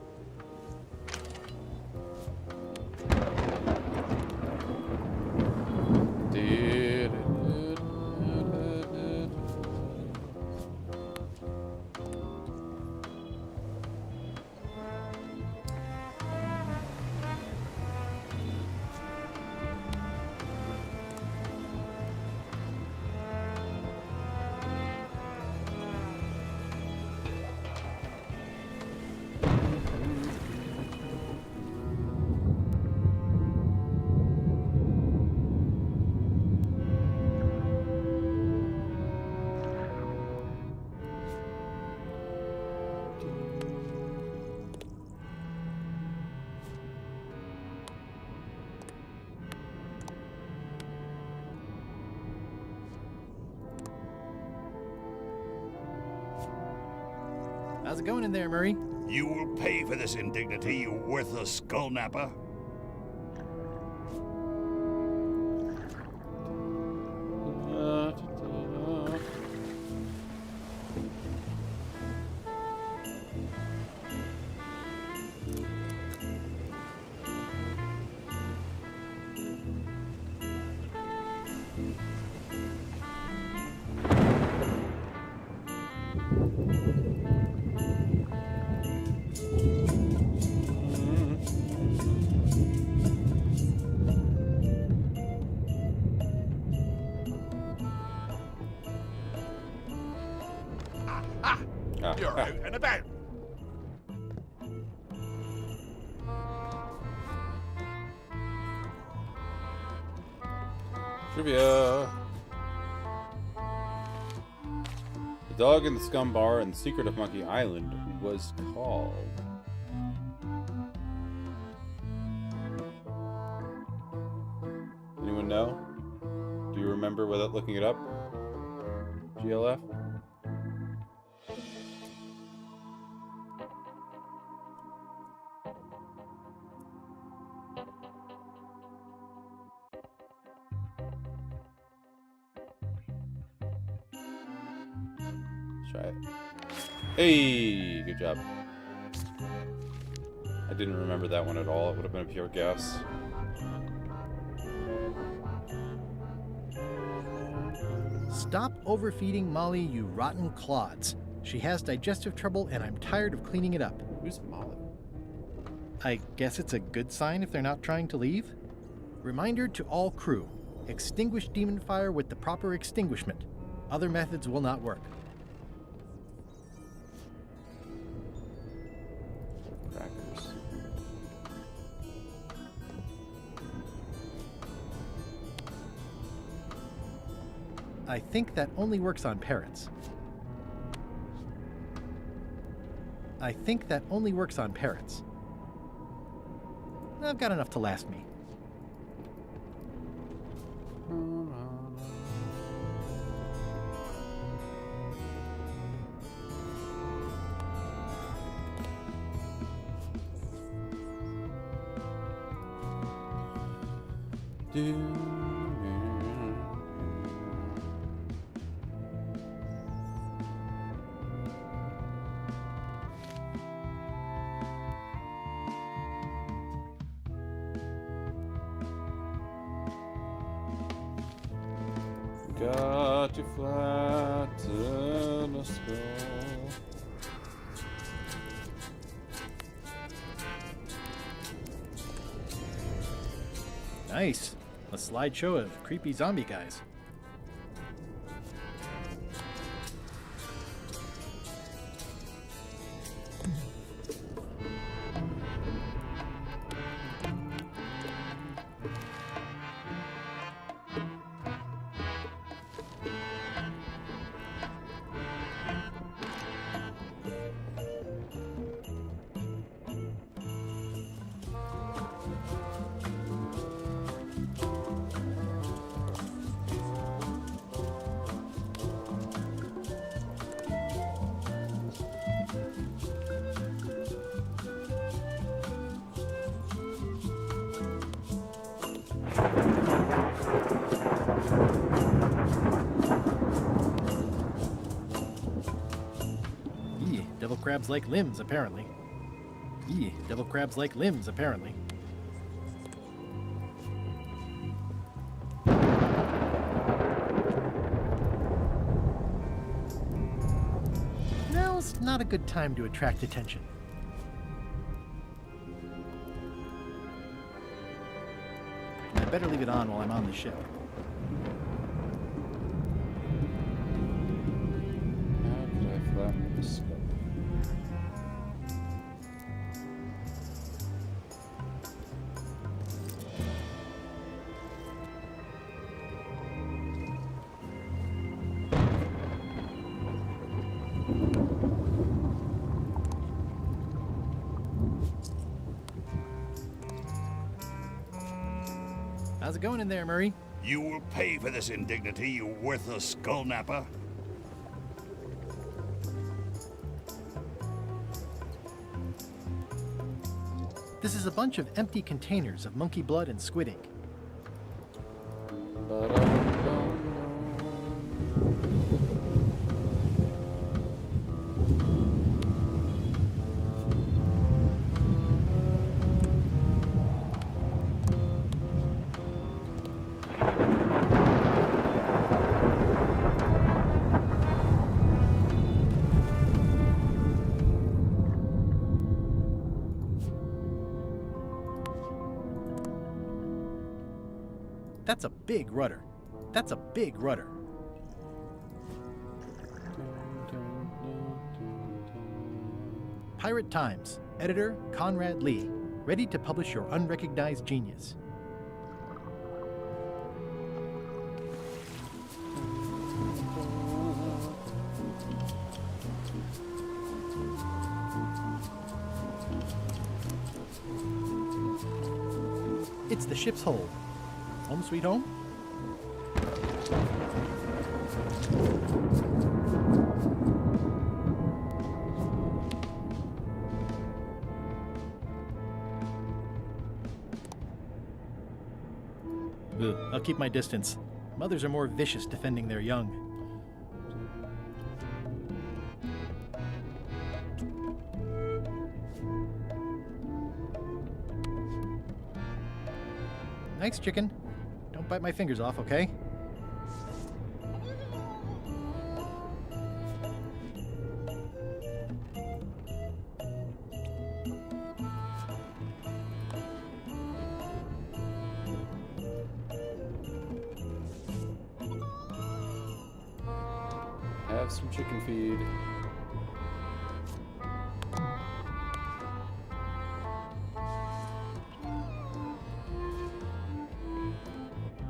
How's it going in there, Murray? You will pay for this indignity, you worthless skullnapper. You're out and about. Trivia. The dog in the scum bar and the secret of Monkey Island was called. Anyone know? Do you remember without looking it up? GLF? Try it. Hey, good job. I didn't remember that one at all. It would have been a pure guess. Stop overfeeding Molly, you rotten clods. She has digestive trouble and I'm tired of cleaning it up. Who's Molly? I guess it's a good sign if they're not trying to leave. Reminder to all crew. Extinguish demon fire with the proper extinguishment. Other methods will not work. Crackers. I think that only works on parrots. I think that only works on parrots. I've got enough to last me. Got to flatten a skull. Nice. A slideshow of creepy zombie guys. Devil crabs like limbs, apparently. Devil crabs like limbs, apparently. Now's not a good time to attract attention. I better leave it on while I'm on the ship. How could I flatten the skull? How's it going in there, Murray? You will pay for this indignity, you worthless skullnapper. This is a bunch of empty containers of monkey blood and squid ink. That's a big rudder. That's a big rudder. Pirate Times, editor Conrad Lee, ready to publish your unrecognized genius. It's the ship's hold. Home sweet home? Ugh, I'll keep my distance. Mothers are more vicious defending their young. Nice chicken. Don't bite my fingers off, okay? Have some chicken feed.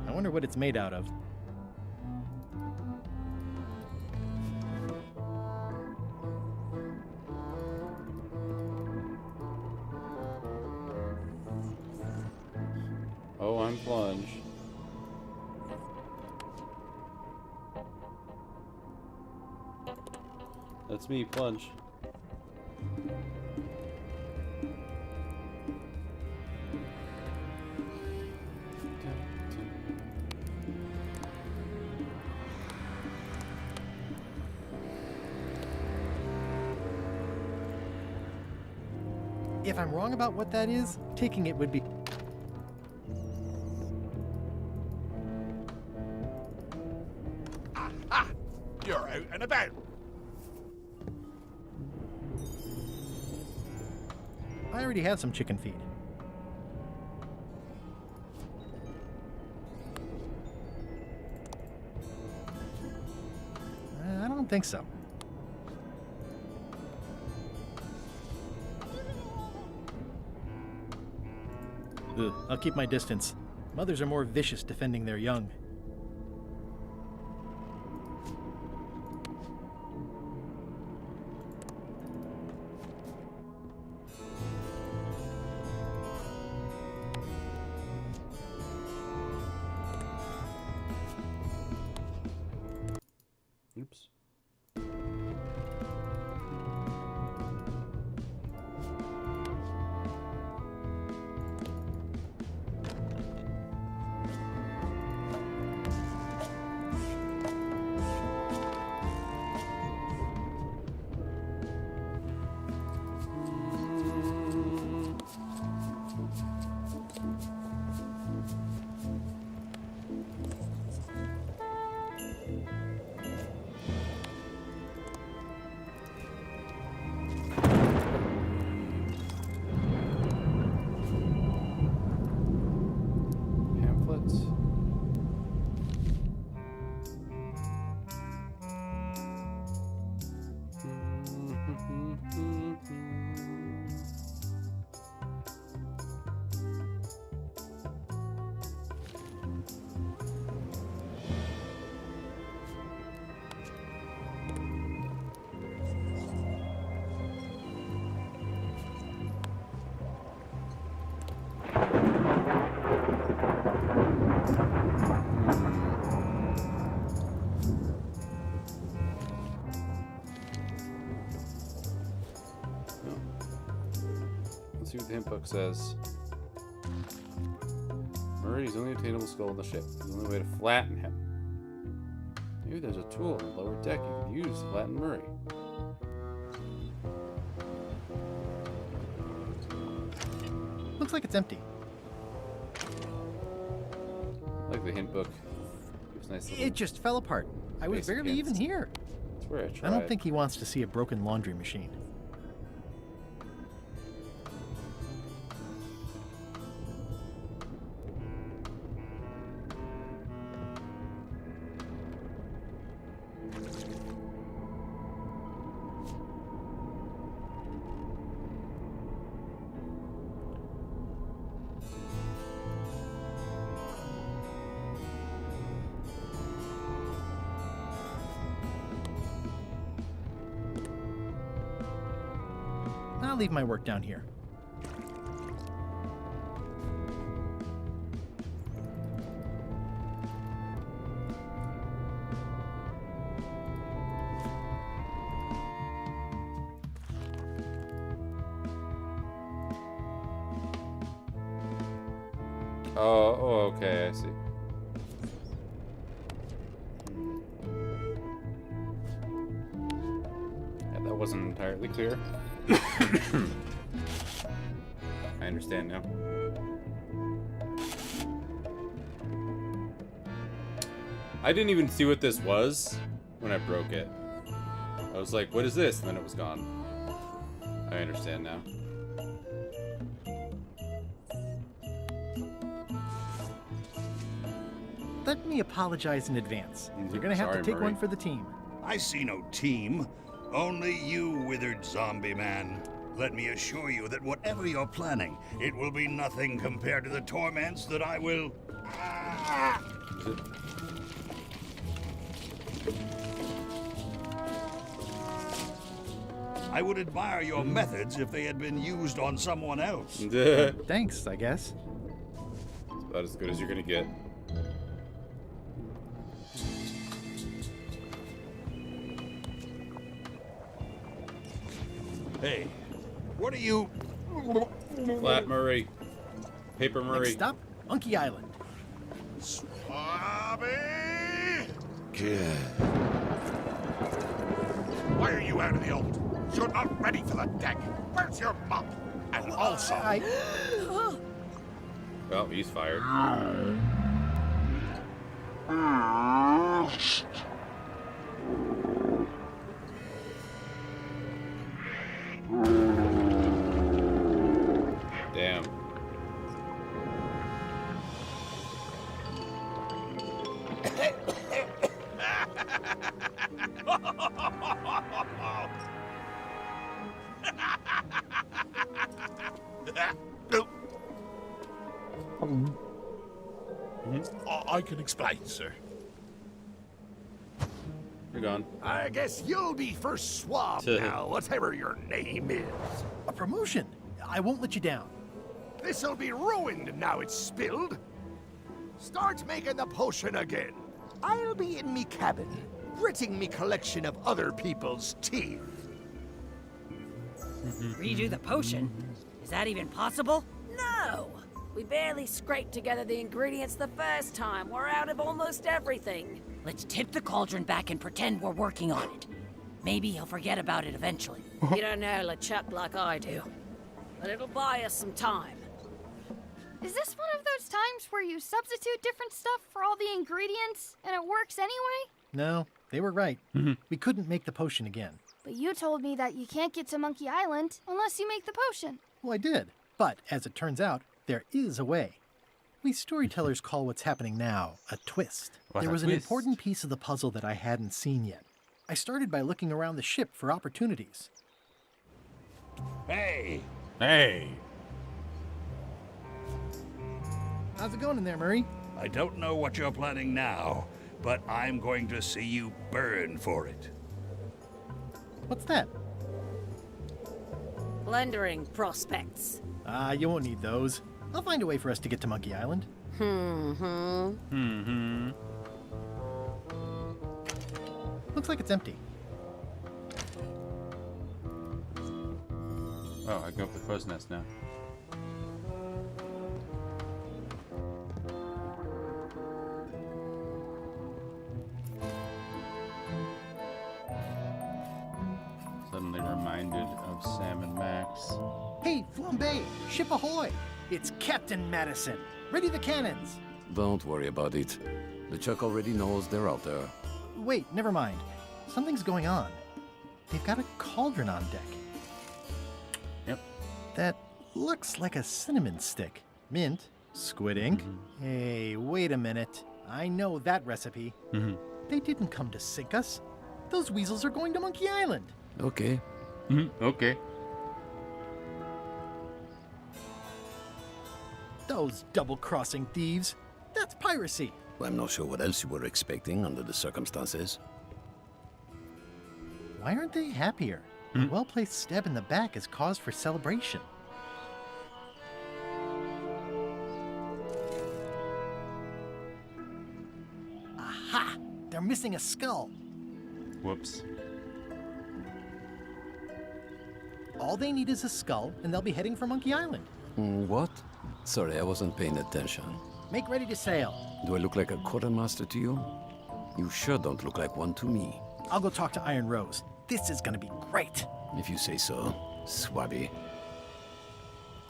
I wonder what it's made out of. Oh, I'm Plunge. That's me, Plunge. If I'm wrong about what that is, taking it would be... Ah! You're out and about. I already have some chicken feed. I don't think so. Ugh, I'll keep my distance. Mothers are more vicious defending their young. Oops. see what the hint book says. Murray is the only attainable skull on the ship. It's the only way to flatten him. Maybe there's a tool on the lower deck you could use to flatten Murray. Looks like it's empty. I like the hint book. It's nice. It just fell apart. I was barely even here. That's where I tried. I don't think he wants to see a broken laundry machine. I'll leave my work down here. Oh, okay, I see. Yeah, that wasn't entirely clear. I understand now. I didn't even see what this was when I broke it. I was like, what is this? And then it was gone. I understand now. Let me apologize in advance. You're gonna have to take one for the team. I see no team. Only you, withered zombie man. Let me assure you that whatever you're planning, it will be nothing compared to the torments that I will... I would admire your methods if they had been used on someone else. Thanks, I guess. It's about as good as you're gonna get. Hey, what are you... Flat Murray. Paper Murray. Next stop, Monkey Island. Swabby! Why are you out of the old? You're not ready for the deck. Where's your mop? And also... Well, he's fired. Damn. I can explain, sir. You're gone. I guess you'll be first swab now, whatever your name is. A promotion. I won't let you down. This'll be ruined now it's spilled. Start making the potion again. I'll be in me cabin, gritting me collection of other people's teeth. Redo the potion? Is that even possible? No! We barely scraped together the ingredients the first time. We're out of almost everything. Let's tip the cauldron back and pretend we're working on it. Maybe he'll forget about it eventually. You don't know LeChuck like I do. But it'll buy us some time. Is this one of those times where you substitute different stuff for all the ingredients and it works anyway? No, they were right. We couldn't make the potion again. But you told me that you can't get to Monkey Island unless you make the potion. Well, I did. But as it turns out, there is a way. We storytellers call what's happening now a twist. There was an important piece of the puzzle that I hadn't seen yet. I started by looking around the ship for opportunities. Hey! Hey! How's it going in there, Murray? I don't know what you're planning now, but I'm going to see you burn for it. What's that? Plundering prospects. You won't need those. I'll find a way for us to get to Monkey Island. Looks like it's empty. Oh, I can go up the crow's nest now. suddenly reminded of Sam and Max. Hey, Flambe! Ship ahoy! It's Captain Madison. Ready the cannons! Don't worry about it. LeChuck already knows they're out there. Wait, never mind. Something's going on. They've got a cauldron on deck. Yep. That looks like a cinnamon stick. Mint, squid ink. Hey, wait a minute. I know that recipe. They didn't come to sink us. Those weasels are going to Monkey Island. Okay. Okay. Those double-crossing thieves. That's piracy. Well, I'm not sure what else you were expecting under the circumstances. Why aren't they happier? A well-placed stab in the back is cause for celebration. Aha! They're missing a skull. Whoops. All they need is a skull, and they'll be heading for Monkey Island. What? Sorry, I wasn't paying attention. Make ready to sail. Do I look like a quartermaster to you? You sure don't look like one to me. I'll go talk to Iron Rose. This is gonna be great. If you say so, Swabby.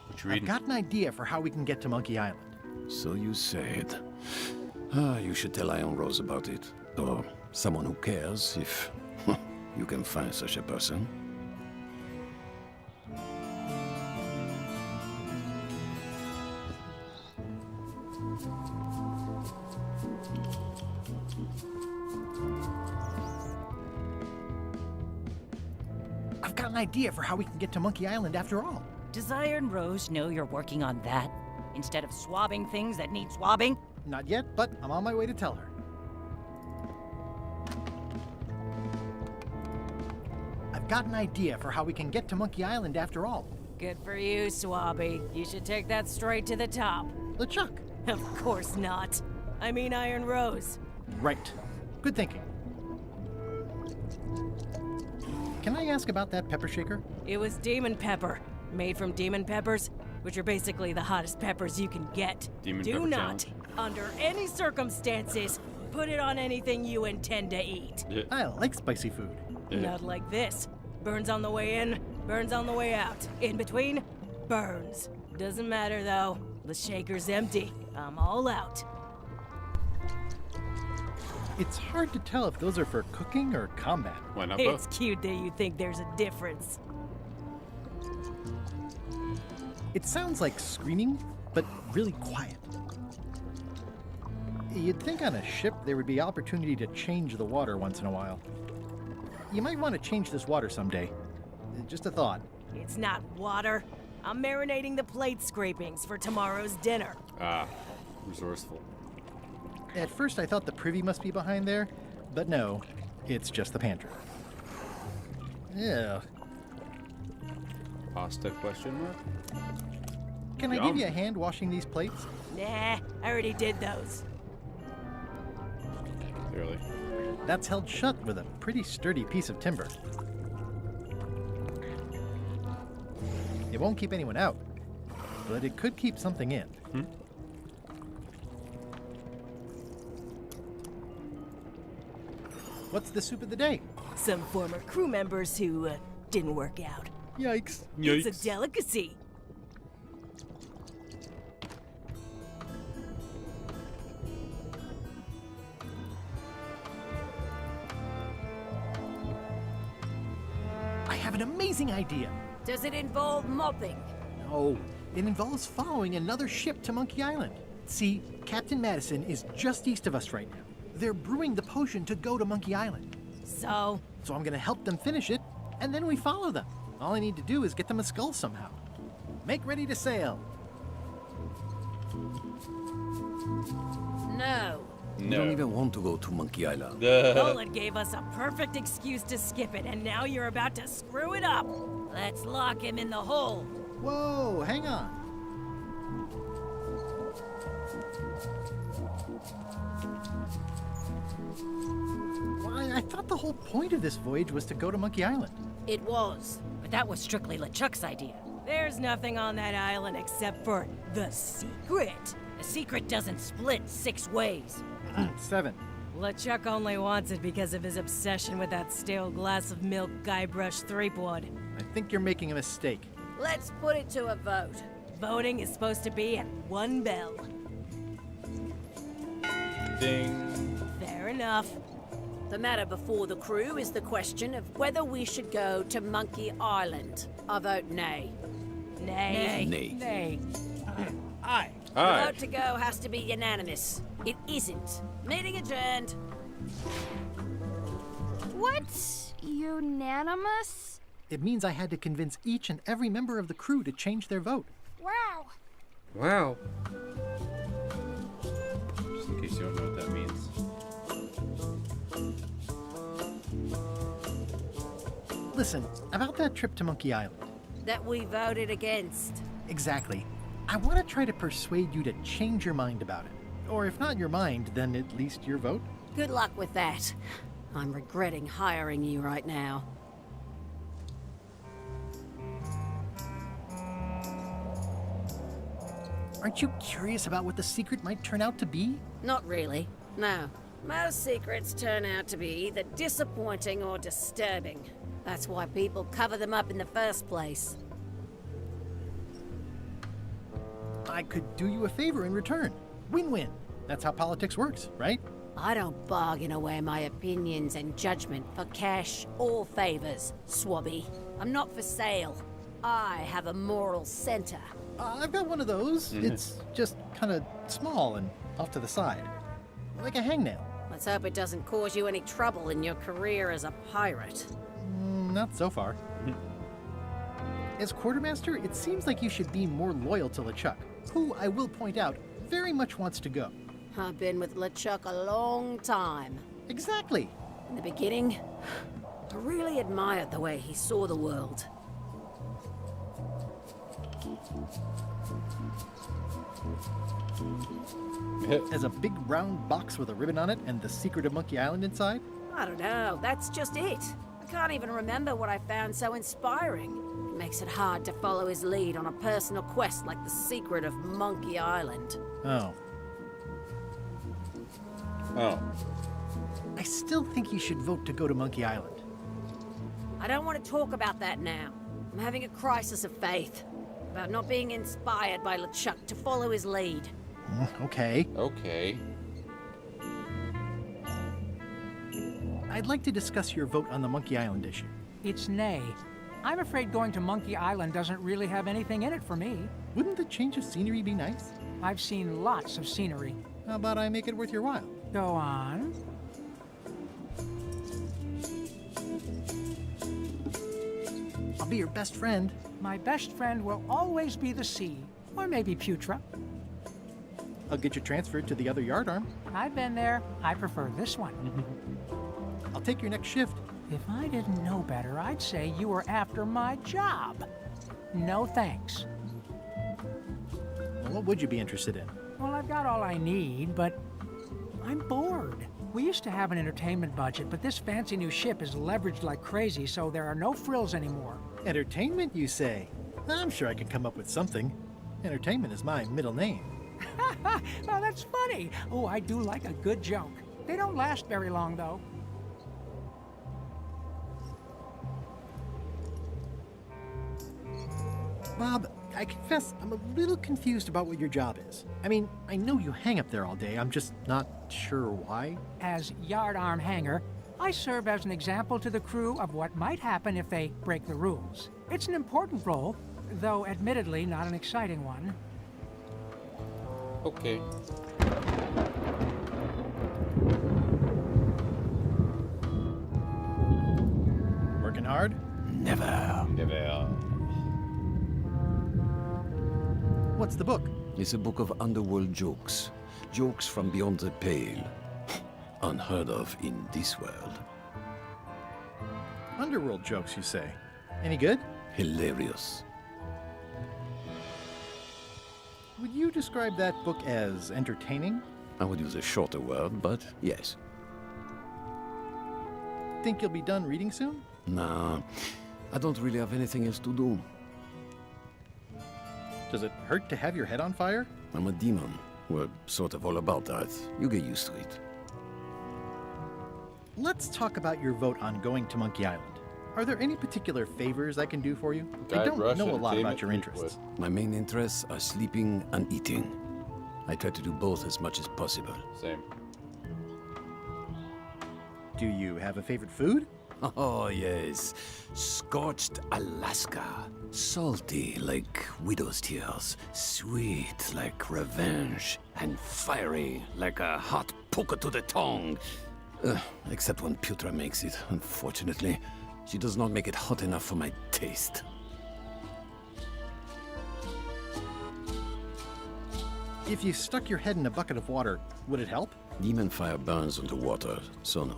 What you reading? I've got an idea for how we can get to Monkey Island. So you said. You should tell Iron Rose about it. Or someone who cares, if you can find such a person. I've got an idea for how we can get to Monkey Island after all. Does Iron Rose know you're working on that? Instead of swabbing things that need swabbing? Not yet, but I'm on my way to tell her. I've got an idea for how we can get to Monkey Island after all. Good for you, Swabby. You should take that straight to the top. LeChuck. Of course not. I mean Iron Rose. Right. Good thinking. Can I ask about that pepper shaker? It was demon pepper, made from demon peppers, which are basically the hottest peppers you can get. Demon Do pepper not, challenge. under any circumstances, put it on anything you intend to eat. Yeah. I like spicy food. Not like this. Burns on the way in, burns on the way out. In between, burns. Doesn't matter though. The shaker's empty. I'm all out. It's hard to tell if those are for cooking or combat. Why not It's both? cute that you think there's a difference. It sounds like screaming, but really quiet. You'd think on a ship there would be opportunity to change the water once in a while. You might want to change this water someday. Just a thought. It's not water. I'm marinating the plate scrapings for tomorrow's dinner. Ah, resourceful. At first I thought the privy must be behind there, but no, it's just the pantry. Yeah. Pasta question mark? Can I give you a hand washing these plates? Nah, I already did those. Clearly. That's held shut with a pretty sturdy piece of timber. It won't keep anyone out, but it could keep something in. What's the soup of the day? Some former crew members who didn't work out. Yikes. It's a delicacy. I have an amazing idea. Does it involve mopping? No, it involves following another ship to Monkey Island. See, Captain Madison is just east of us right now. They're brewing the potion to go to Monkey Island. So I'm gonna help them finish it, and then we follow them. All I need to do is get them a skull somehow. Make ready to sail. No. You don't even want to go to Monkey Island. Nolan gave us a perfect excuse to skip it, and now you're about to screw it up. Let's lock him in the hole. Whoa, hang on. Why, I thought the whole point of this voyage was to go to Monkey Island. It was. But that was strictly LeChuck's idea. There's nothing on that island except for the secret. The secret doesn't split 6 ways. 7. LeChuck only wants it because of his obsession with that stale glass of milk Guybrush Threepwood. I think you're making a mistake. Let's put it to a vote. Voting is supposed to be at 1 bell. Ding. Fair enough. The matter before the crew is the question of whether we should go to Monkey Island. I vote nay. Nay. Nay. Nay. Aye. The vote to go has to be unanimous. It isn't. Meeting adjourned. What's unanimous? It means I had to convince each and every member of the crew to change their vote. Wow. Wow. Just in case you don't know what that means. Listen, about that trip to Monkey Island. That we voted against. Exactly. I want to try to persuade you to change your mind about it. Or if not your mind, then at least your vote. Good luck with that. I'm regretting hiring you right now. Aren't you curious about what the secret might turn out to be? Not really. No. Most secrets turn out to be either disappointing or disturbing. That's why people cover them up in the first place. I could do you a favor in return. Win-win. That's how politics works, right? I don't bargain away my opinions and judgment for cash or favors, Swabby. I'm not for sale. I have a moral center. I've got one of those. It's just kind of small and off to the side. Like a hangnail. Let's hope it doesn't cause you any trouble in your career as a pirate. Not so far. As quartermaster, it seems like you should be more loyal to LeChuck, who, I will point out, very much wants to go. I've been with LeChuck a long time. Exactly. In the beginning, I really admired the way he saw the world. As a big round box with a ribbon on it and the secret of Monkey Island inside? I don't know, that's just it. I can't even remember what I found so inspiring. It makes it hard to follow his lead on a personal quest like the secret of Monkey Island. Oh. Oh. I still think you should vote to go to Monkey Island. I don't want to talk about that now. I'm having a crisis of faith. About not being inspired by LeChuck to follow his lead. Okay. Okay. I'd like to discuss your vote on the Monkey Island issue. It's nay. I'm afraid going to Monkey Island doesn't really have anything in it for me. Wouldn't the change of scenery be nice? I've seen lots of scenery. How about I make it worth your while? Go on. I'll be your best friend. My best friend will always be the sea. Or maybe Putra. I'll get you transferred to the other yardarm. I've been there. I prefer this one. I'll take your next shift. If I didn't know better, I'd say you were after my job. No thanks. Well, what would you be interested in? Well, I've got all I need, but I'm bored. We used to have an entertainment budget, but this fancy new ship is leveraged like crazy, so there are no frills anymore. Entertainment, you say? I'm sure I could come up with something. Entertainment is my middle name. Oh, that's funny. Oh, I do like a good joke. They don't last very long, though. Bob, I confess I'm a little confused about what your job is. I mean, I know you hang up there all day. I'm just not sure why. As yardarm hanger, I serve as an example to the crew of what might happen if they break the rules. It's an important role, though admittedly not an exciting one. Okay. Working hard? Never. Never. What's the book? It's a book of underworld jokes. Jokes from beyond the pale. Unheard of in this world. Underworld jokes, you say? Any good? Hilarious. Would you describe that book as entertaining? I would use a shorter word, but yes. Think you'll be done reading soon? Nah, I don't really have anything else to do. Does it hurt to have your head on fire? I'm a demon. We're sort of all about that. You get used to it. let's talk about your vote on going to Monkey Island. Are there any particular favors I can do for you? I don't know a lot about your interests. My main interests are sleeping and eating. I try to do both as much as possible. Same. Do you have a favorite food? Oh, yes. Scorched Alaska. Salty like widow's tears. Sweet like revenge. And fiery like a hot poker to the tongue. Except when Putra makes it, unfortunately. She does not make it hot enough for my taste. If you stuck your head in a bucket of water, would it help? Demon fire burns underwater, so no.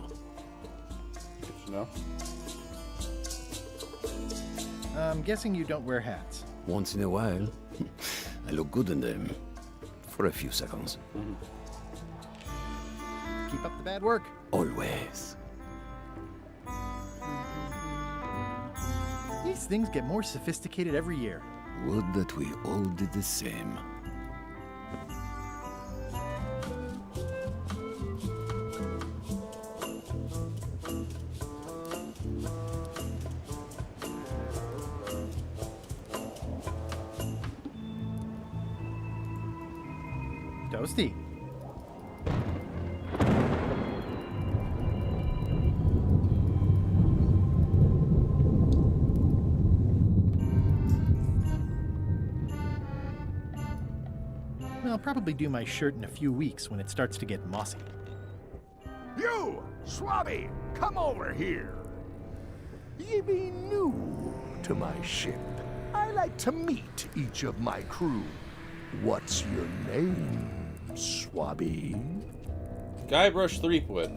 Good to know. I'm guessing you don't wear hats. Once in a while, I look good in them. For a few seconds. Keep up the bad work. Always. These things get more sophisticated every year. Would that we all did the same. Toasty. I'll probably do my shirt in a few weeks when it starts to get mossy. You, Swabby, come over here. Ye be new to my ship. I like to meet each of my crew. What's your name, Swabby? Guybrush Threepwood.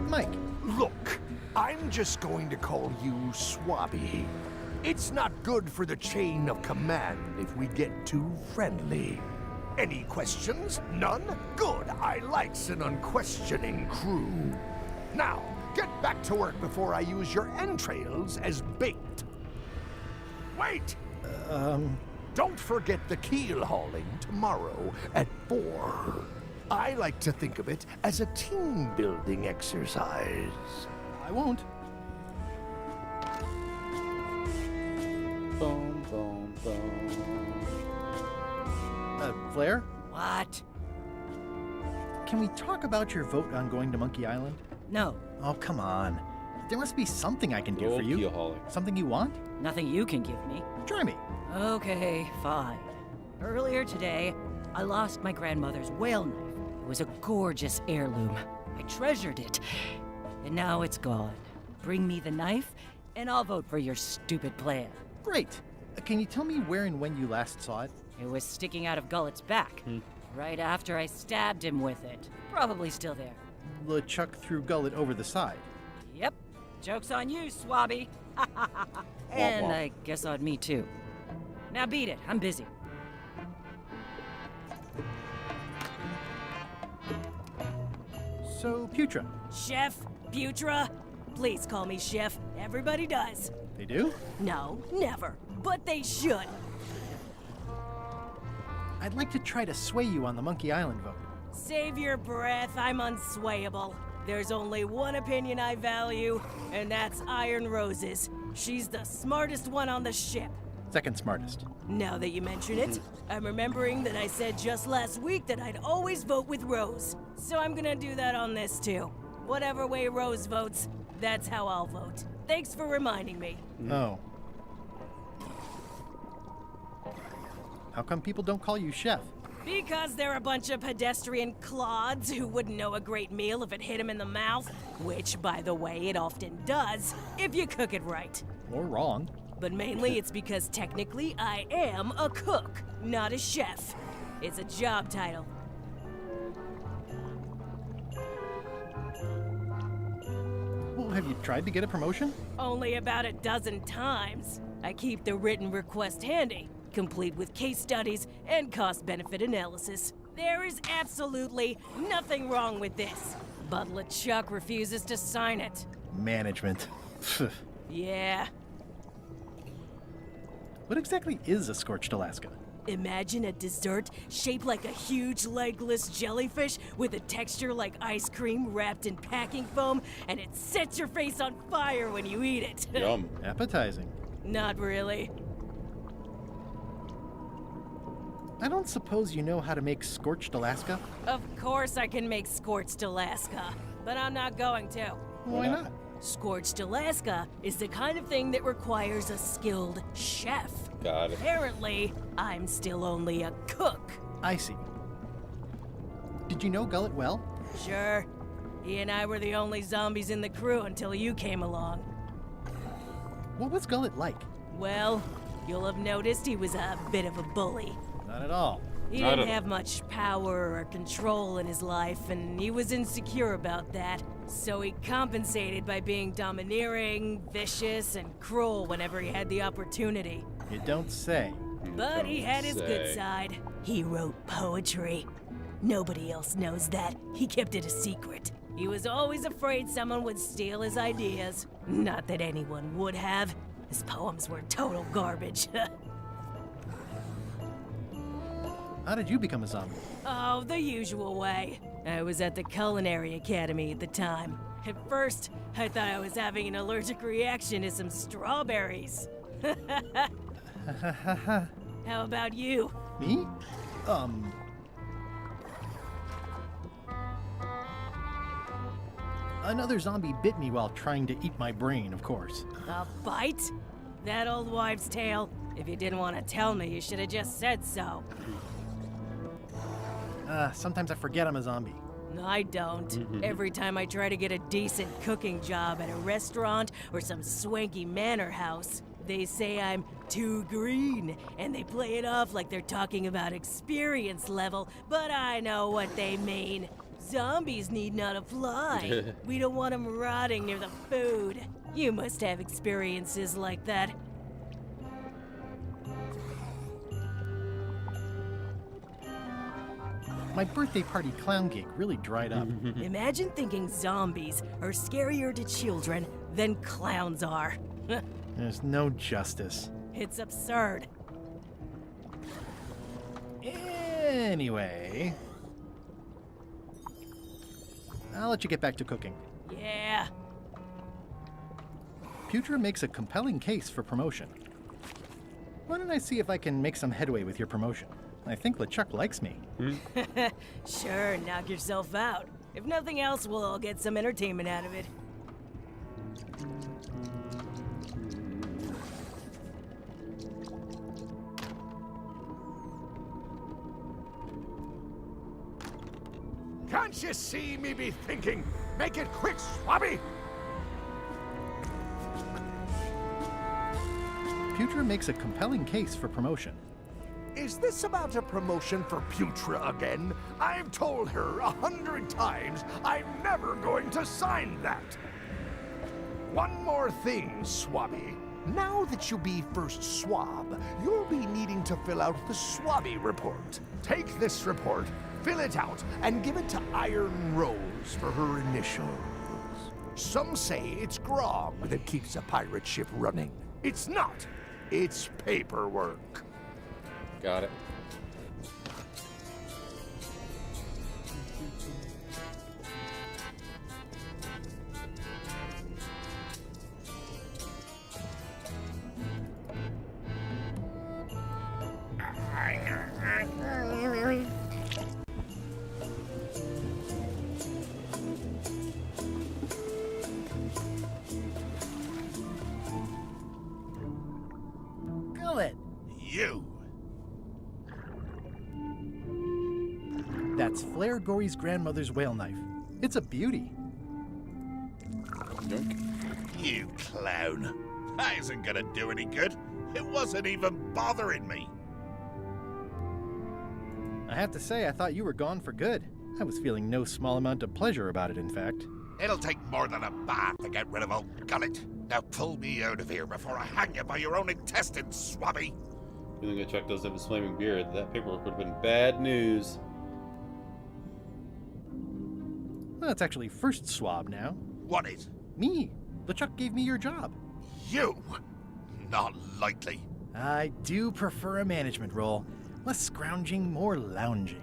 Mike. Look, I'm just going to call you Swabby. It's not good for the chain of command if we get too friendly. Any questions? None? Good. I likes an unquestioning crew. Now, get back to work before I use your entrails as bait. Wait! Don't forget the keel hauling tomorrow at 4. I like to think of it as a team-building exercise. I won't. Boom, boom, boom. Flair? What? Can we talk about your vote on going to Monkey Island? No. Oh, come on. There must be something I can do Go for you. keel hauling. Something you want? Nothing you can give me. Try me. Okay, fine. Earlier today, I lost my grandmother's whale knife. It was a gorgeous heirloom. I treasured it. And now it's gone. Bring me the knife, and I'll vote for your stupid plan. Great. Can you tell me where and when you last saw it? It was sticking out of Gullet's back. Right after I stabbed him with it. Probably still there. LeChuck threw Gullet over the side. Yep. Joke's on you, Swabby. And I guess on me, too. Now beat it. I'm busy. So, Putra. Chef? Putra? Please call me Chef. Everybody does. They do? No, never. But they should. I'd like to try to sway you on the Monkey Island vote. Save your breath. I'm unswayable. There's only one opinion I value, and that's Iron Rose's. She's the smartest one on the ship. Second smartest. Now that you mention it, I'm remembering that I said just last week that I'd always vote with Rose. So I'm gonna do that on this too. Whatever way Rose votes, that's how I'll vote. Thanks for reminding me. Oh. How come people don't call you Chef? Because they're a bunch of pedestrian clods who wouldn't know a great meal if it hit them in the mouth, which, by the way, it often does, if you cook it right. Or wrong. But mainly it's because technically I am a cook, not a chef. It's a job title. Well, have you tried to get a promotion? Only about a dozen times. I keep the written request handy, complete with case studies and cost-benefit analysis. There is absolutely nothing wrong with this, but LeChuck refuses to sign it. Management. Yeah. What exactly is a Scorched Alaska? Imagine a dessert shaped like a huge legless jellyfish with a texture like ice cream wrapped in packing foam, and it sets your face on fire when you eat it. Yum. Appetizing. Not really. I don't suppose you know how to make scorched Alaska? Of course I can make scorched Alaska, but I'm not going to. Why not? Scorched Alaska is the kind of thing that requires a skilled chef. Got it. Apparently, I'm still only a cook. I see. Did you know Gullet well? Sure. He and I were the only zombies in the crew until you came along. What was Gullet like? Well, you'll have noticed he was a bit of a bully. Not at all. He didn't have much power or control in his life, and he was insecure about that. So he compensated by being domineering, vicious, and cruel whenever he had the opportunity. You don't say. But he had his good side. He wrote poetry. Nobody else knows that. He kept it a secret. He was always afraid someone would steal his ideas. Not that anyone would have. His poems were total garbage. How did you become a zombie? Oh, the usual way. I was at the Culinary Academy at the time. At first, I thought I was having an allergic reaction to some strawberries. How about you? Me? Another zombie bit me while trying to eat my brain, of course. A bite? That old wives' tale? If you didn't want to tell me, you should have just said so. Sometimes I forget I'm a zombie. I don't. Every time I try to get a decent cooking job at a restaurant or some swanky manor house, they say I'm too green, and they play it off like they're talking about experience level, but I know what they mean. Zombies need not apply. We don't want them rotting near the food. You must have experiences like that. My birthday party clown gig really dried up. Imagine thinking zombies are scarier to children than clowns are. There's no justice. It's absurd. Anyway, I'll let you get back to cooking. Yeah. Putra makes a compelling case for promotion. Why don't I see if I can make some headway with your promotion? I think LeChuck likes me. Sure, knock yourself out. If nothing else, we'll all get some entertainment out of it. Can't you see me be thinking? Make it quick, Swabby! Putra makes a compelling case for promotion. Is this about a promotion for Putra again? I've told her 100 times I'm never going to sign that. One more thing, Swabby. Now that you'll be first swab, you'll be needing to fill out the Swabby report. Take this report, fill it out, and give it to Iron Rose for her initials. Some say it's grog that keeps a pirate ship running. It's not. It's paperwork. Got it. Gullet! You! That's Flair Gory's grandmother's whale knife. It's a beauty. You clown. That isn't gonna do any good. It wasn't even bothering me. I have to say, I thought you were gone for good. I was feeling no small amount of pleasure about it, in fact. It'll take more than a bath to get rid of old Gullet. Now pull me out of here before I hang you by your own intestines, Swabby. Feeling like Chuck does have his flaming beard. That paperwork would have been bad news. Well, it's actually first swab now. What is? Me. LeChuck gave me your job. You? Not likely. I do prefer a management role. Less scrounging, more lounging.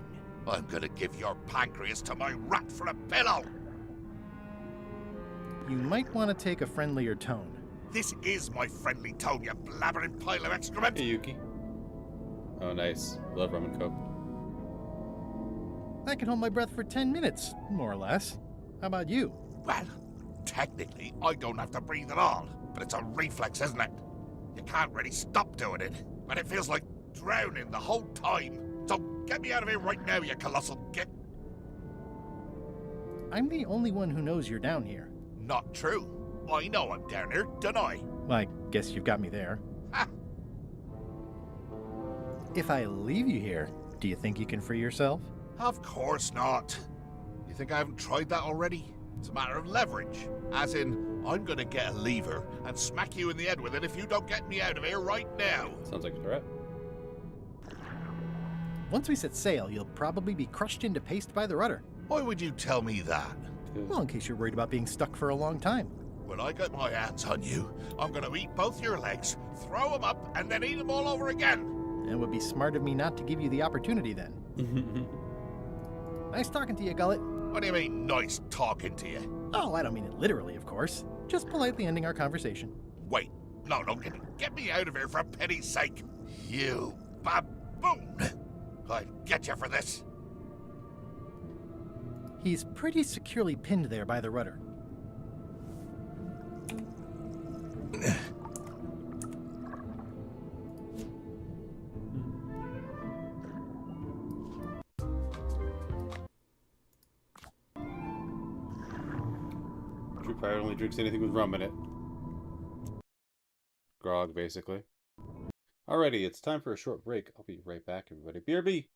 I'm gonna give your pancreas to my rat for a pillow! You might want to take a friendlier tone. This is my friendly tone, you blabbering pile of excrement! Hey, Yuki. Oh, nice. Love rum and coke. I can hold my breath for 10 minutes, more or less. How about you? Well, technically, I don't have to breathe at all, but it's a reflex, isn't it? You can't really stop doing it, but it feels like drowning the whole time. So get me out of here right now, you colossal git! I'm the only one who knows you're down here. Not true. I know I'm down here, don't I? Well, I guess you've got me there. Ha! If I leave you here, do you think you can free yourself? Of course not. You think I haven't tried that already? It's a matter of leverage. As in, I'm gonna get a lever and smack you in the head with it if you don't get me out of here right now. Sounds like a threat. Once we set sail, you'll probably be crushed into paste by the rudder. Why would you tell me that? Well, in case you're worried about being stuck for a long time. When I get my hands on you, I'm gonna eat both your legs, throw them up, and then eat them all over again. It would be smart of me not to give you the opportunity then. Nice talking to you, Gullet. What do you mean, nice talking to you? Oh, I don't mean it literally, of course. Just politely ending our conversation. Wait, no, get me out of here for pity's sake. You baboon! I'll get you for this. He's pretty securely pinned there by the rudder. True pirate only drinks anything with rum in it. Grog, basically. Alrighty, it's time for a short break. I'll be right back, everybody. BRB!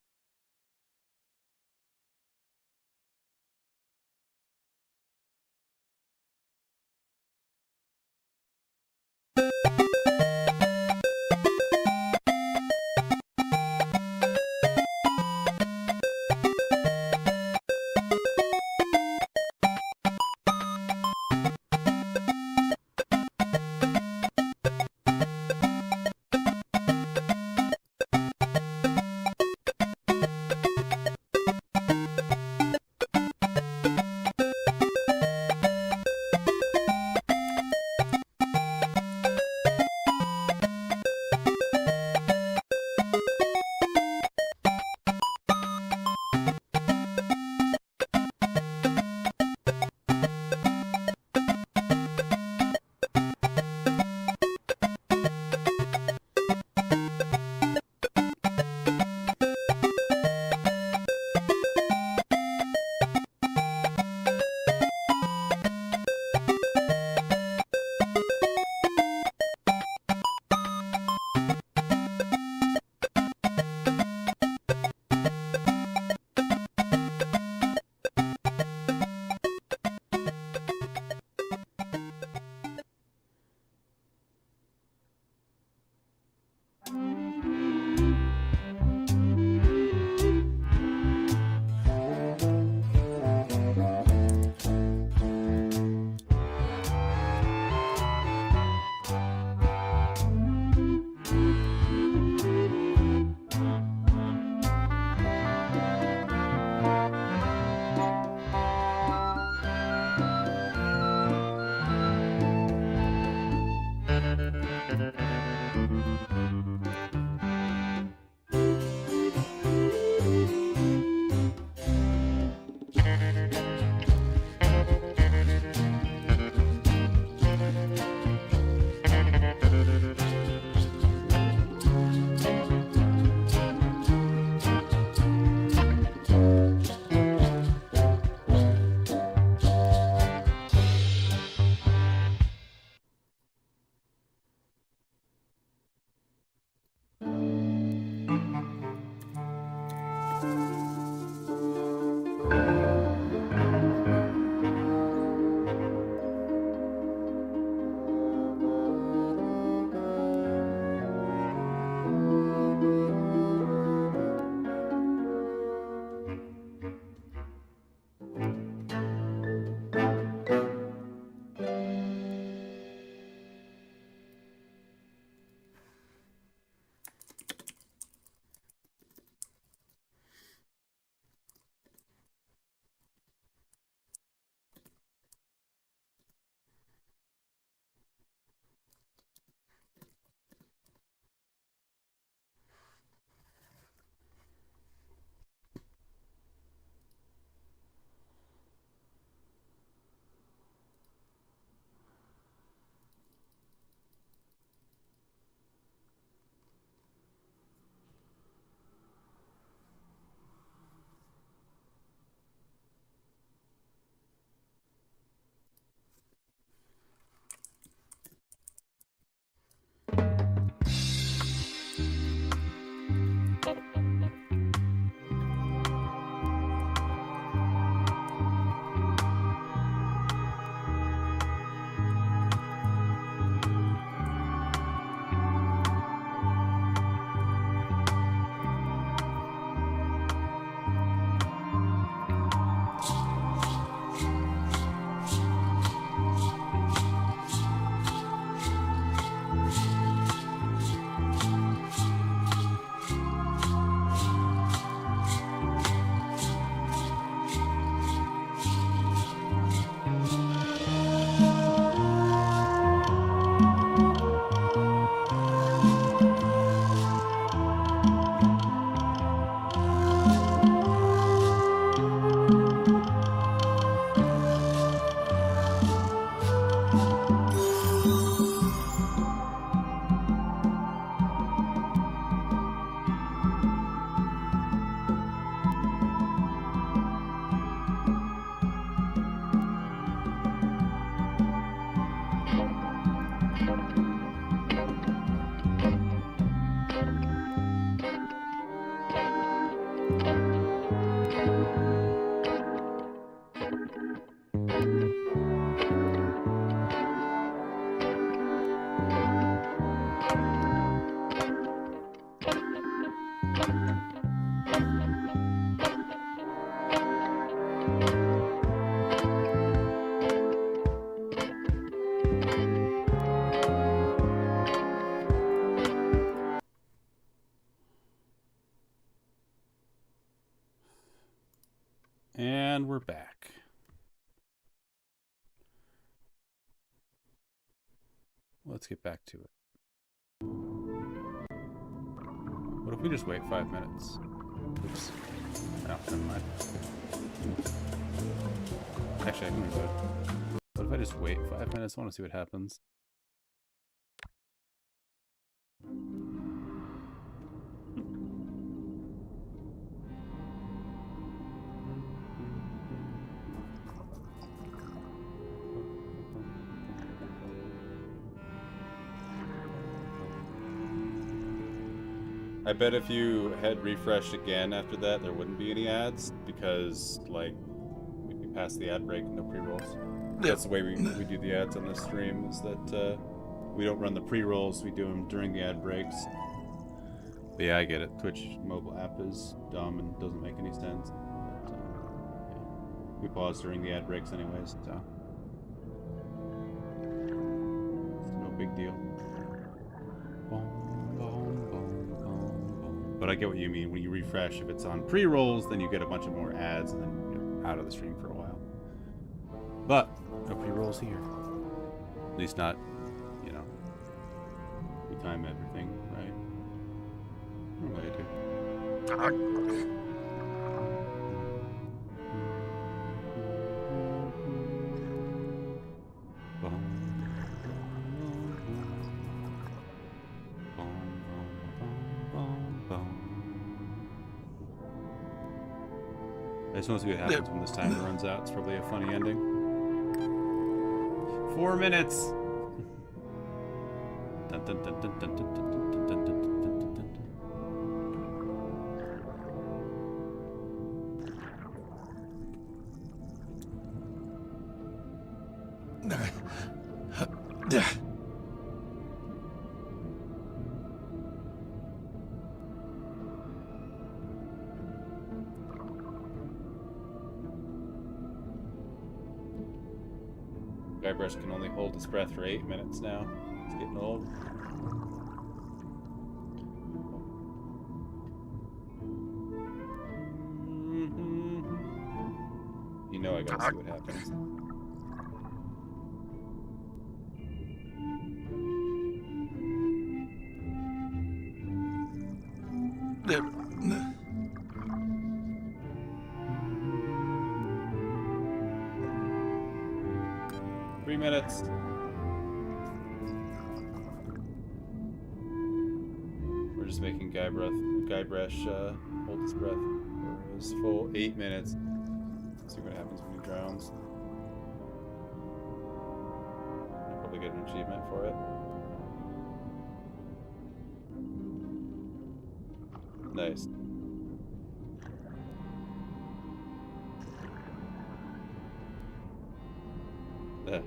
And we're back. Let's get back to it. What if we just wait 5 minutes? Oops. No, never mind. Actually, I can reload. What if I just wait 5 minutes? I want to see what happens. I bet if you had refreshed again after that, there wouldn't be any ads, because, like, we'd be past the ad break and no pre-rolls. That's the way we do the ads on this stream, is that we don't run the pre-rolls, we do them during the ad breaks. But yeah, I get it. Twitch mobile app is dumb and doesn't make any sense. But, yeah. We pause during the ad breaks anyways, so it's no big deal. But I get what you mean. When you refresh, if it's on pre-rolls, then you get a bunch of more ads, and then you're out of the stream for a while. But no pre-rolls here. At least not, you know, we time everything, right? Normally I do. I just want to see what happens when this timer runs out. It's probably a funny ending. 4 minutes! Dun, dun, dun, dun, dun, dun, dun, dun, dun, dun, dun, dun. 'Guybrush can only hold his breath for 8 minutes now. It's getting old. You know I gotta see what happens. Minutes. We're just making Guybrush hold his breath for his full 8 minutes. Let's see what happens when he drowns. I'll probably get an achievement for it. Nice.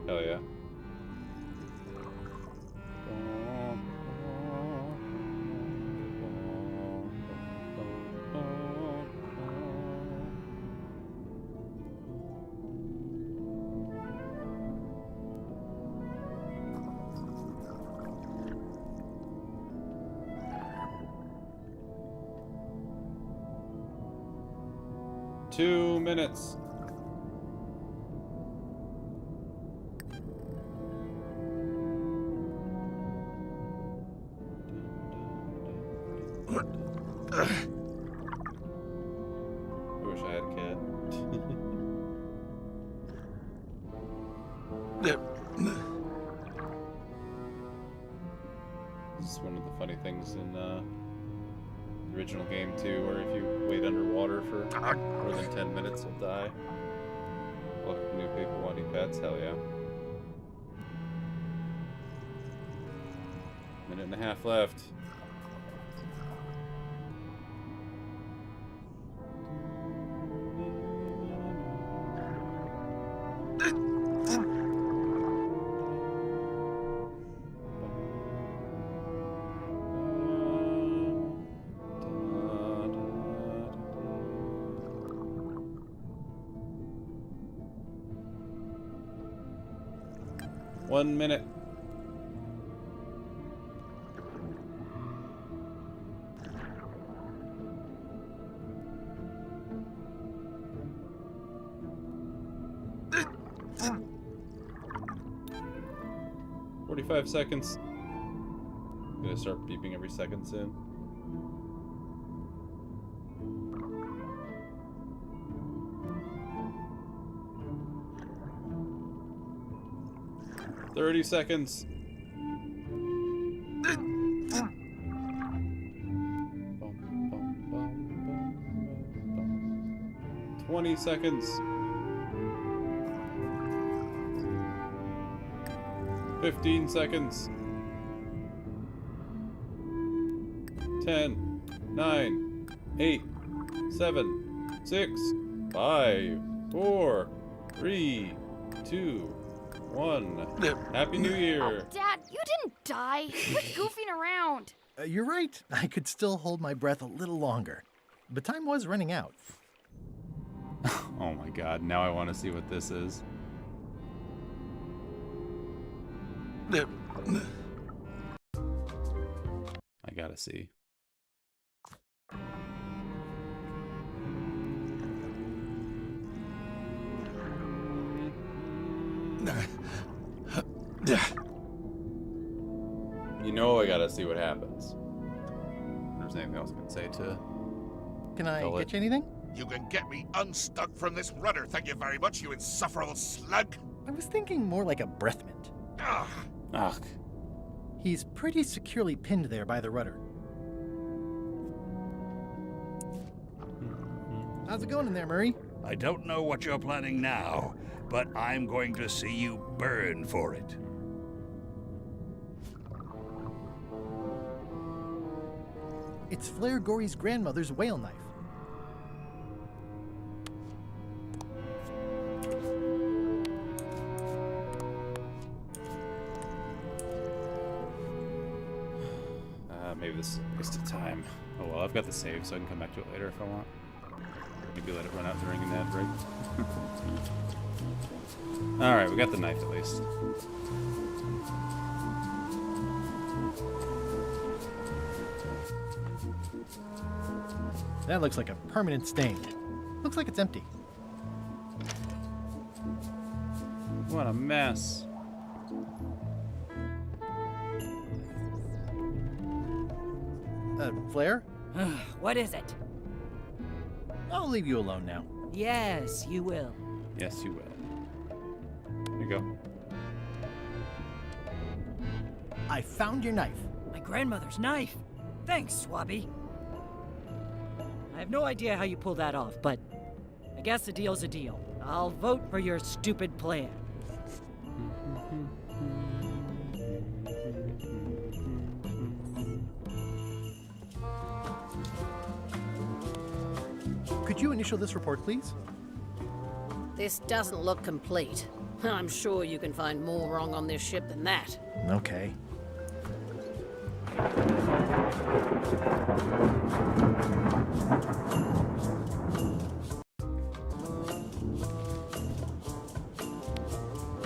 Hell yeah. Two minutes. In the original game too, where if you wait underwater for more than 10 minutes, you'll die. Welcome new people wanting pets, hell yeah. Minute and a half left. 1 minute. "45 seconds." I'm gonna start beeping every second soon. "30 seconds." 20 seconds. 15 seconds. 10, 9, 8, 7, 6, 5, 4, 3, 2, 1. Happy New Year! Oh, Dad, you didn't die. Quit goofing around. You're right. I could still hold my breath a little longer. But time was running out. Oh my god, now I want to see what this is. I gotta see. You know I gotta see what happens. There's anything else I can say to... Can I get you anything? You can get me unstuck from this rudder, thank you very much, you insufferable slug. I was thinking more like a breath mint. Ugh. He's pretty securely pinned there by the rudder. How's it going in there, Murray? I don't know what you're planning now, but I'm going to see you burn for it. It's Flair Gory's grandmother's whale knife. Maybe this is a waste of time. Oh well, I've got the save, so I can come back to it later if I want. Maybe let it run out during an ad break. Alright, we got the knife at least. That looks like a permanent stain. Looks like it's empty. What a mess. Flair? What is it? I'll leave you alone now. Yes, you will. Yes, you will. Here you go. I found your knife. My grandmother's knife. Thanks, Swabby. I have no idea how you pulled that off, but I guess a deal's a deal. I'll vote for your stupid plan. Could you initial this report, please? This doesn't look complete. I'm sure you can find more wrong on this ship than that. Okay.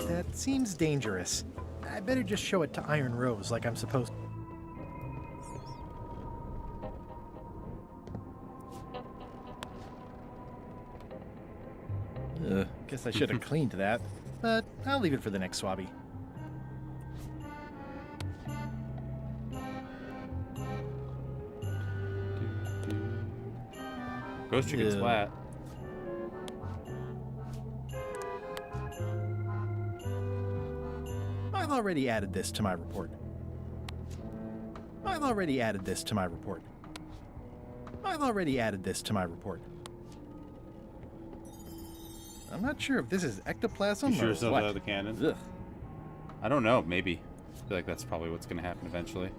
That seems dangerous. I better just show it to Iron Rose like I'm supposed to. Guess I should have cleaned that, but I'll leave it for the next Swabby. Ghost Chicken's flat. I've already added this to my report. I've already added this to my report. I've already added this to my report. I'm not sure if this is ectoplasm You sure or it's not what. out of the cannon? Ugh. I don't know, maybe. I feel like that's probably what's going to happen eventually.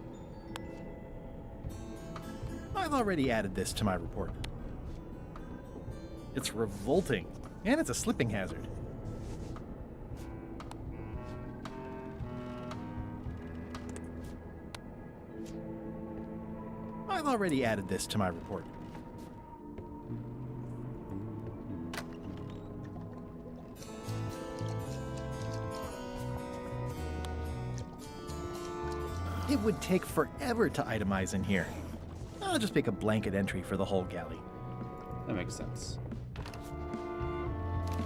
I've already added this to my report. It's revolting, and it's a slipping hazard. I've already added this to my report. It would take forever to itemize in here. I'll just make a blanket entry for the whole galley. That makes sense. Okay,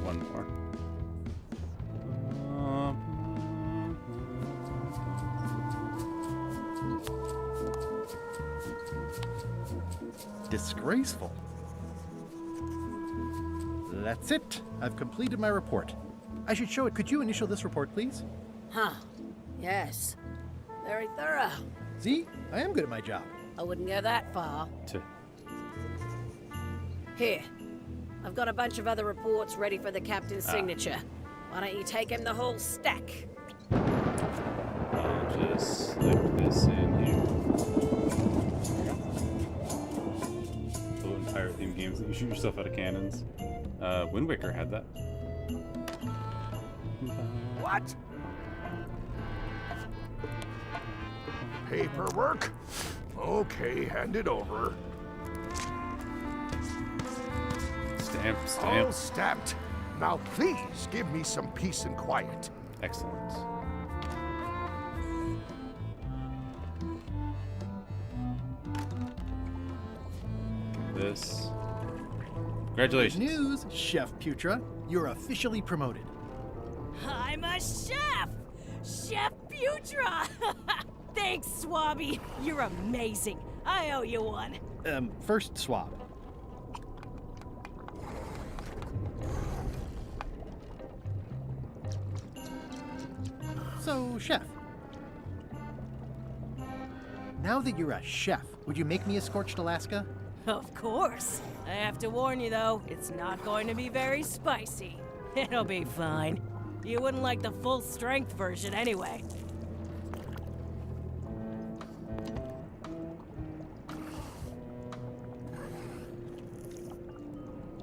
one more. Disgraceful. That's it. I've completed my report. I should show it. Could you initial this report, please? Huh. Yes. Very thorough. See? I am good at my job. I wouldn't go that far. Here. I've got a bunch of other reports ready for the captain's signature. Why don't you take him the whole stack? I'll just slip this in here. Little pirate theme games that you shoot yourself out of cannons. Wind Waker had that. What? Paperwork? Okay, hand it over. Stamp. All stamped. Now please give me some peace and quiet. Excellent. This. Congratulations. Good news, Chef Putra. You're officially promoted. I'm a chef! Chef Putra! Thanks, Swabby. You're amazing. I owe you one. First swab. So, chef. Now that you're a chef, would you make me a scorched Alaska? Of course. I have to warn you, though, it's not going to be very spicy. It'll be fine. You wouldn't like the full-strength version anyway.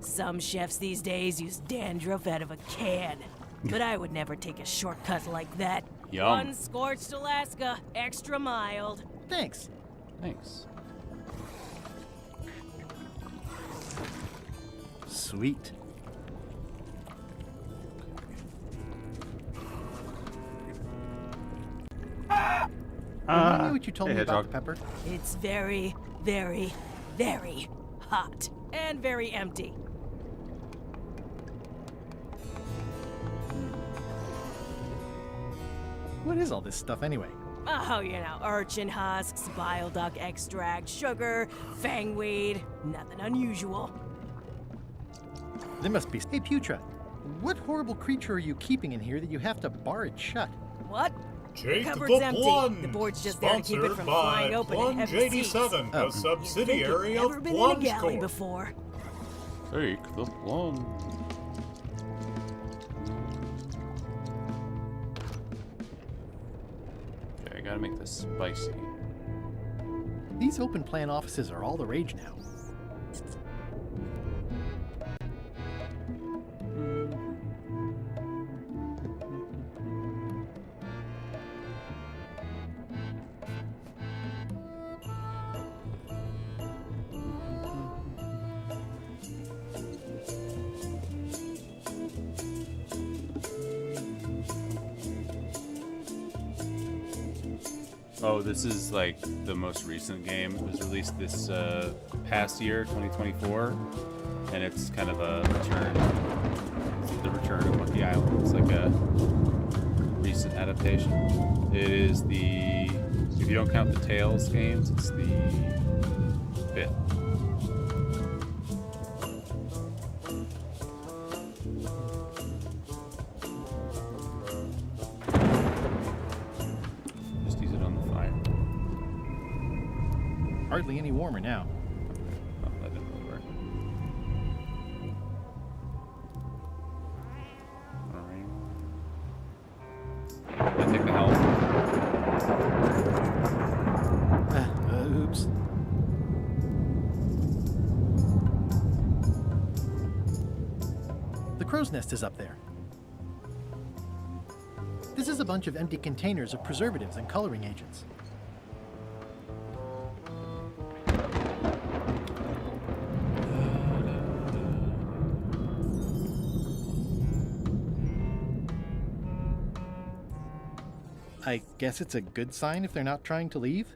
Some chefs these days use dandruff out of a can. But I would never take a shortcut like that. Yum. One scorched Alaska, extra mild. Thanks. Thanks. Sweet. Remind me what you told me about the pepper? It's very, very, very hot. And very empty. What is all this stuff anyway? Oh, you know, urchin husks, bile duck extract, sugar, fangweed. Nothing unusual. There must be. Hey, Putra, what horrible creature are you keeping in here that you have to bar it shut? What? Take the cupboard's empty. Plunge, The board's just there to keep it from flying open and Plunge heavy seas. 87, a subsidiary You've of never been in Plunge a galley Corp. before. Take the plunge. Okay, I gotta make this spicy. These open plan offices are all the rage now. Oh, this is like the most recent game. It was released this past year, 2024, and it's kind of a return. It's the return of Monkey Island. It's like a recent adaptation. It is the, if you don't count the Tales games, it's the 5th. Hardly any warmer now. Oh, that didn't really work. Alright. I take the helm. Oops. The crow's nest is up there. This is a bunch of empty containers of preservatives and coloring agents. I guess it's a good sign if they're not trying to leave?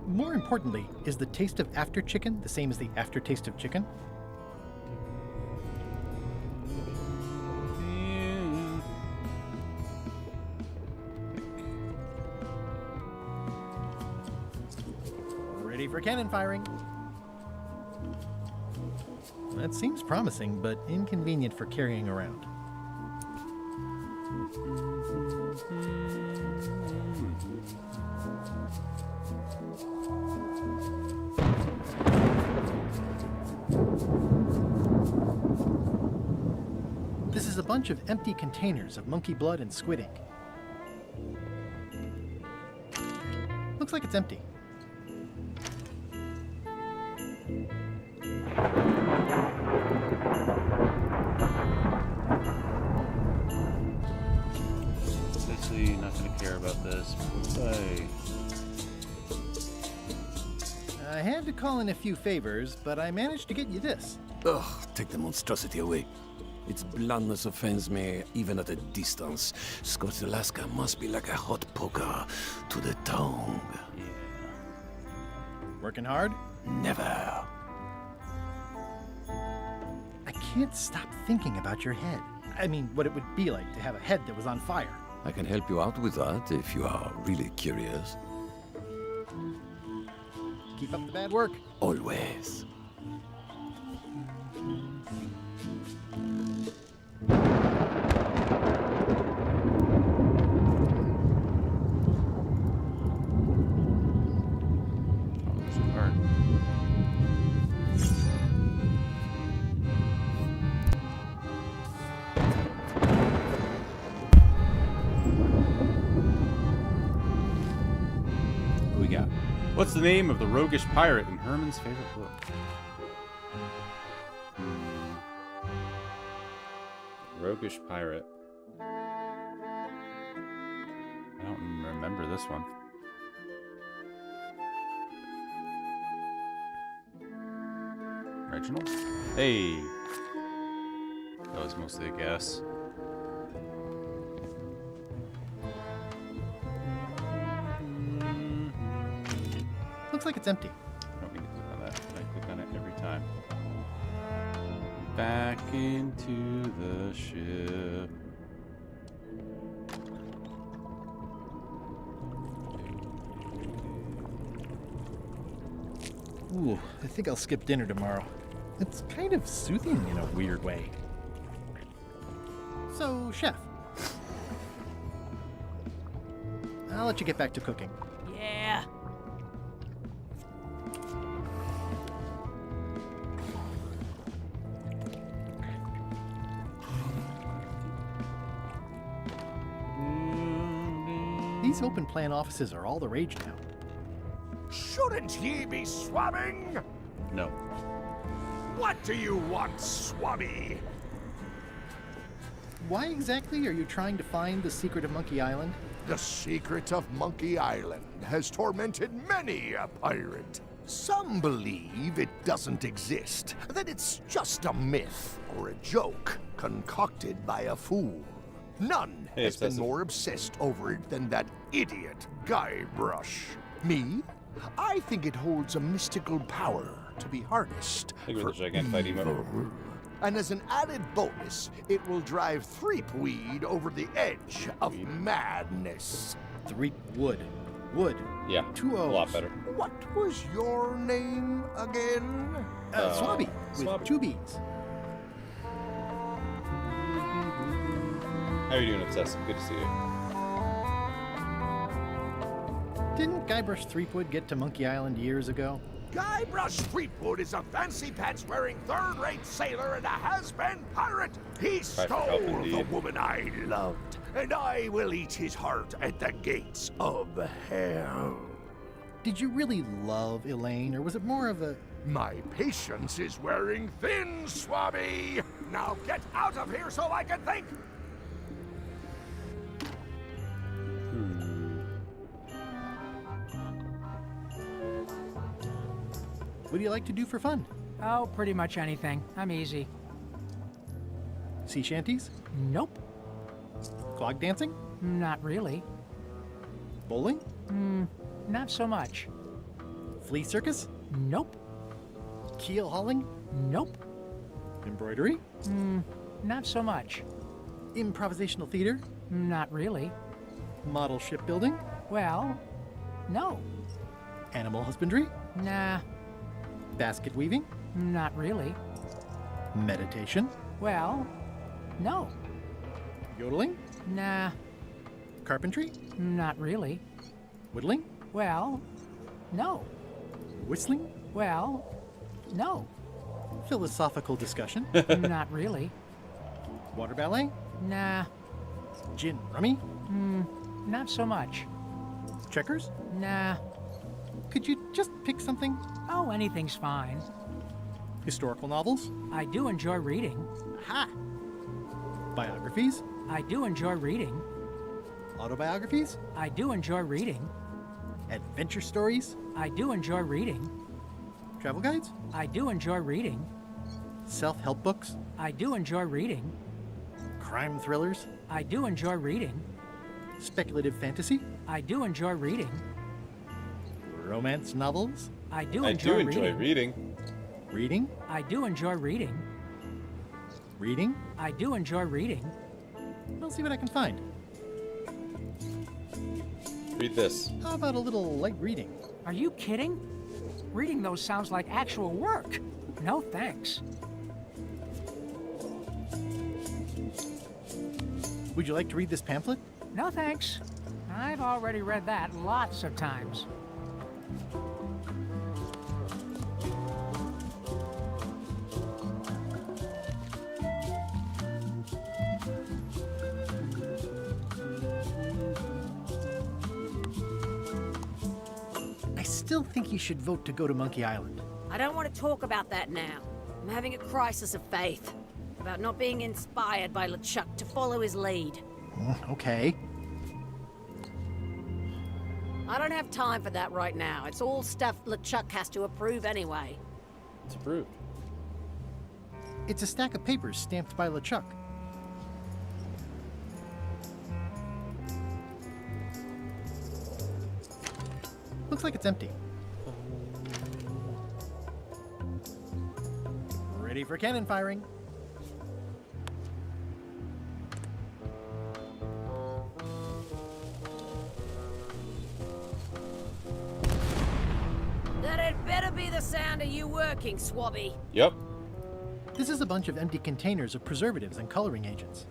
More importantly, is the taste of after chicken the same as the aftertaste of chicken? Ready for cannon firing. That seems promising, but inconvenient for carrying around. This is a bunch of empty containers of monkey blood and squid ink. Looks like it's empty. Obviously not going to care about this. I had to call in a few favors, but I managed to get you this. Ugh, take the monstrosity away. Its bluntness offends me, even at a distance. Scorched Alaska must be like a hot poker to the tongue. Working hard? Never. I can't stop thinking about your head. I mean, what it would be like to have a head that was on fire. I can help you out with that if you are really curious. Keep up the bad work. Always. What's the name of the roguish pirate in Herman's favorite book? Roguish pirate. I don't remember this one. Reginald? Hey! That was mostly a guess. Looks like it's empty. Oh, we can click on that. I click on it every time. Back into the ship. Ooh, I think I'll skip dinner tomorrow. It's kind of soothing in a weird way. So, Chef. I'll let you get back to cooking. Yeah. These open plan offices are all the rage now. Shouldn't ye be swabbing? No. What do you want, swabby? Why exactly are you trying to find the secret of Monkey Island? The secret of Monkey Island has tormented many a pirate. Some believe it doesn't exist, that it's just a myth or a joke concocted by a fool. None has been more obsessed over it than that idiot Guybrush. Me? I think it holds a mystical power to be harnessed for evil. And as an added bonus, it will drive Threepweed over the edge of madness. Threepwood. Wood. Yeah, 2 O's. A lot better. What was your name again? Swabby, with 2 B's. How are you doing, Obsessive? Good to see you. Didn't Guybrush Threepwood get to Monkey Island years ago? Guybrush Threepwood is a fancy-pants-wearing third-rate sailor and a has-been pirate. He stole the woman I loved, and I will eat his heart at the gates of hell. Did you really love Elaine, or was it more of a... My patience is wearing thin, Swabby. Now get out of here so I can think! What do you like to do for fun? Oh, pretty much anything. I'm easy. Sea shanties? Nope. Clog dancing? Not really. Bowling? Not so much. Flea circus? Nope. Keel hauling? Nope. Embroidery? Not so much. Improvisational theater? Not really. Model shipbuilding? Well, no. Animal husbandry? Nah. Basket weaving? Not really. Meditation? Well, no. Yodeling? Nah. Carpentry? Not really. Whittling? Well, no. Whistling? Well, no. Philosophical discussion? Not really. Water ballet? Nah. Gin rummy? Not so much. Checkers? Nah. Could you just pick something? Oh, anything's fine. Historical novels? I do enjoy reading. Ha! Biographies? I do enjoy reading. Autobiographies? I do enjoy reading. Adventure stories? I do enjoy reading. Travel guides? I do enjoy reading. Self-help books? I do enjoy reading. Crime thrillers? I do enjoy reading. Speculative fantasy? I do enjoy reading. Romance novels? I do enjoy reading. Reading? I do enjoy reading. Reading? I do enjoy reading. I'll see what I can find. Read this. How about a little light reading? Are you kidding? Reading those sounds like actual work. No thanks. Would you like to read this pamphlet? No thanks. I've already read that lots of times. I still think you should vote to go to Monkey Island. I don't want to talk about that now. I'm having a crisis of faith. About not being inspired by LeChuck to follow his lead. Okay. I don't have time for that right now. It's all stuff LeChuck has to approve anyway. It's approved. It's a stack of papers stamped by LeChuck. Looks like it's empty. Ready for cannon firing. That had better be the sound of you working, Swabby. Yep. This is a bunch of empty containers of preservatives and coloring agents.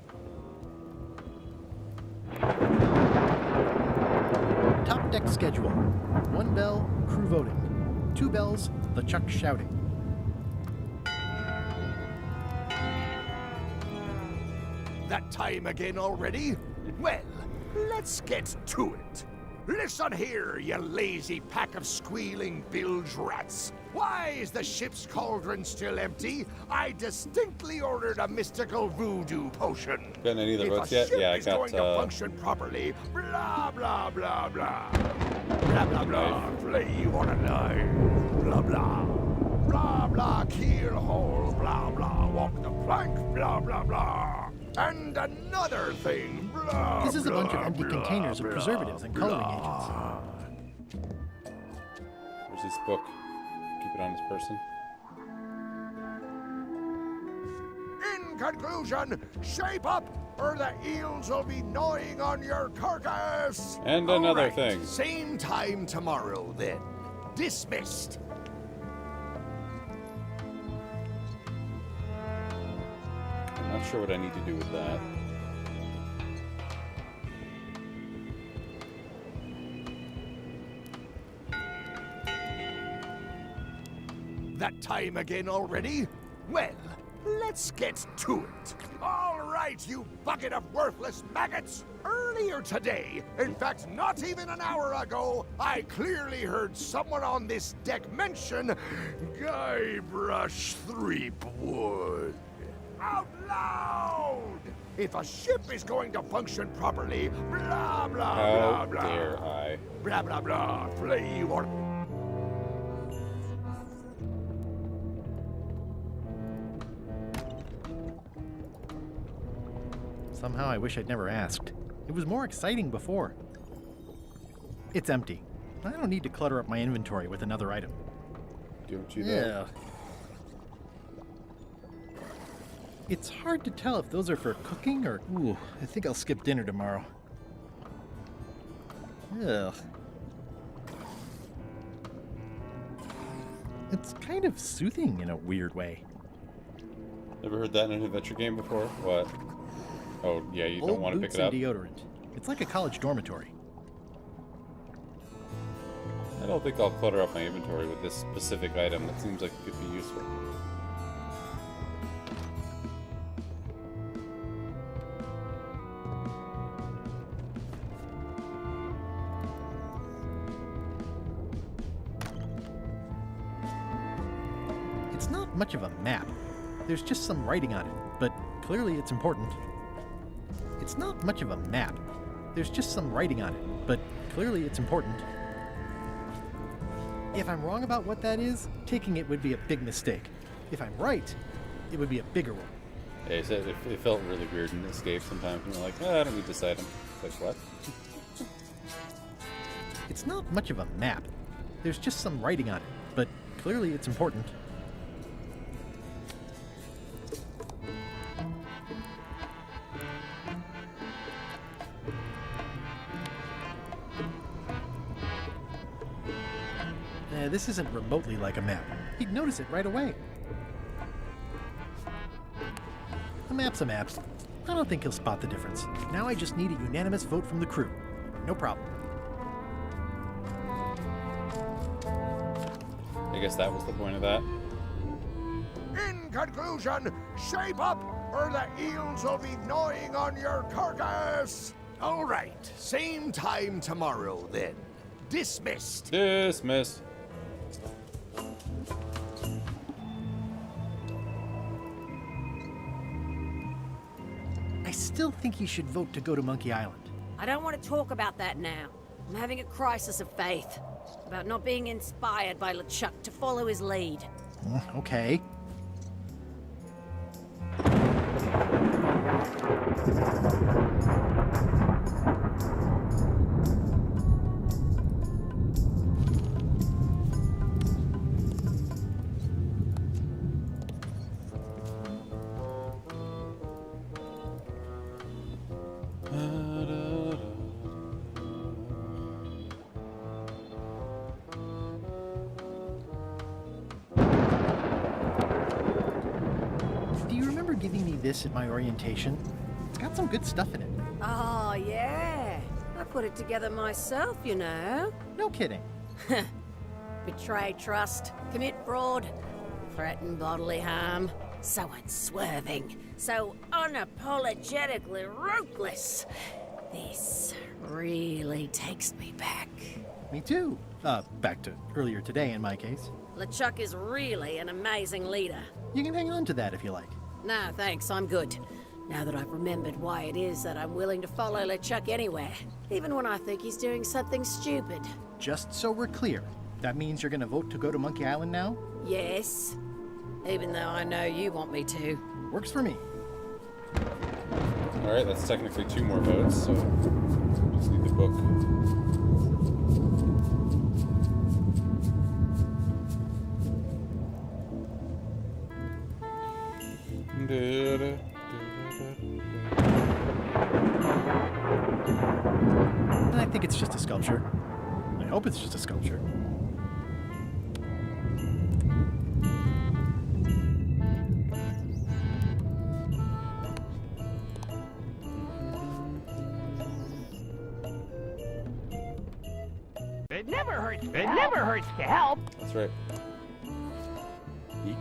Top deck schedule. 1 bell, crew voting. 2 bells, LeChuck shouting. That time again already? Well, let's get to it. Listen here, you lazy pack of squealing bilge rats. Why is the ship's cauldron still empty? I distinctly ordered a mystical voodoo potion. Got any of the if votes a yet? ship Yeah, I is got. going to function properly, blah, blah, blah, blah. Blah, blah, blah, play you wanna die. Blah, blah. Blah, blah, keel hole, blah, blah. Walk the plank, blah, blah, blah. And another thing, blah, This is a bunch of blah, empty blah, containers of blah, preservatives and coloring blah. Where's his book? Keep it on his person. In conclusion, shape up, or the eels will be gnawing on your carcass. And All another right, thing. Same time tomorrow, then. Dismissed. I'm not sure what I need to do with that. That time again already? Well, let's get to it. All right, you bucket of worthless maggots. Earlier today, in fact, not even an hour ago, I clearly heard someone on this deck mention Guybrush Threepwood. out loud! If a ship is going to function properly, blah, blah, blah, blah. How dare I? Blah, blah, blah. Flee or... Somehow I wish I'd never asked. It was more exciting before. It's empty. I don't need to clutter up my inventory with another item. Don't you Yeah. It's hard to tell if those are for cooking or... Ooh, I think I'll skip dinner tomorrow. Ugh. It's kind of soothing in a weird way. Never heard that in an adventure game before? What? Oh, yeah, you don't Old want to pick boots it up? and deodorant. It's like a college dormitory. I don't think I'll clutter up my inventory with this specific item. That seems like it could be useful. It's not much of a map. There's just some writing on it, but clearly it's important. It's not much of a map. There's just some writing on it, but clearly it's important. If I'm wrong about what that is, taking it would be a big mistake. If I'm right, it would be a bigger one. Yeah, it felt really weird in Escape sometimes. And you're like, I don't need this item. It's like, what? It's not much of a map. There's just some writing on it, but clearly it's important. This isn't remotely like a map. He'd notice it right away. A map's a map. I don't think he'll spot the difference. Now I just need a unanimous vote from the crew. No problem. I guess that was the point of that. In conclusion, shape up, or the eels will be gnawing on your carcass! All right, same time tomorrow, then. Dismissed. Dismissed. I still think you should vote to go to Monkey Island. I don't want to talk about that now. I'm having a crisis of faith. About not being inspired by LeChuck to follow his lead. Okay. Giving me this at my orientation? It's got some good stuff in it. Oh, yeah. I put it together myself, you know. No kidding. Betray trust, commit fraud, threaten bodily harm. So unswerving, so unapologetically ruthless. This really takes me back. Me too. Back to earlier today in my case. LeChuck is really an amazing leader. You can hang on to that if you like. No, thanks, I'm good. Now that I've remembered why it is that I'm willing to follow LeChuck anywhere, even when I think he's doing something stupid. Just so we're clear, that means you're gonna vote to go to Monkey Island now? Yes. Even though I know you want me to. Works for me. Alright, that's technically 2 more votes, so just need the book. I think it's just a sculpture. I hope it's just a sculpture. It never hurts to help. That's right. Eek.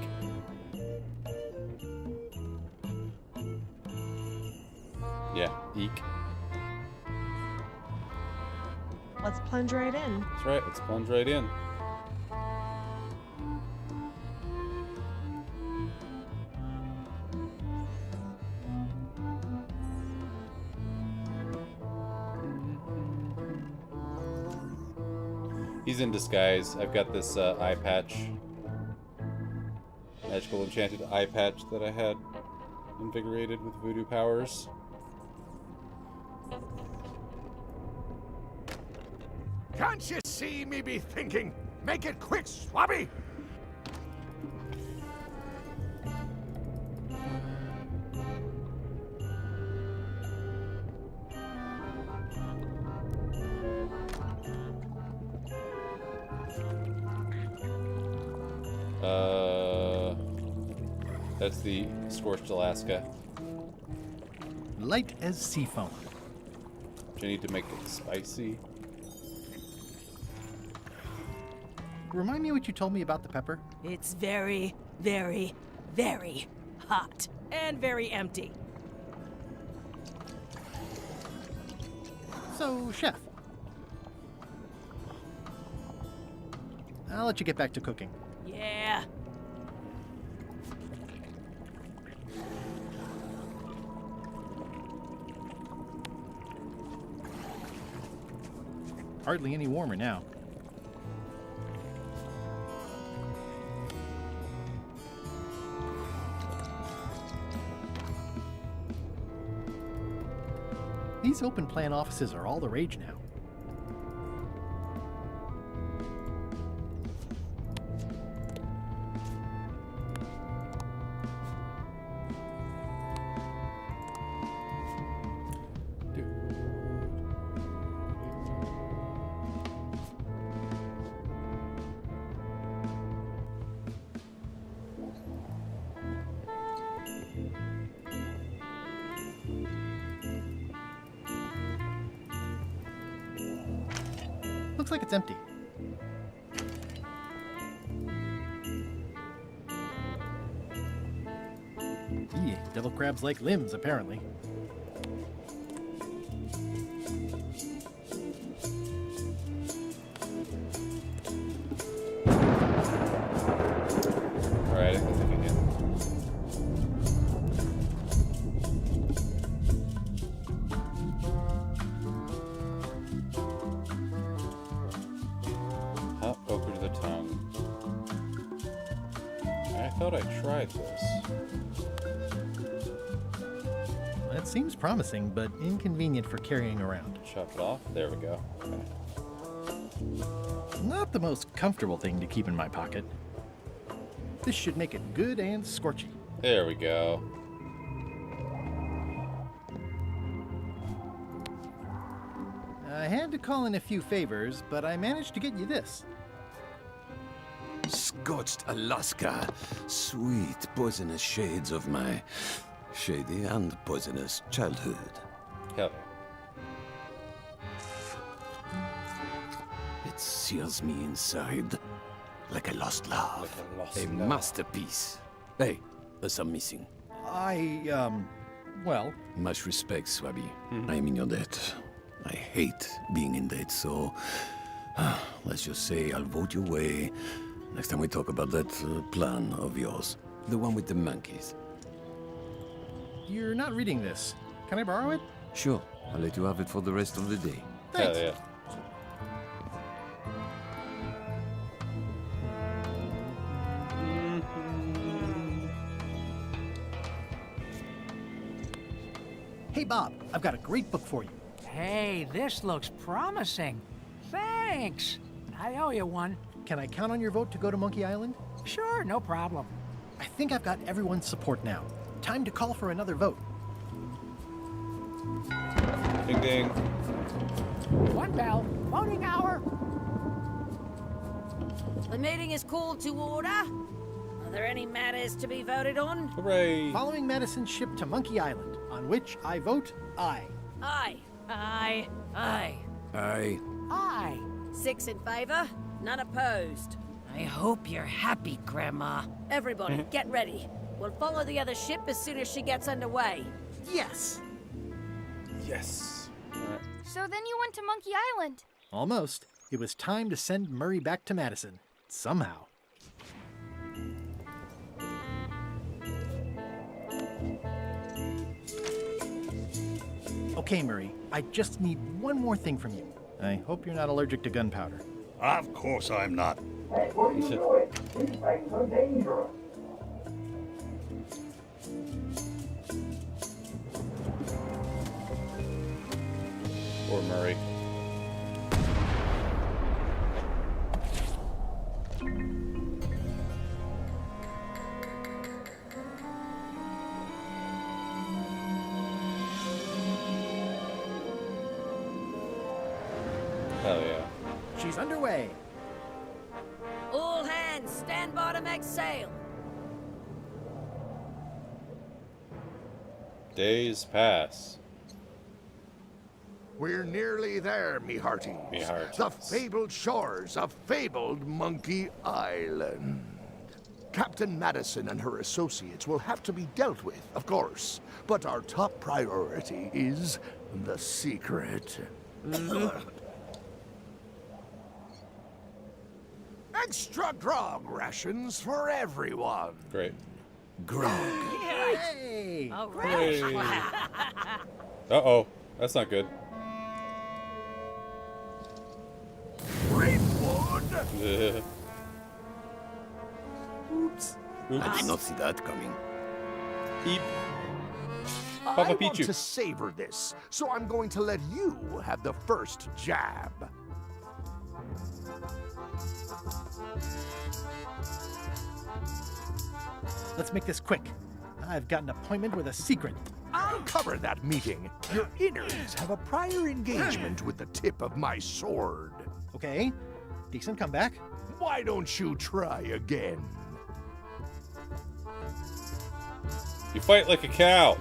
Yeah, eek. Let's plunge right in. That's right, let's plunge right in. He's in disguise. I've got this eye patch. Magical enchanted eye patch that I had invigorated with voodoo powers. Can't you see me be thinking? Make it quick, Swabby! That's the Scorched Alaska. Light as sea foam. Do you need to make it spicy? Remind me what you told me about the pepper? It's very, very, very hot. And very empty. So, chef. I'll let you get back to cooking. Yeah. Hardly any warmer now. These open plan offices are all the rage now. Looks like it's empty. Yeah, devil crabs like limbs, apparently. Alright, I think I can. Hot poker to the tongue. I thought I tried this. That seems promising, but inconvenient for carrying around. Chop it off. There we go. Okay. Not the most comfortable thing to keep in my pocket. This should make it good and scorchy. There we go. I had to call in a few favors, but I managed to get you this. Scorched Alaska. Sweet, poisonous shades of my shady and poisonous childhood. Hell yeah. It sears me inside like a lost love. A masterpiece. Hey, there's some missing. Well... Much respect, Swabby. I am in your debt. I hate being in debt, so... let's just say I'll vote your way next time we talk about that plan of yours. The one with the monkeys. You're not reading this. Can I borrow it? Sure. I'll let you have it for the rest of the day. Thanks. Hell yeah. Hey, Bob, I've got a great book for you. Hey, this looks promising. Thanks. I owe you one. Can I count on your vote to go to Monkey Island? Sure, no problem. I think I've got everyone's support now. Time to call for another vote. Ding ding. One bell. Voting hour. The meeting is called to order. Are there any matters to be voted on? Hooray! Following Madison's ship to Monkey Island, on which I vote aye. Aye. Aye. Aye. Aye. Aye. 6 in favor, none opposed. I hope you're happy, Grandma. Everybody, get ready. We'll follow the other ship as soon as she gets underway. Yes! Yes. So then you went to Monkey Island. Almost. It was time to send Murray back to Madison. Somehow. Okay, Murray. I just need one more thing from you. I hope you're not allergic to gunpowder. Of course I'm not. Hey, what are you doing? These things are dangerous. Poor Murray. Hell yeah. She's underway. All hands, stand by to make sail. Days pass. We're nearly there, me hearties. Me hearties. The fabled shores of fabled Monkey Island. Captain Madison and her associates will have to be dealt with, of course. But our top priority is the secret. Extra grog rations for everyone. Great. Grog. Hey! All Hey. right. Uh-oh. That's not good. Rainwood. Oops. I did not see that coming. Eep. I Papa want Pichu. to savor this, so I'm going to let you have the first jab. Let's make this quick. I've got an appointment with a secret. I'll cover that meeting. Your innards have a prior engagement with the tip of my sword. Okay. Decent comeback. Why don't you try again? You fight like a cow.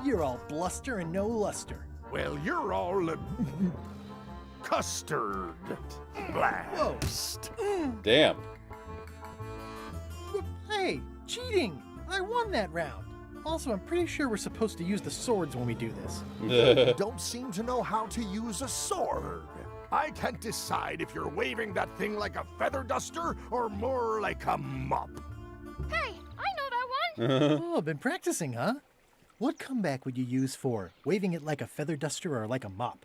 You're all bluster and no luster. Well, you're all custard blast. Damn. Hey, cheating! I won that round. Also, I'm pretty sure we're supposed to use the swords when we do this. You don't seem to know how to use a sword. I can't decide if you're waving that thing like a feather duster or more like a mop. Hey, I know that one. Oh, been practicing, huh? What comeback would you use for waving it like a feather duster or like a mop?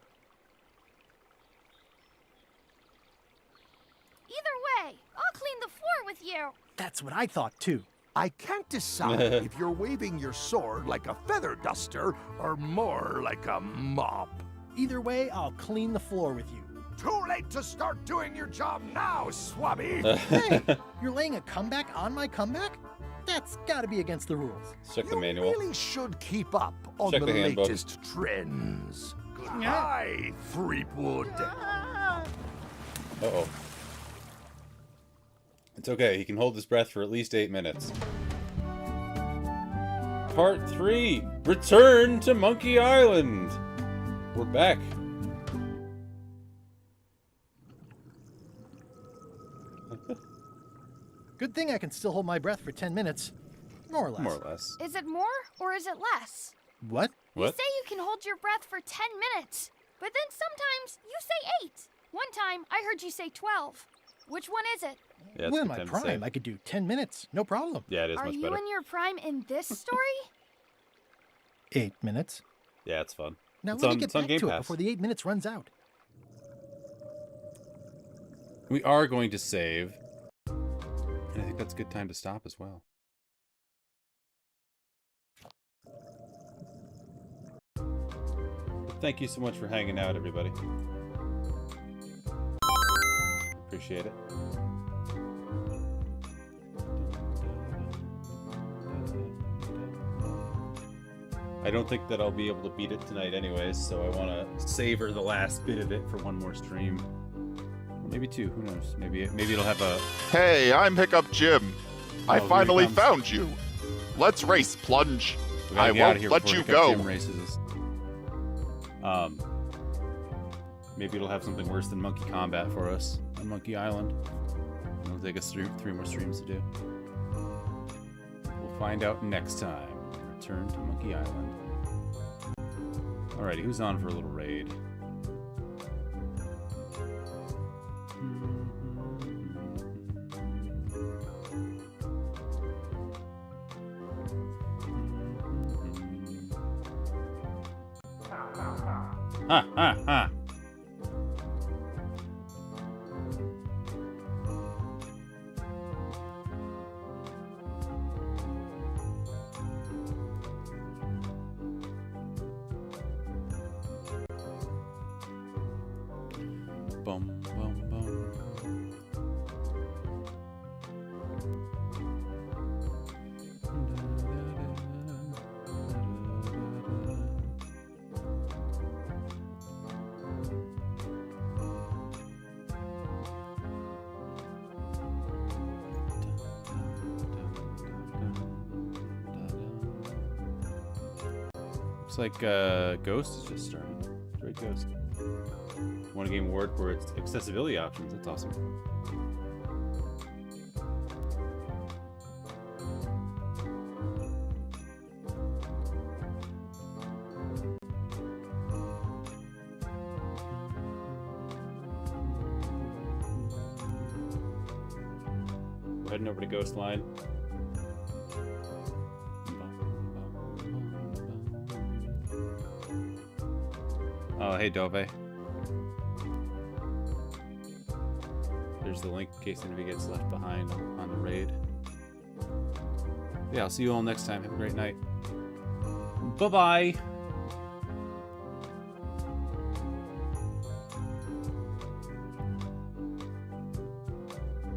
Either way, I'll clean the floor with you. That's what I thought, too. I can't decide if you're waving your sword like a feather duster or more like a mop. Either way, I'll clean the floor with you. Too late to start doing your job now, Swabby! Hey, you're laying a comeback on my comeback? That's gotta be against the rules. Check the You manual. really should keep up on Check the the handbook. latest trends. Goodbye, Threepwood. Uh-oh. It's okay. He can hold his breath for at least 8 minutes. Part 3. Return to Monkey Island. We're back. Good thing I can still hold my breath for 10 minutes. More or less. More or less. Is it more or is it less? What? You say you can hold your breath for 10 minutes, but then sometimes you say 8. One time I heard you say 12. Which one is it? Yeah, it's well, in good my time to prime, save. I could do 10 minutes. No problem. Yeah, it is Are much you better. in your prime in this story? 8 minutes. Yeah, it's fun. Now It's let on- me get it's on back Game to it Pass. before the 8 minutes runs out. We are going to save. And I think that's a good time to stop as well. Thank you so much for hanging out, everybody. Appreciate it. I don't think that I'll be able to beat it tonight anyways, so I want to savor the last bit of it for one more stream. Maybe 2, who knows? Maybe it'll have a... Hey, I'm Hiccup Jim. Oh, I here he finally comes. found you. Let's race, Plunge. We gotta I get out of won't here let before you Hiccup go. Jim races us. Maybe it'll have something worse than Monkey Combat for us on Monkey Island. It'll take us through 3 more streams to do. We'll find out next time. Return to Monkey Island. Alrighty, who's on for a little raid? ha, ha, ha. Bum, bum, bum. Looks like Ghost is just starting. Great Ghost. Won a game award for its accessibility options. That's awesome. We're heading over to Ghost Line. Oh, hey, Dove. There's the link in case anybody gets left behind on the raid. Yeah, I'll see you all next time. Have a great night. Bye-bye.